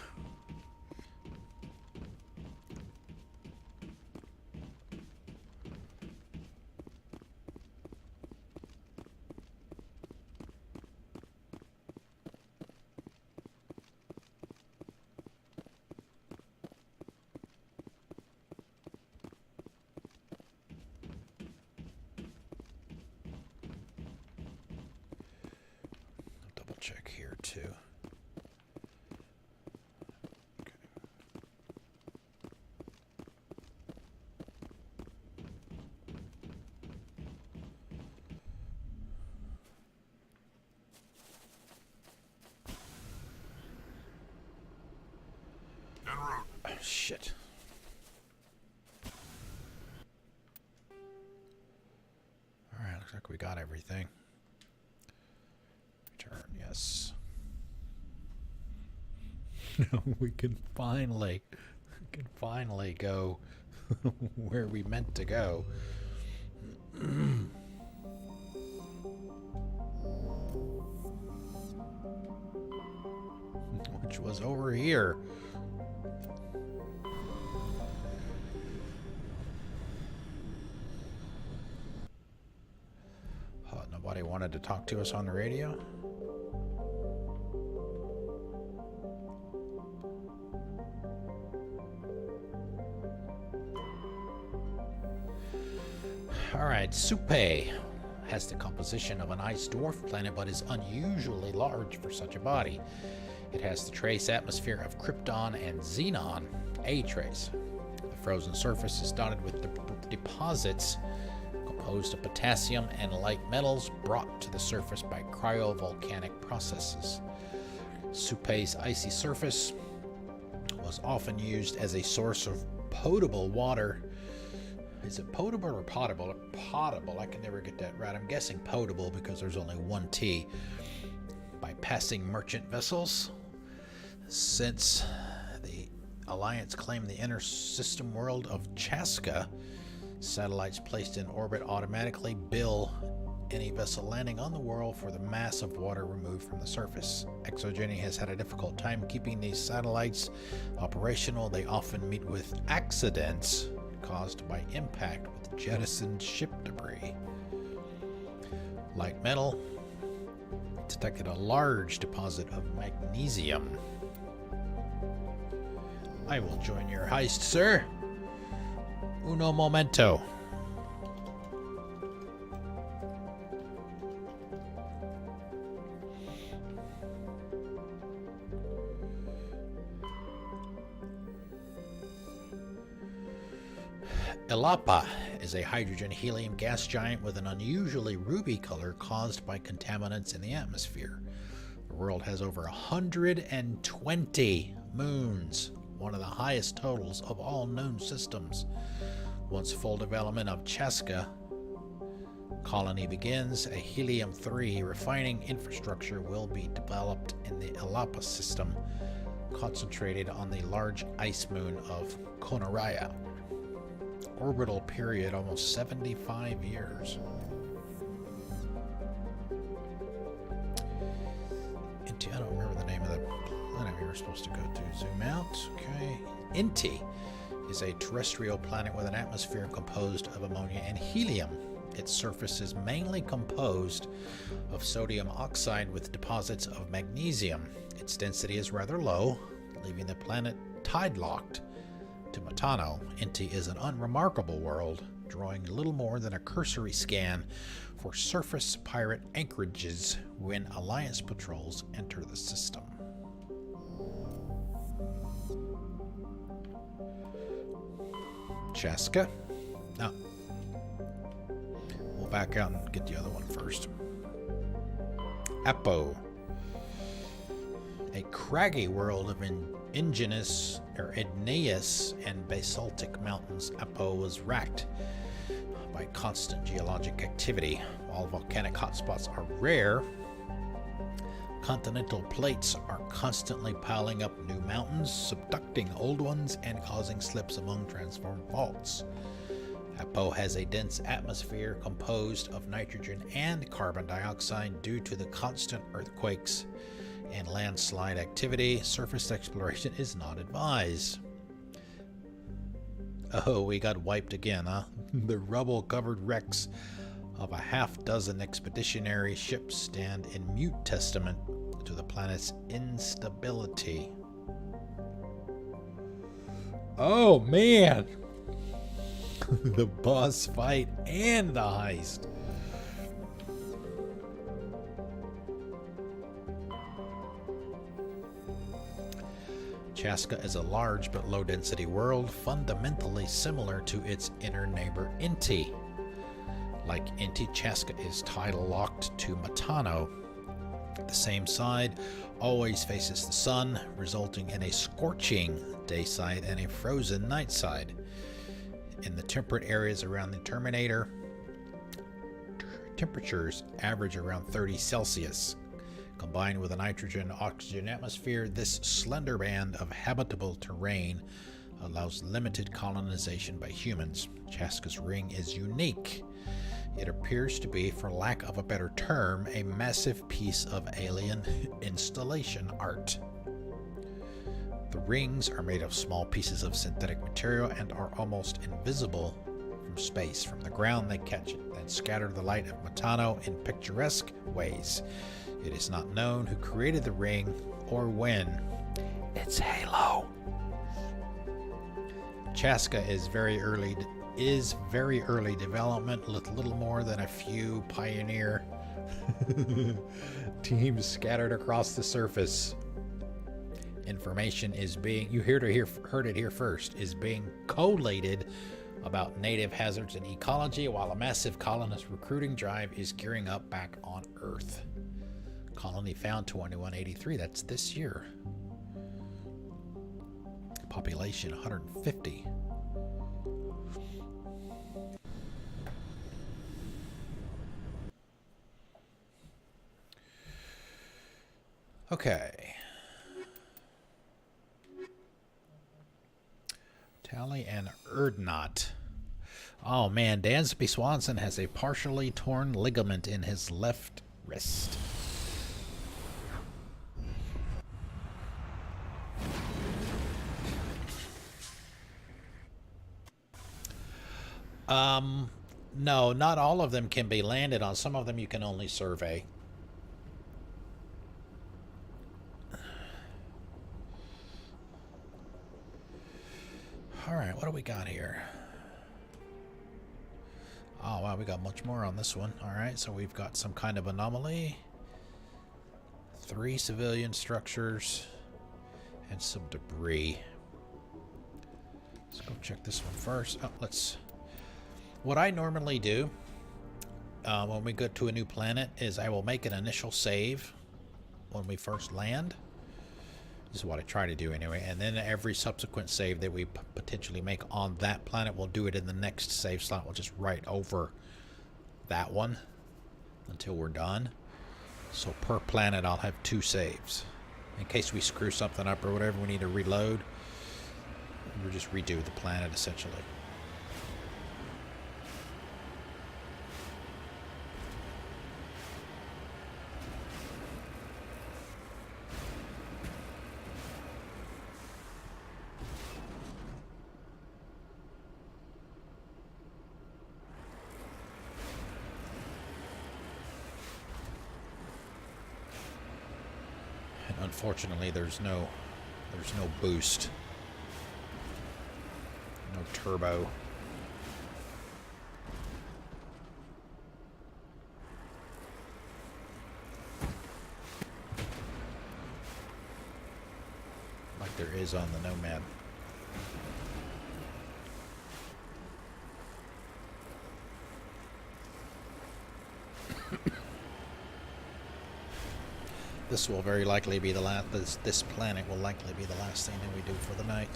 Check here too. Okay. En route. Oh, shit. All right, looks like we got everything. Yes. we can finally go where we meant to go. Which was over here. Nobody wanted to talk to us on the radio? Alright, Supe has the composition of an ice dwarf planet, but is unusually large for such a body. It has the trace atmosphere of Krypton and Xenon, a trace. The frozen surface is dotted with deposits composed of potassium and light metals brought to the surface by cryovolcanic processes. Supe's icy surface was often used as a source of potable water. Is it potable or potable? Potable. I can never get that right. I'm guessing potable because there's only one T. By passing merchant vessels. Since the Alliance claimed the inner system world of Chaska, satellites placed in orbit automatically bill any vessel landing on the world for the mass of water removed from the surface. Exogeny has had a difficult time keeping these satellites operational. They often meet with accidents caused by impact with jettisoned ship debris. Light metal detected a large deposit of magnesium. I will join your heist, sir. Uno momento. Elapa is a hydrogen-helium gas giant with an unusually ruby color caused by contaminants in the atmosphere. The world has over 120 moons, one of the highest totals of all known systems. Once full development of Chaska colony begins, a helium-3 refining infrastructure will be developed in the Elapa system, concentrated on the large ice moon of Konaraya. Orbital period almost 75 years. we're supposed to go to. Zoom out. Okay. Inti is a terrestrial planet with an atmosphere composed of ammonia and helium. Its surface is mainly composed of sodium oxide with deposits of magnesium. Its density is rather low, leaving the planet tide-locked to Matano. Inti is an unremarkable world, drawing little more than a cursory scan for surface pirate anchorages when Alliance patrols enter the system. Chaska. No. We'll back out and get the other one first. Apo. A craggy world of igneous and basaltic mountains. Apo was racked by constant geologic activity. While volcanic hotspots are rare, continental plates are constantly piling up new mountains, subducting old ones and causing slips among transformed faults. Apo has a dense atmosphere composed of nitrogen and carbon dioxide due to the constant earthquakes and landslide activity. Surface exploration is not advised. Oh, we got wiped again, huh? The rubble-covered wrecks of a half-dozen expeditionary ships stand in mute testament to the planet's instability. Oh, man! The boss fight and the heist. Chaska is a large but low-density world, fundamentally similar to its inner neighbor Inti. Like Inti, Chaska is tidal-locked to Matano. The same side always faces the sun, resulting in a scorching day side and a frozen night side. In the temperate areas around the Terminator, temperatures average around 30 Celsius. Combined with a nitrogen-oxygen atmosphere, this slender band of habitable terrain allows limited colonization by humans. Chaska's ring is unique. It appears to be, for lack of a better term, a massive piece of alien installation art. The rings are made of small pieces of synthetic material and are almost invisible from space. From the ground, they catch it and scatter the light of Matano in picturesque ways. It is not known who created the ring or when. It's Halo. Chaska is very early development, with little more than a few pioneer teams scattered across the surface. Information is being, heard it here first, is being collated about native hazards and ecology, while a massive colonist recruiting drive is gearing up back on Earth. Colony found 2183, that's this year. Population 150. Okay. Tally and Erdnot. Oh man, Dansby Swanson has a partially torn ligament in his left wrist. No, not all of them can be landed on. Some of them you can only survey. Alright, what do we got here? Oh, wow, we got much more on this one. Alright, so we've got some kind of anomaly. 3 civilian structures. And some debris. Let's go check this one first. Oh, let's... What I normally do when we go to a new planet is I will make an initial save when we first land. This is what I try to do anyway. And then every subsequent save that we potentially make on that planet, we'll do it in the next save slot. We'll just write over that one until we're done. So per planet, I'll have 2 saves. In case we screw something up or whatever, we need to reload. We'll just redo the planet essentially. Unfortunately, there's no boost. No turbo. Like there is on the Nomad. This will very likely be the last. This planet will likely be the last thing that we do for the night.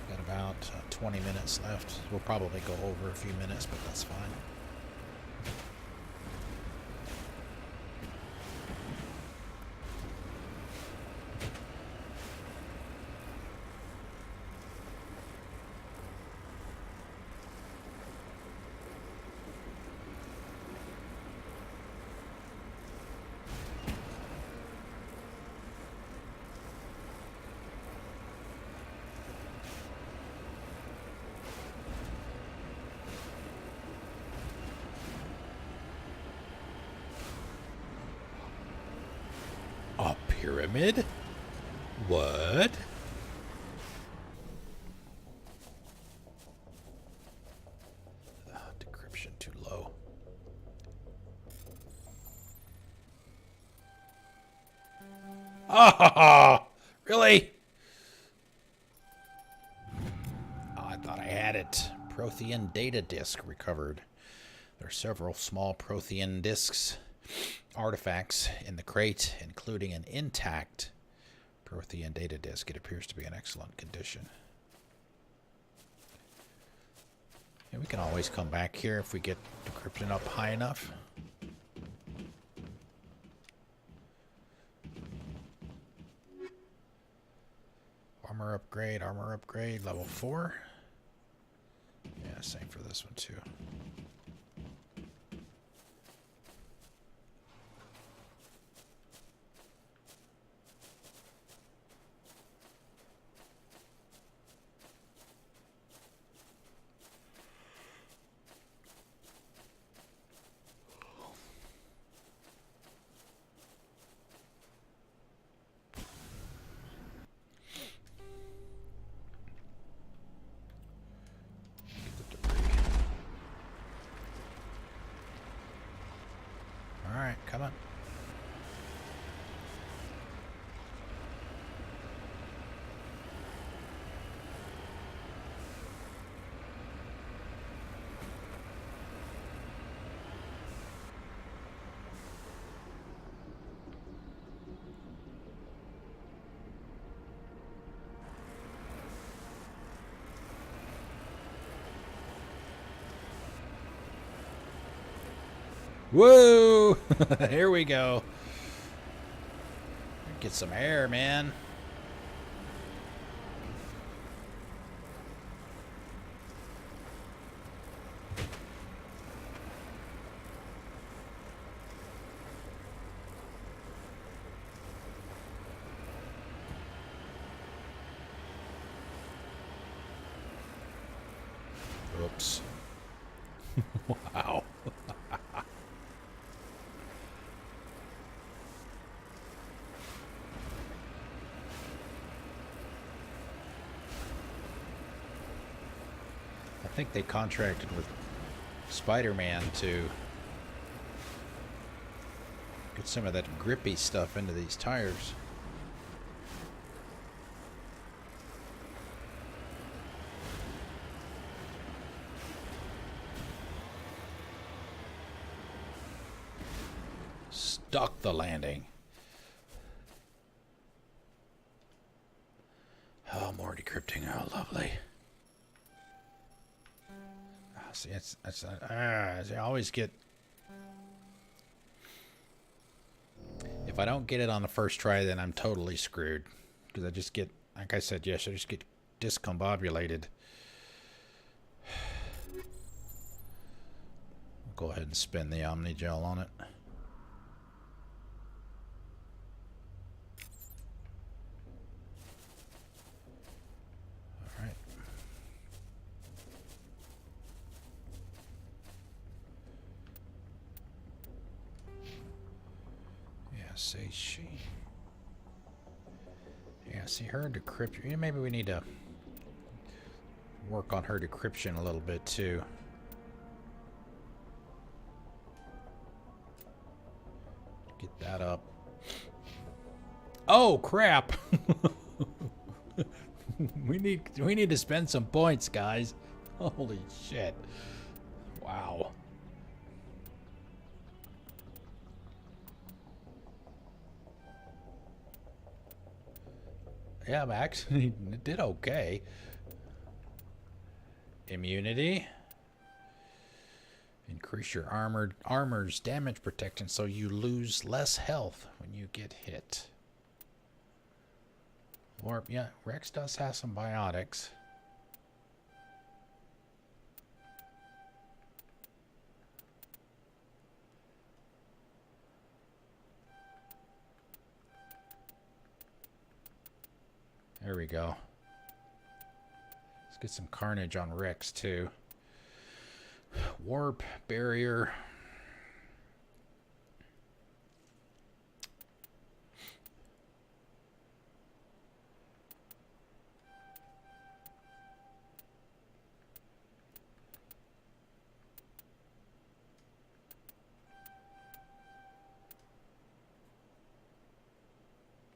Got about 20 minutes left. We'll probably go over a few minutes, but that's fine. A pyramid? What? Decryption too low. Ah, really? Oh, I thought I had it. Prothean data disk recovered. There are several small Prothean disks artifacts in the crate, including an intact Prothean data disk. It appears to be in excellent condition. Yeah, we can always come back here if we get decryption up high enough. Armor upgrade, level 4. Yeah, same for this one too. Alright, come on. Whoa! Here we go. Get some air, man. Oops. Wow. I think they contracted with Spider-Man to get some of that grippy stuff into these tires. Stuck the landing. Oh, more decrypting. Oh, lovely. See, I always get. If I don't get it on the first try, then I'm totally screwed. Because I just get, like I said, yes, I just get discombobulated. I'll go ahead and spin the Omni Gel on it. Say she. Yeah, see her decryption. Maybe we need to work on her decryption a little bit too. Get that up. Oh crap! we need to spend some points, guys. Holy shit! Wow. Yeah, Max, he did okay. Immunity. Increase your armor's damage protection so you lose less health when you get hit. Or, yeah, Rex does have some biotics. There we go. Let's get some carnage on Rex, too. Warp, barrier.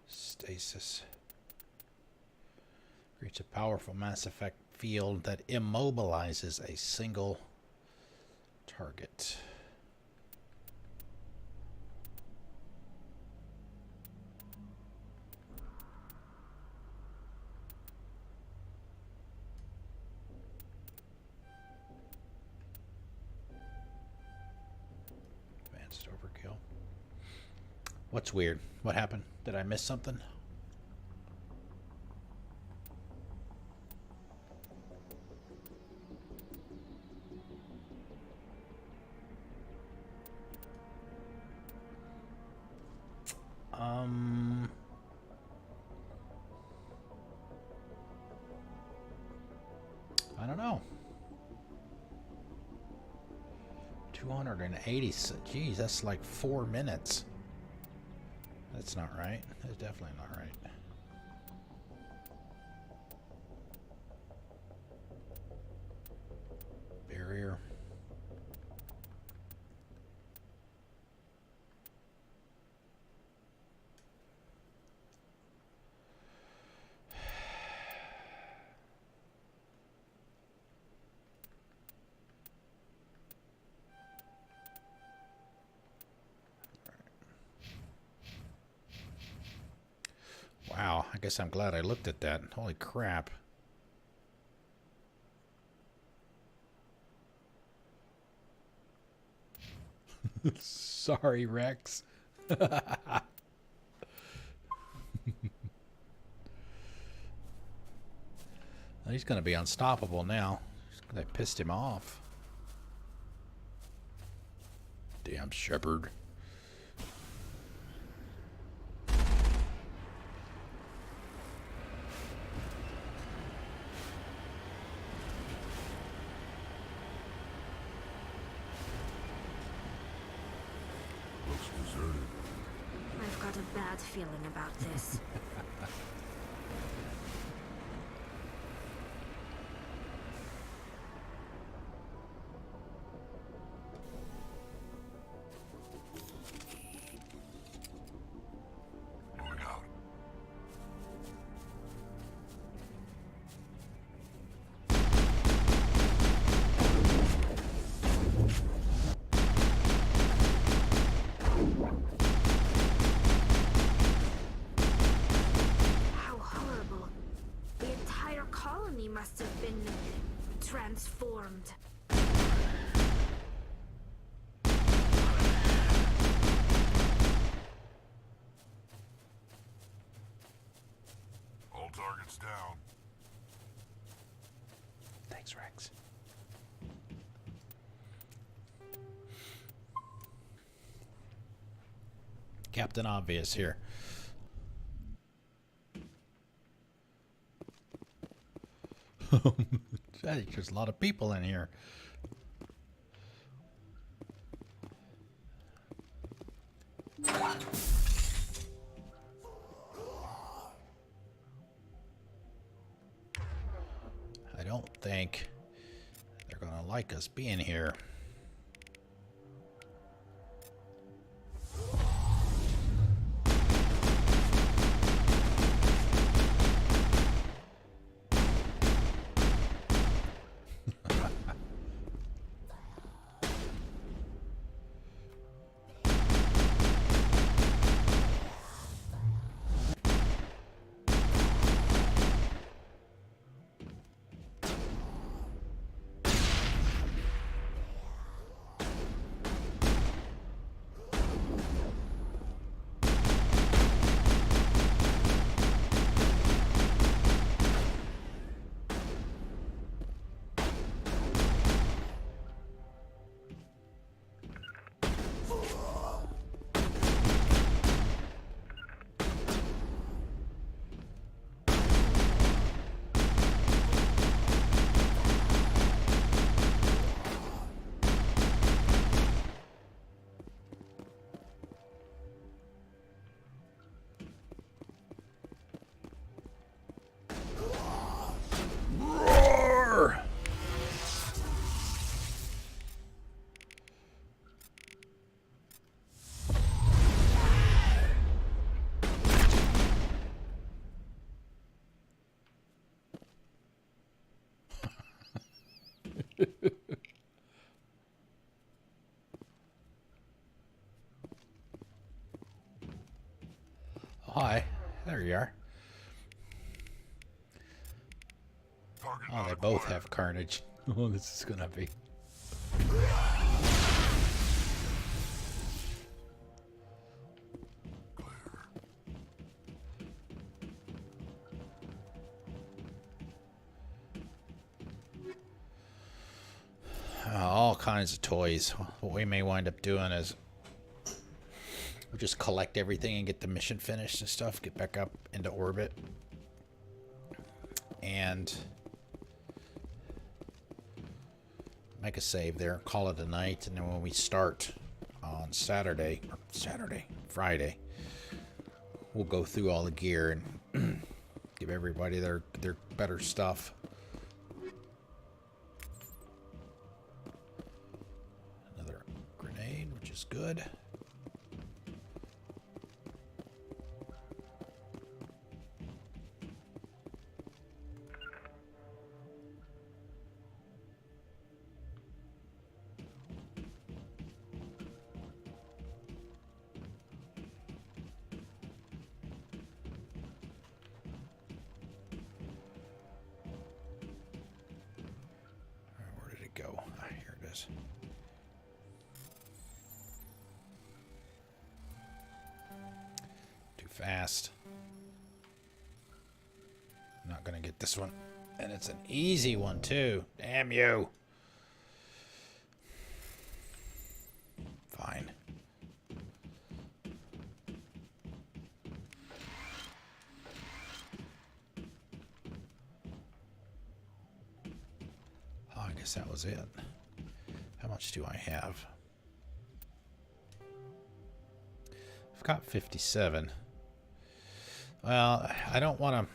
Stasis. Creates a powerful Mass Effect field that immobilizes a single target. Advanced overkill. What's weird? What happened? Did I miss something? I don't know. 280. Geez, that's like 4 minutes. That's not right. That's definitely not right. Barrier. Wow, I guess I'm glad I looked at that. Holy crap. Sorry, Rex. He's going to be unstoppable now. They pissed him off. Damn Shepard. I've got a bad feeling about this. Moving out. How horrible. The entire colony must have been transformed. All targets down. Thanks, Rex. Captain Obvious here. There's a lot of people in here. don't think they're gonna like us being here. Hi, there you are. Oh, they both have carnage. Oh, this is gonna be. All kinds of toys. What we may wind up doing is we'll just collect everything and get the mission finished and stuff, get back up into orbit, and make a save there, call it a night, and then when we start on Friday, we'll go through all the gear and give everybody their better stuff. Another grenade, which is good. Go. Here it is. Too fast. I'm not gonna get this one. And it's an easy one too. Damn you. Fine. I guess that was it. How much do I have? I've got 57. Well, I don't want to...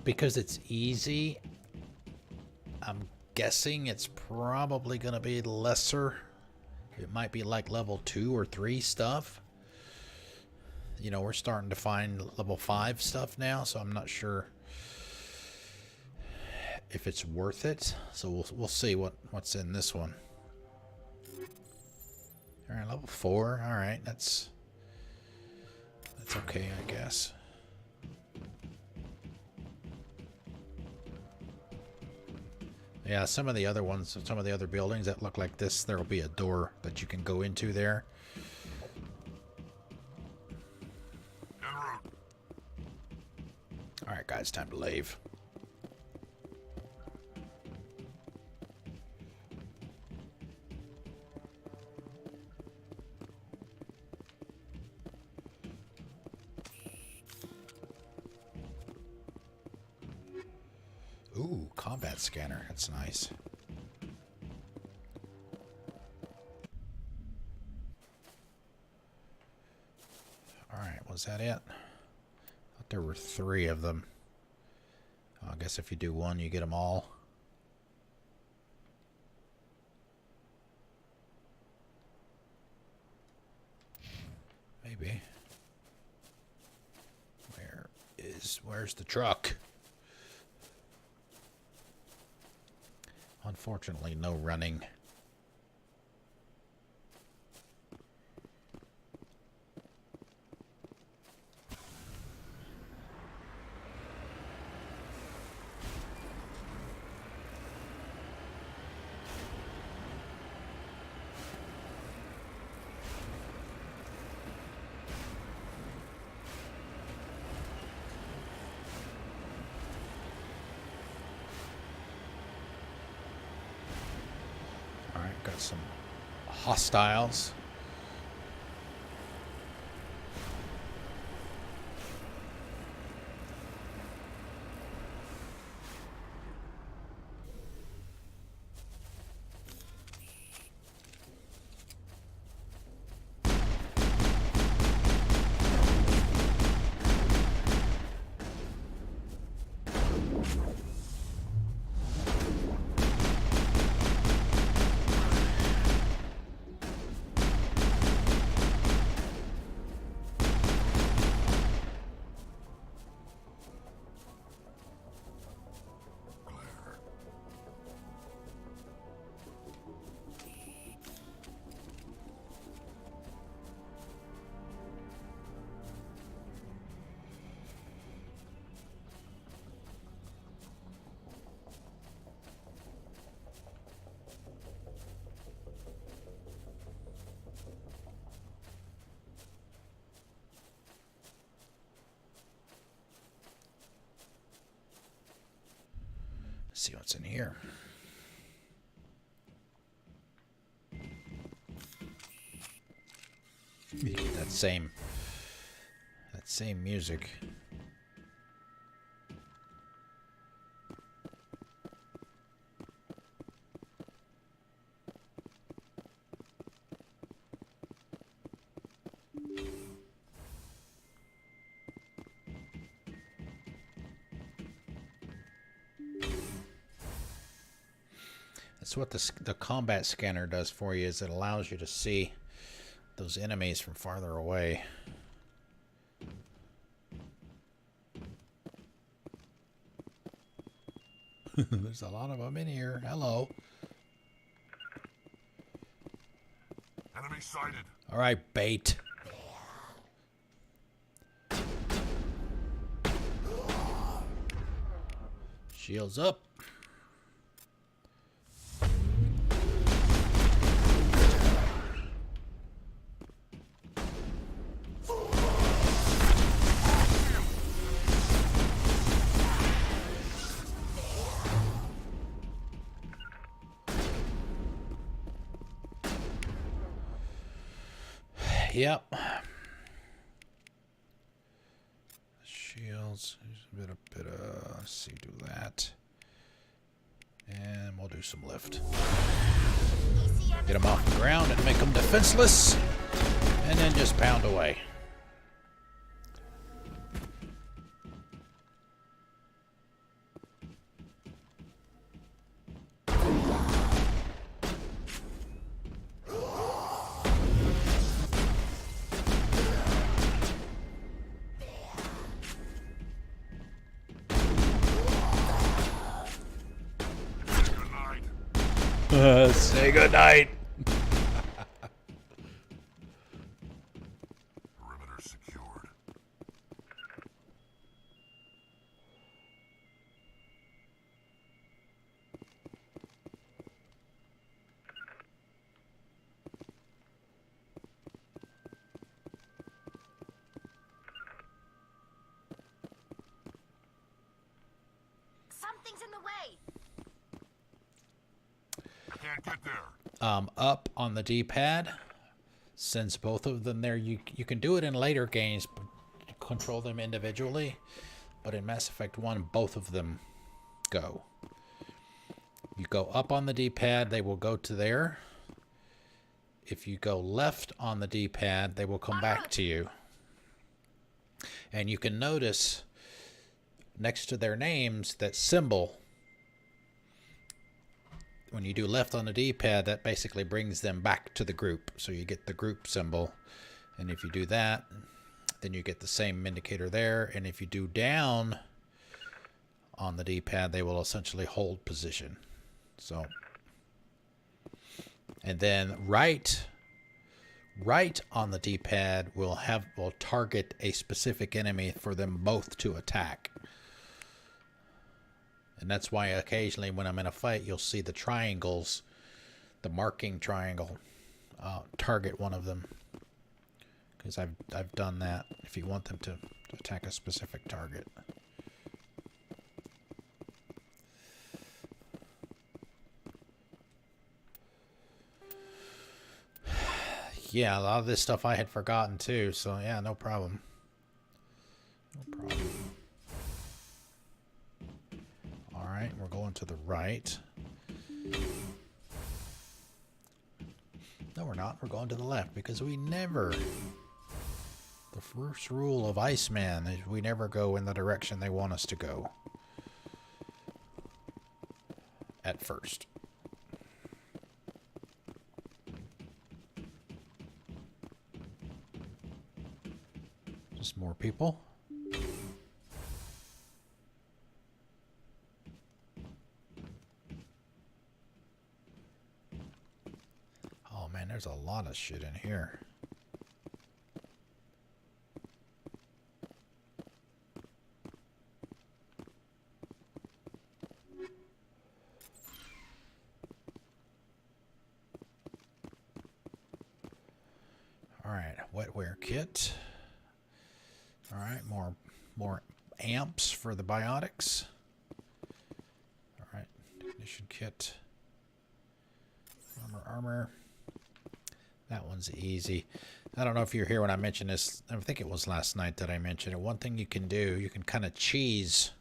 Because it's easy, I'm guessing it's probably going to be lesser. It might be like level 2 or 3 stuff. You know, we're starting to find level 5 stuff now, so I'm not sure if it's worth it. So we'll see what's in this one. All right, level 4. All right, that's okay, I guess. Yeah, some of the other ones, some of the other buildings that look like this, there will be a door that you can go into there. All right, guys, time to leave. Ooh, combat scanner. That's nice. Alright, was that it? I thought there were 3 of them. I guess if you do one, you get them all. Maybe. Where's the truck? Unfortunately, no running. Got some hostiles. Let's see what's in here. You get that same music. That's what the combat scanner does for you, is it allows you to see those enemies from farther away. There's a lot of them in here. Hello. Enemy sighted. All right, bait. Shields up. Yep. Shields. There's a bit of. Let's see, do that. And we'll do some lift. Get them off the ground and make them defenseless. And then just pound away. Say goodnight. Perimeter secured. Something's in the way. Can't get there. Up on the D-pad, since both of them there, you can do it in later games, control them individually, but in Mass Effect 1, both of them go. You go up on the D-pad, they will go to there. If you go left on the D-pad, they will come back to you. And you can notice next to their names, that symbol, when you do left on the D-pad, that basically brings them back to the group. So you get the group symbol. And if you do that, then you get the same indicator there. And if you do down on the D-pad, they will essentially hold position. So, and then right on the D-pad will target a specific enemy for them both to attack. And that's why occasionally when I'm in a fight, you'll see the triangles, the marking triangle, target one of them. Because I've done that if you want them to attack a specific target. Yeah, a lot of this stuff I had forgotten too, so yeah, no problem. No problem. Alright, we're going to the right. No, we're not. We're going to the left because we never... The first rule of Iceman is we never go in the direction they want us to go. At first. Just more people. Oh man, there's a lot of shit in here. Alright, wetware kit. Alright, more amps for the biotics. Alright, ignition kit. Armor. That one's easy. I don't know if you're here when I mentioned this. I think it was last night that I mentioned it. One thing you can do, you can kind of cheese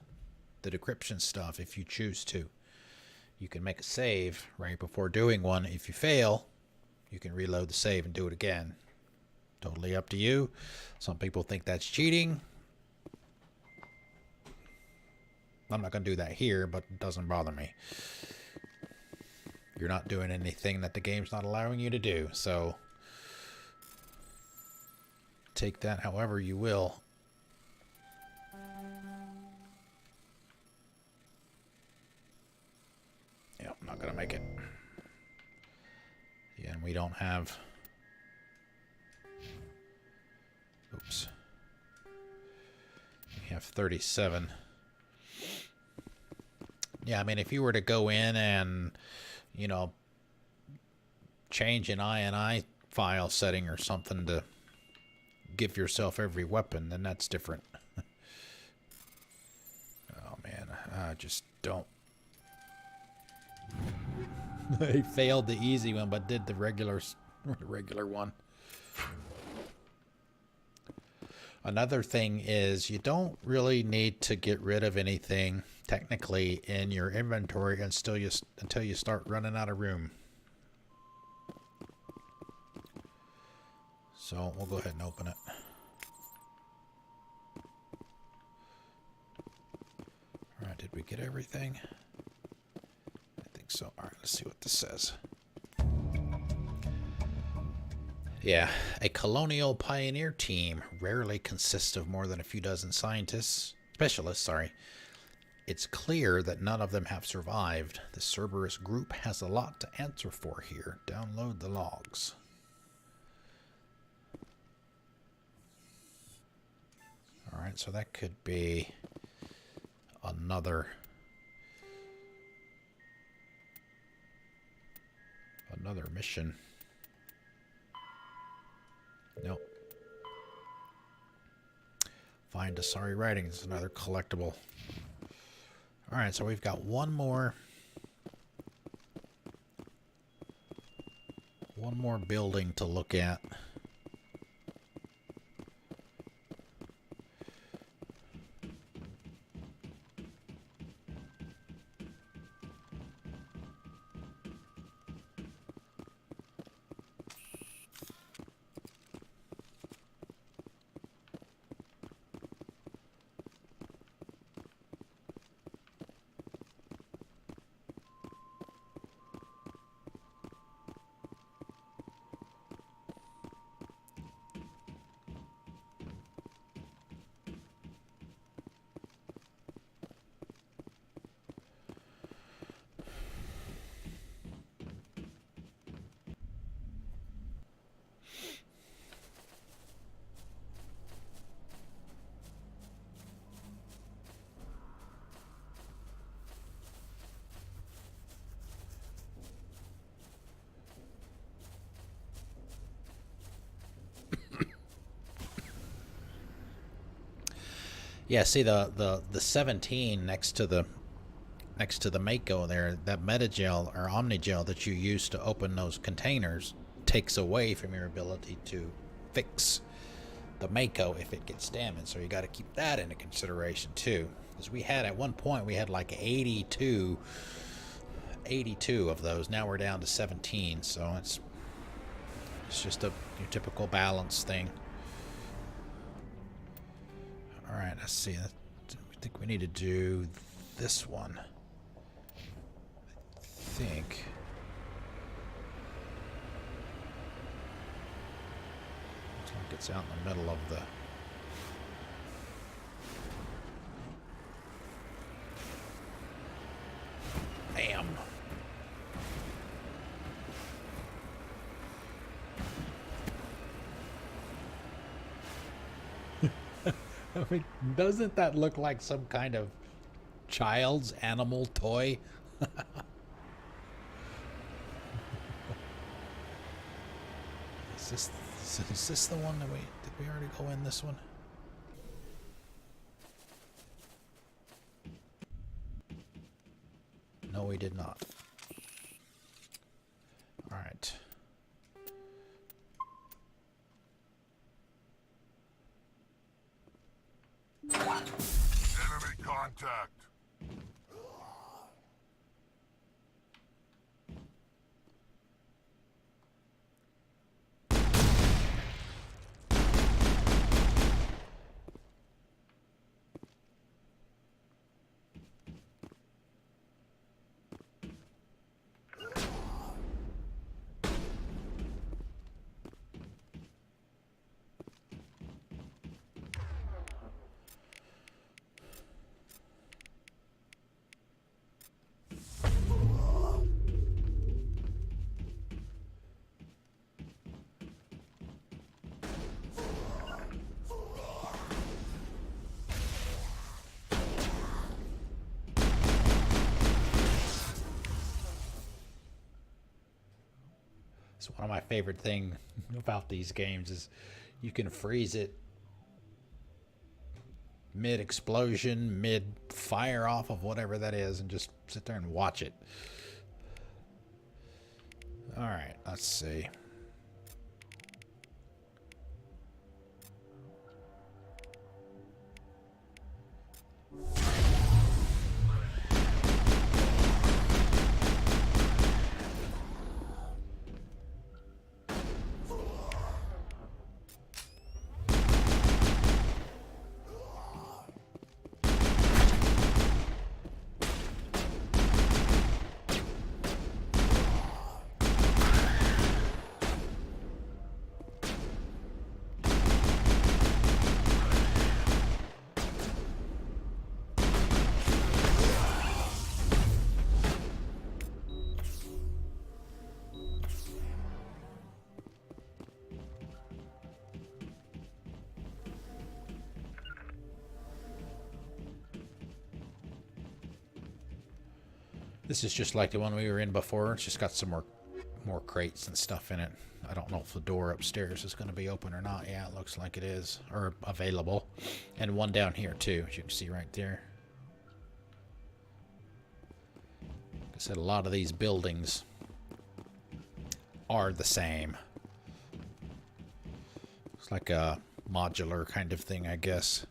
the decryption stuff if you choose to. You can make a save right before doing one. If you fail, you can reload the save and do it again. Totally up to you. Some people think that's cheating. I'm not going to do that here, but it doesn't bother me. You're not doing anything that the game's not allowing you to do, so take that however you will. Yeah, I'm not going to make it. Yeah, and we don't have... Oops. We have 37. Yeah, I mean, if you were to go in and, you know, change an INI file setting or something to give yourself every weapon, then that's different. Oh, man. I just don't. I failed the easy one, but did the regular one. Another thing is you don't really need to get rid of anything technically in your inventory until you start running out of room. So we'll go ahead and open it. Alright, did we get everything? I think so. Alright, let's see what this says. Yeah, a colonial pioneer team rarely consists of more than a few dozen specialists, It's clear that none of them have survived. The Cerberus group has a lot to answer for here. Download the logs. Alright, so that could be another mission. Nope. Find Asari writings, another collectible. Alright, so we've got one more building to look at. Yeah, see the 17 next to the Mako there, that metagel or omnigel that you use to open those containers takes away from your ability to fix the Mako if it gets damaged. So you got to keep that into consideration too. Because we had, at one point, we had like 82 of those. Now we're down to 17. So it's just your typical balance thing. All right, let's see. I think we need to do this one. I think. Looks like it's out in the middle of the. Bam. I mean, doesn't that look like some kind of child's animal toy? Is this the one that did we already go in this one? No, we did not. All right. Enemy contact. So one of my favorite things about these games is you can freeze it mid-explosion, mid-fire off of whatever that is, and just sit there and watch it. All right, let's see. This is just like the one we were in before. It's just got some more crates and stuff in it. I don't know if the door upstairs is going to be open or not. Yeah, it looks like it is, or available. And one down here too, as you can see right there. Like I said, a lot of these buildings are the same. It's like a modular kind of thing, I guess.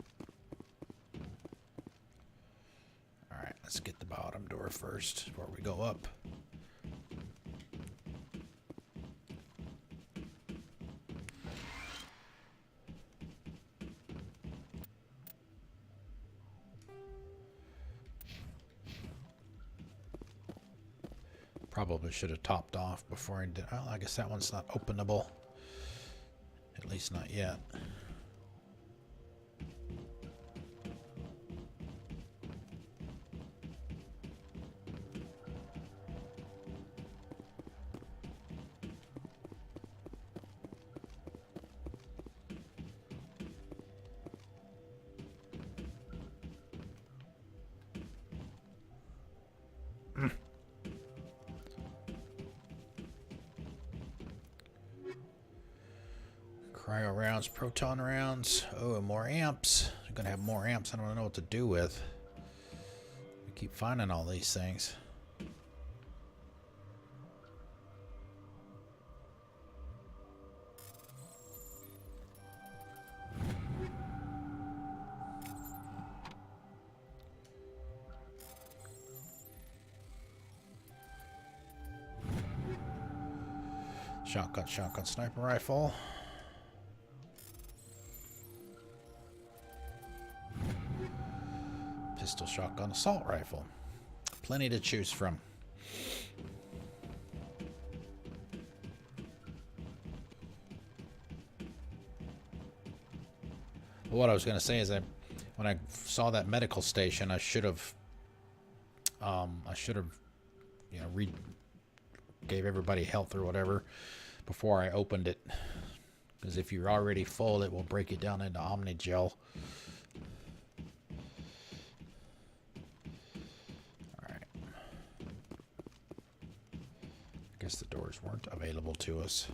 Let's get the bottom door first before we go up. Probably should have topped off before I did. Well, I guess that one's not openable. At least not yet. Cryo rounds, proton rounds. Oh, and more amps. gonna have more amps. I don't know what to do with. I keep finding all these things. Shotgun, sniper rifle. Pistol, shotgun, assault rifle. Plenty to choose from. What I was going to say is that when I saw that medical station, I should have, you know, gave everybody health or whatever before I opened it, because if you're already full, it will break you down into Omnigel. Alright. I guess the doors weren't available to us.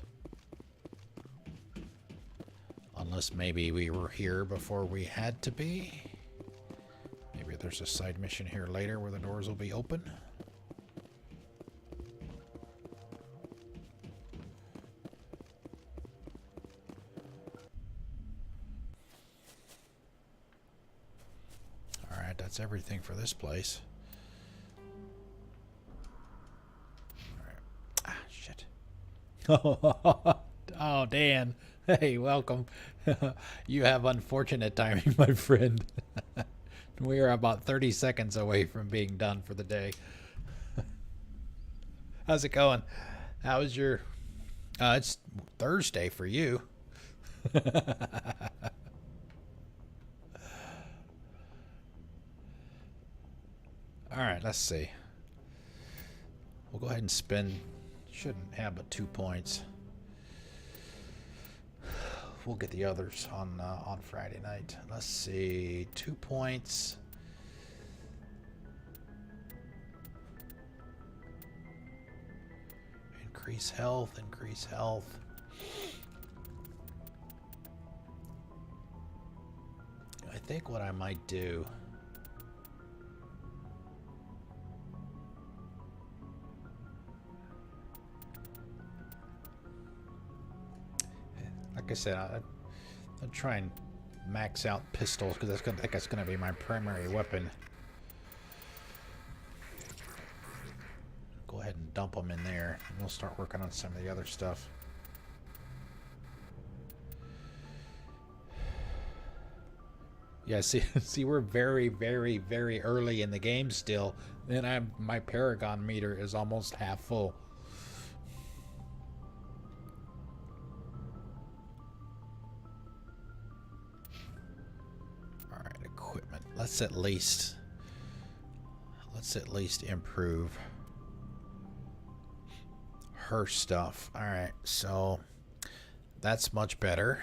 Unless maybe we were here before we had to be. Maybe there's a side mission here later where the doors will be open. Alright, that's everything for this place. Alright. Ah, shit. Oh, Dan. Hey, welcome. You have unfortunate timing, my friend. We are about 30 seconds away from being done for the day. How's it going? How's your... it's Thursday for you. Alright, let's see. We'll go ahead and spend... Shouldn't have but 2 points. We'll get the others on Friday night. Let's see, 2 points. Increase health, increase health. I think what I might do... Like I said, I'll try and max out pistols because I think that's going to be my primary weapon. Go ahead and dump them in there, and we'll start working on some of the other stuff. Yeah, see, we're very, very, very early in the game still, and my Paragon meter is almost half full. Let's at least improve her stuff. All right, so that's much better.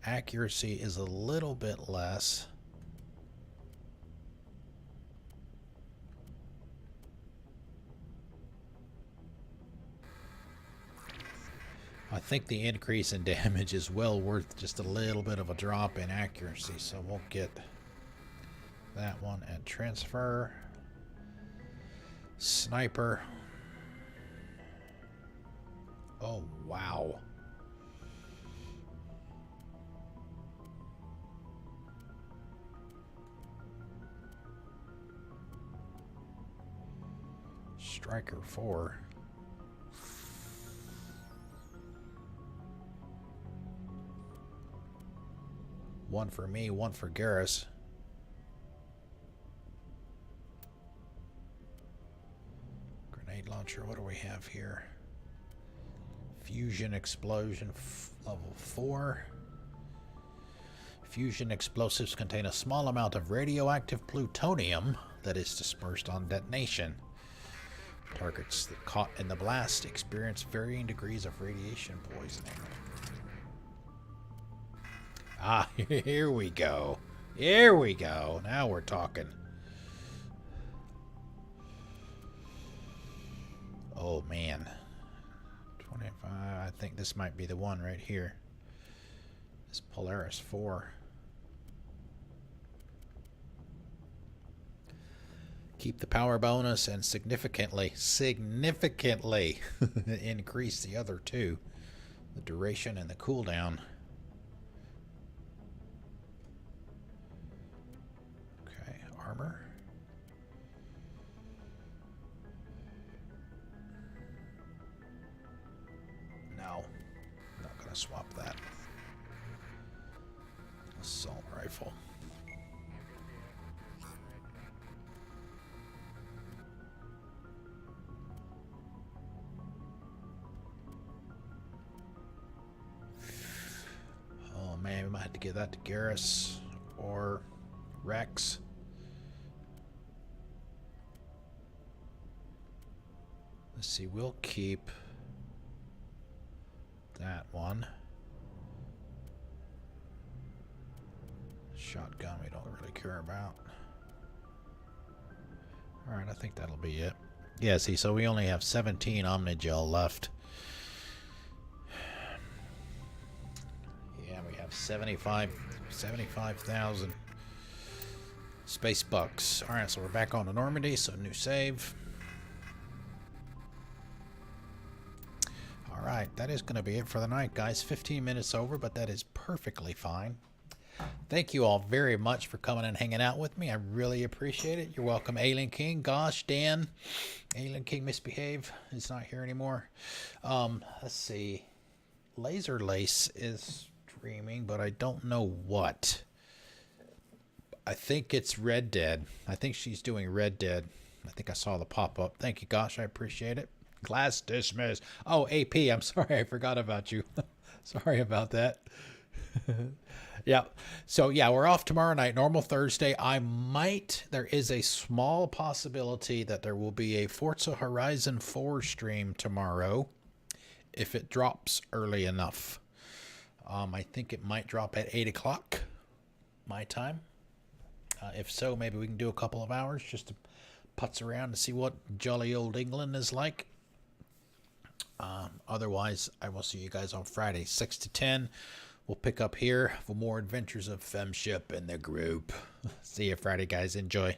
Accuracy is a little bit less. I think the increase in damage is well worth just a little bit of a drop in accuracy, so we'll get that one and transfer. Sniper. Oh, wow. Striker 4. One for me, one for Garrus. Grenade launcher, what do we have here? Fusion explosion, level 4. Fusion explosives contain a small amount of radioactive plutonium that is dispersed on detonation. Targets that caught in the blast experience varying degrees of radiation poisoning. Ah, here we go. Here we go. Now we're talking. Oh, man. 25. I think this might be the one right here. It's Polaris 4. Keep the power bonus and significantly increase the other two. The duration and the cooldown. Okay, armor. No, not gonna swap that. Assault rifle. Oh man, we might have to give that to Garrus or Rex. Let's see, we'll keep that one. Shotgun we don't really care about. Alright, I think that'll be it. Yeah, see, so we only have 17 Omnigel left. Yeah, we have 75,000 space bucks. Alright, so we're back on to Normandy, so new save. Alright, that is going to be it for the night, guys. 15 minutes over, but that is perfectly fine. Thank you all very much for coming and hanging out with me. I really appreciate it. You're welcome, Alien King. Gosh, Dan. Alien King misbehave. He's not here anymore. Let's see. Laser Lace is streaming, but I don't know what. I think it's Red Dead. I think she's doing Red Dead. I think I saw the pop-up. Thank you, Gosh. I appreciate it. Class dismissed. Oh, AP, I'm sorry. I forgot about you. Sorry about that. Yeah. So, yeah, we're off tomorrow night. Normal Thursday. There is a small possibility that there will be a Forza Horizon 4 stream tomorrow if it drops early enough. I think it might drop at 8 o'clock my time. If so, maybe we can do a couple of hours just to putz around to see what jolly old England is like. Otherwise, I will see you guys on Friday, 6 to 10. We'll pick up here for more adventures of Femship and the group. See you Friday, guys. Enjoy.